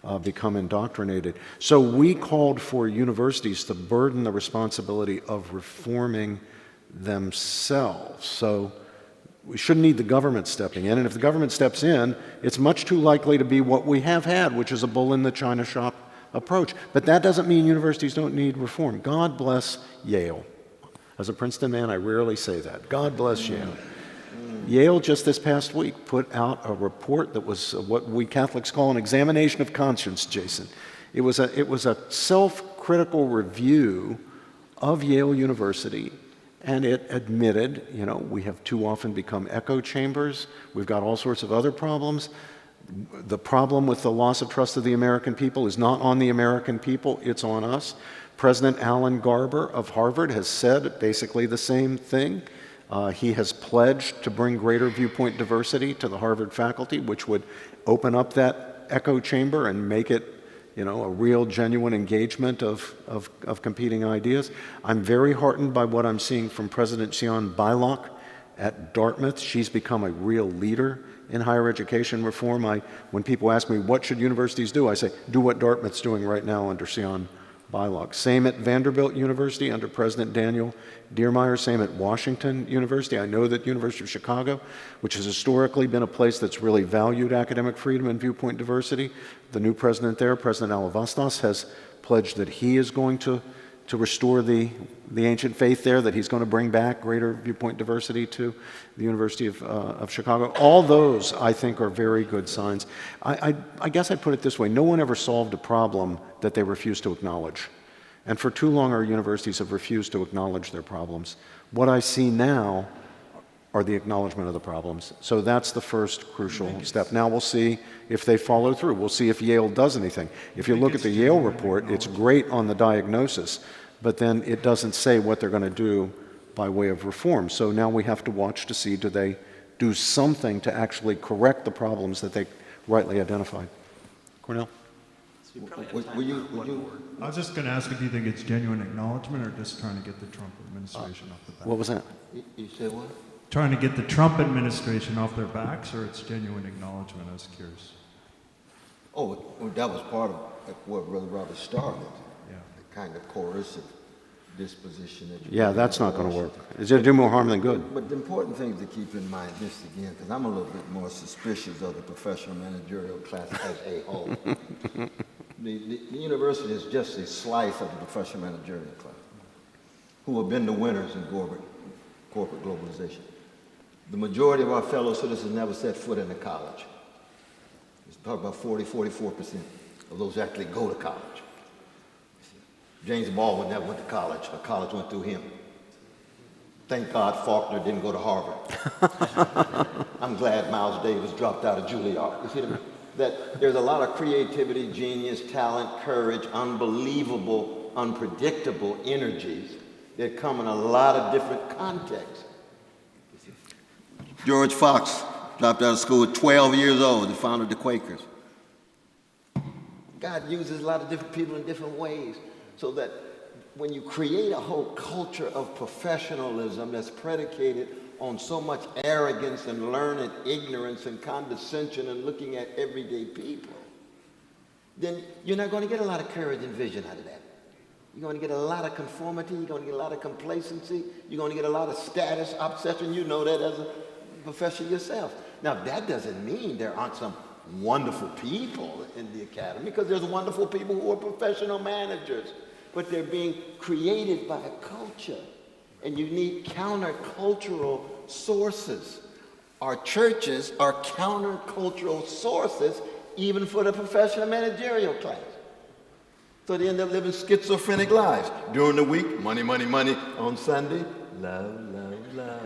have become indoctrinated. So we called for universities to burden the responsibility of reforming themselves. So we shouldn't need the government stepping in. And if the government steps in, it's much too likely to be what we have had, which is a bull in the china shop approach. But that doesn't mean universities don't need reform. God bless Yale. As a Princeton man, I rarely say that. God bless Yale. Yale just this past week put out a report that was what we Catholics call an examination of conscience, Jason. It was a self-critical review of Yale University, and it admitted, you know, we have too often become echo chambers. We've got all sorts of other problems. The problem with the loss of trust of the American people is not on the American people, it's on us. President Alan Garber of Harvard has said basically the same thing. He has pledged to bring greater viewpoint diversity to the Harvard faculty, which would open up that echo chamber and make it, you know, a real, genuine engagement of competing ideas. I'm very heartened by what I'm seeing from President Sion Beilock at Dartmouth. She's become a real leader in higher education reform. When people ask me, what should universities do? I say, do what Dartmouth's doing right now under Sion Beilock. Same at Vanderbilt University under President Daniel Diermeyer. Same at Washington University. I know that University of Chicago, which has historically been a place that's really valued academic freedom and viewpoint diversity, the new president there, President Alavastas, has pledged that he is going to restore the ancient faith there, that he's going to bring back greater viewpoint diversity to the University of Chicago. All those, I think, are very good signs. I guess I'd put it this way. No one ever solved a problem that they refused to acknowledge. And for too long, our universities have refused to acknowledge their problems. What I see now are the acknowledgement of the problems. So that's the first crucial step. Now we'll see if they follow through. We'll see if Yale does anything. If you look at the Yale report, it's great on the diagnosis, but then it doesn't say what they're going to do by way of reform. So now we have to watch to see, do they do something to actually correct the problems that they rightly identified? Cornel? I was just going to ask you, do you think it's genuine acknowledgement or just trying to get the Trump administration off the back? What was that? You said what? Trying to get the Trump administration off their backs, or it's genuine acknowledgement? I was curious. Oh, well, that was part of what Brother Robert started. Yeah. The kind of coercive disposition that you Yeah, that's not going to work. It's going to do more harm than good. But the important thing to keep in mind, just again, because I'm a little bit more suspicious of the professional managerial class as a whole. The university is just a slice of the professional managerial class who have been the winners in corporate globalization. The majority of our fellow citizens never set foot in a college. It's probably about 44% of those who actually go to college. James Baldwin never went to college. A college went through him. Thank God Faulkner didn't go to Harvard. I'm glad Miles Davis dropped out of Juilliard. You see what I mean? That there's a lot of creativity, genius, talent, courage, unbelievable, unpredictable energies that come in a lot of different contexts. George Fox dropped out of school at 12 years old and founded the Quakers. God uses a lot of different people in different ways, so that when you create a whole culture of professionalism that's predicated on so much arrogance and learned ignorance and condescension and looking at everyday people, then you're not going to get a lot of courage and vision out of that. You're going to get a lot of conformity, you're going to get a lot of complacency, you're going to get a lot of status obsession. You know that as a professor yourself. Now, that doesn't mean there aren't some wonderful people in the academy, because there's wonderful people who are professional managers, but they're being created by a culture, and you need countercultural sources. Our churches are countercultural sources even for the professional managerial class. So they end up living schizophrenic lives. During the week, money, money, money. On Sunday, love, love, love.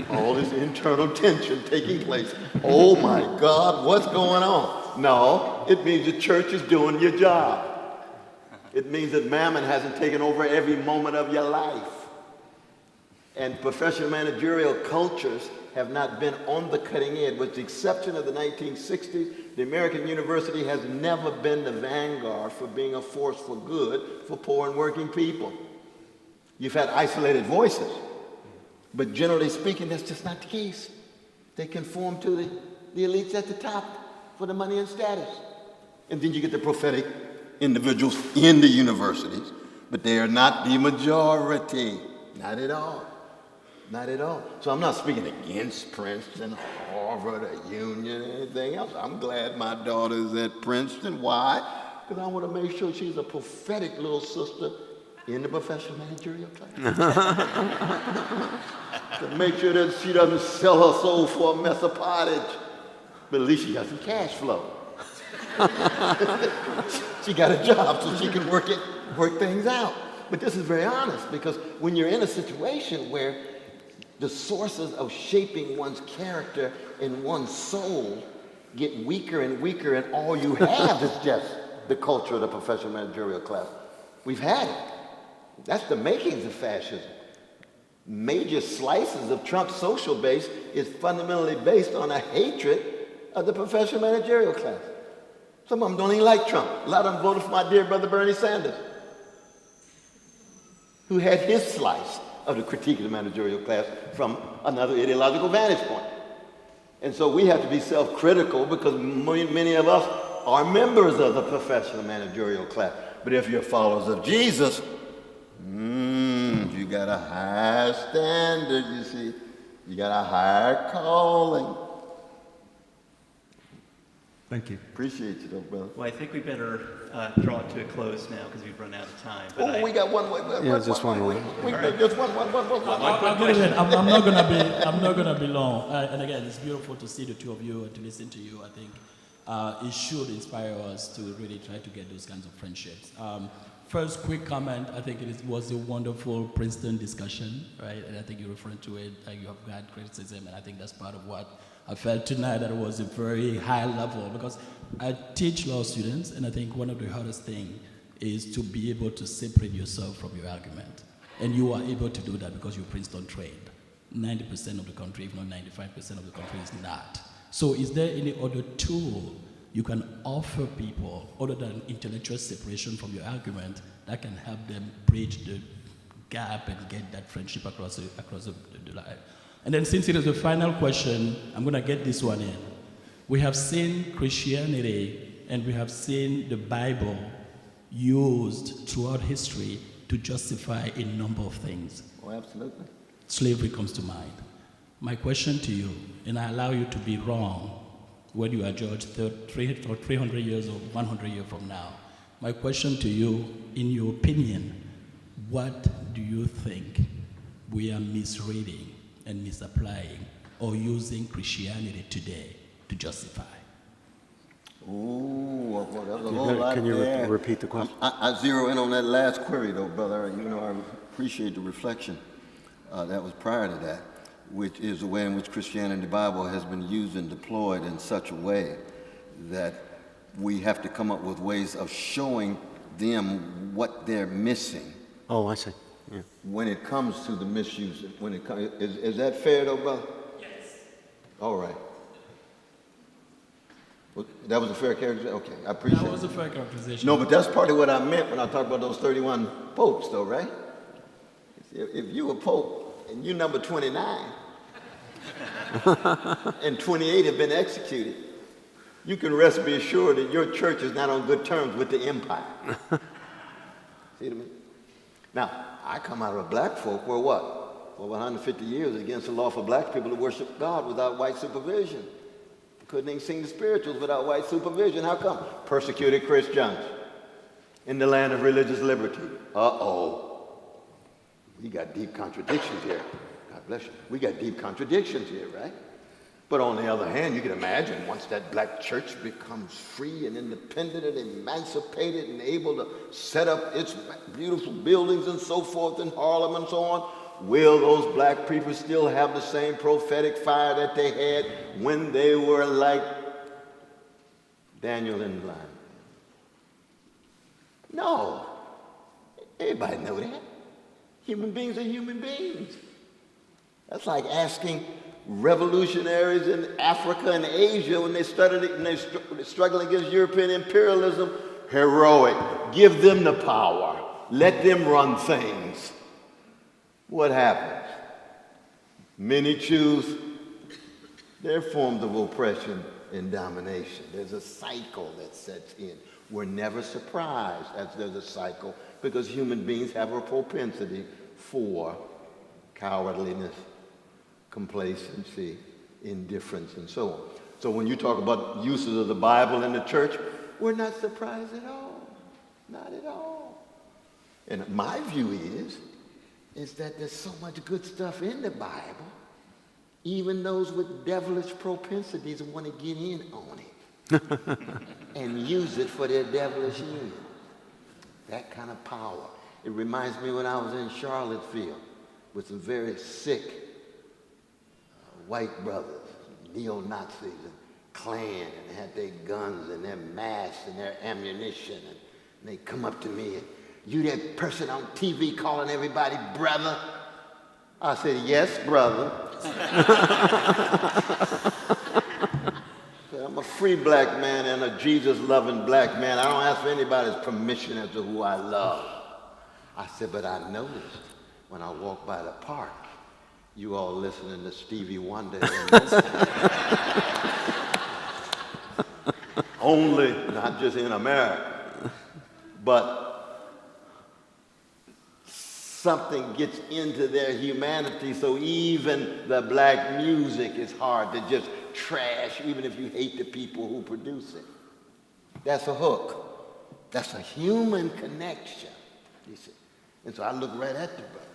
All this internal tension taking place. Oh my God, what's going on? No, it means the church is doing your job. It means that mammon hasn't taken over every moment of your life. And professional managerial cultures have not been on the cutting edge. With the exception of the 1960s, the American university has never been the vanguard for being a force for good for poor and working people. You've had isolated voices, but generally speaking, that's just not the case. They conform to the elites at the top for the money and status. And then you get the prophetic individuals in the universities, but they are not the majority. Not at all. Not at all. So I'm not speaking against Princeton, Harvard, or Union, or anything else. I'm glad my daughter's at Princeton. Why? Because I want to make sure she's a prophetic little sister in the professional managerial class. To make sure that she doesn't sell her soul for a mess of pottage. But at least she got some cash flow. She got a job so she can work things out. But this is very honest, because when you're in a situation where the sources of shaping one's character and one's soul get weaker and weaker, and all you have is just the culture of the professional managerial class. We've had it. That's the makings of fascism. Major slices of Trump's social base is fundamentally based on a hatred of the professional managerial class. Some of them don't even like Trump. A lot of them voted for my dear brother Bernie Sanders, who had his slice of the critique of the managerial class from another ideological vantage point. And so we have to be self-critical, because many of us are members of the professional managerial class. But if you're followers of Jesus, you got a higher standard, you see. You got a higher calling. Thank you. Appreciate you, though, brother. Well, I think we better draw it to a close now because we've run out of time. Oh, we got one more. Just one more. Just one. I'm not gonna be long. And again, it's beautiful to see the two of you and to listen to you. I think it should inspire us to really try to get those kinds of friendships. First, quick comment. I think it was a wonderful Princeton discussion, right? And I think you referred to it. You have had criticism, and I think that's part of what I felt tonight, that it was a very high level, because I teach law students, and I think one of the hardest things is to be able to separate yourself from your argument. And you are able to do that because you're Princeton trained. 90% of the country, if not 95% of the country, is not. So is there any other tool you can offer people other than intellectual separation from your argument that can help them bridge the gap and get that friendship across the line? And then, since it is the final question, I'm going to get this one in. We have seen Christianity and we have seen the Bible used throughout history to justify a number of things. Oh, absolutely. Slavery comes to mind. My question to you, and I allow you to be wrong when you are judged 300 years or 100 years from now. My question to you, in your opinion, what do you think we are misreading and misapplying or using Christianity today to justify? Ooh, well, there's a whole lot Can you there. repeat the question? I zero in on that last query, though, brother. You know, I appreciate the reflection that was prior to that, which is the way in which Christianity and the Bible has been used and deployed in such a way that we have to come up with ways of showing them what they're missing. Oh, I see. Yeah. When it comes to the misuse, is that fair, though, brother? Yes. All right. Well, that was a fair characterization? Okay, I appreciate it. That was a fair characterization. No, but that's partly what I meant when I talked about those 31 popes, though, right? If you were pope and you number 29 and 28 have been executed, you can rest be assured that your church is not on good terms with the empire. See what I mean? Now, I come out of a black folk where what? For 150 years against the law for black people to worship God without white supervision. Couldn't even sing the spirituals without white supervision. How come? Persecuted Christians in the land of religious liberty. Uh-oh. We got deep contradictions here. God bless you. We got deep contradictions here, right? But on the other hand, you can imagine once that black church becomes free and independent and emancipated and able to set up its beautiful buildings and so forth in Harlem and so on, will those black people still have the same prophetic fire that they had when they were like Daniel in the lion? No. Everybody know that. Human beings are human beings. That's like asking revolutionaries in Africa and Asia when they studied it and they struggling against European imperialism, heroic. Give them the power. Let them run things. What happens? Many choose They're forms of oppression and domination. There's a cycle that sets in. We're never surprised as there's a cycle because human beings have a propensity for cowardliness, complacency, indifference, and so on. So when you talk about uses of the Bible in the church, we're not surprised at all. Not at all. And my view is that there's so much good stuff in the Bible, even those with devilish propensities want to get in on it and use it for their devilish ends. That kind of power. It reminds me when I was in Charlottesville with some very sick white brothers, neo-Nazis and Klan, and had their guns and their masks and their ammunition, and they come up to me and, "You that person on TV calling everybody brother?" I said, "Yes, brother." I'm a free black man and a Jesus-loving black man. I don't ask for anybody's permission as to who I love. I said, "But I noticed when I walked by the park, you all listening to Stevie Wonder and only, not just in America, but something gets into their humanity, so even the black music is hard to just trash, even if you hate the people who produce it. That's a hook. That's a human connection, you see. And so I look right at the brother,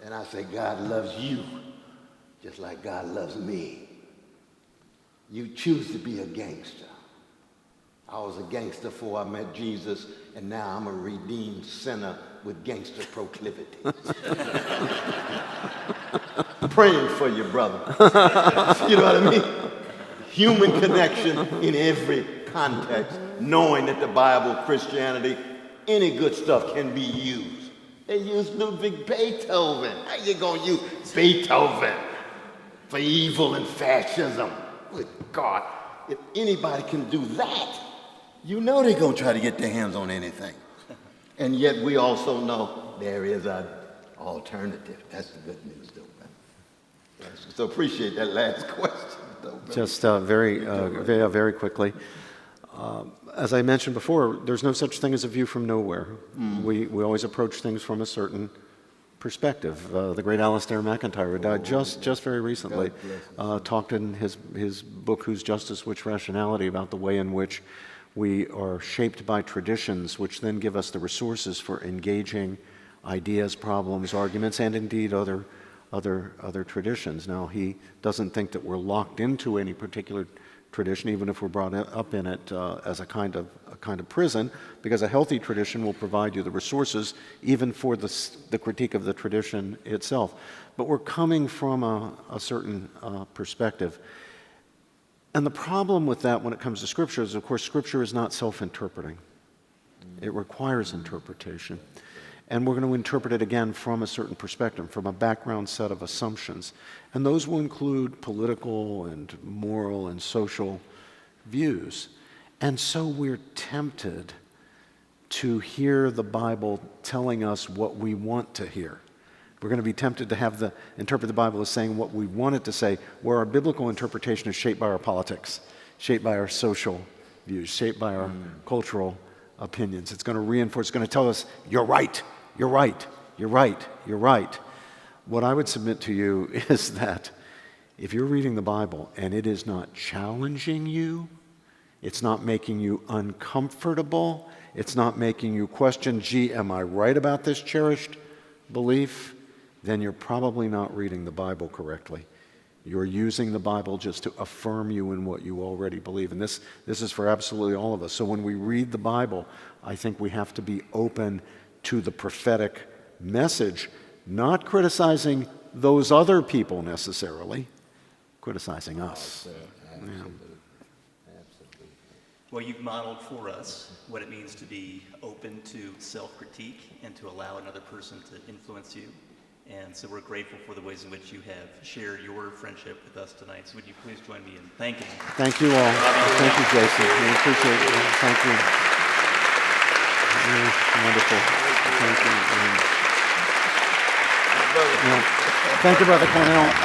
and I say, God loves you just like God loves me. You choose to be a gangster. I was a gangster before I met Jesus, and now I'm a redeemed sinner with gangster proclivities. Praying for you, brother. You know what I mean? Human connection in every context, knowing that the Bible, Christianity, any good stuff can be used. They used Ludwig Beethoven. How you gonna use Beethoven for evil and fascism? Good God, if anybody can do that, you know they're gonna try to get their hands on anything. And yet we also know there is an alternative. That's the good news, though, man. Yes. So appreciate that last question, though. Man. Just very quickly. As I mentioned before, there's no such thing as a view from nowhere. We always approach things from a certain perspective. The great Alistair MacIntyre, who died just very recently, talked in his book, Whose Justice, Which Rationality, about the way in which we are shaped by traditions, which then give us the resources for engaging ideas, problems, arguments, and indeed other traditions. Now, he doesn't think that we're locked into any particular tradition, even if we're brought up in it as a kind of prison, because a healthy tradition will provide you the resources, even for the critique of the tradition itself. But we're coming from a certain perspective. And the problem with that when it comes to Scripture is, of course, Scripture is not self-interpreting. It requires interpretation. And we're going to interpret it again from a certain perspective, from a background set of assumptions. And those will include political and moral and social views. And so we're tempted to hear the Bible telling us what we want to hear. We're going to be tempted to interpret the Bible as saying what we want it to say, where our biblical interpretation is shaped by our politics, shaped by our social views, shaped by our cultural opinions. It's going to reinforce, it's going to tell us, you're right, you're right, you're right, you're right. What I would submit to you is that if you're reading the Bible and it is not challenging you, it's not making you uncomfortable, it's not making you question, gee, am I right about this cherished belief? Then you're probably not reading the Bible correctly. You're using the Bible just to affirm you in what you already believe. And this is for absolutely all of us. So when we read the Bible, I think we have to be open to the prophetic message, not criticizing those other people necessarily, criticizing us. Absolutely. Absolutely. Well, you've modeled for us what it means to be open to self-critique and to allow another person to influence you. And so we're grateful for the ways in which you have shared your friendship with us tonight. So would you please join me in thanking? Thank you all. Thank you, Jason. We appreciate it. Thank you. Wonderful. Thank you. Thank you, Brother Cornel.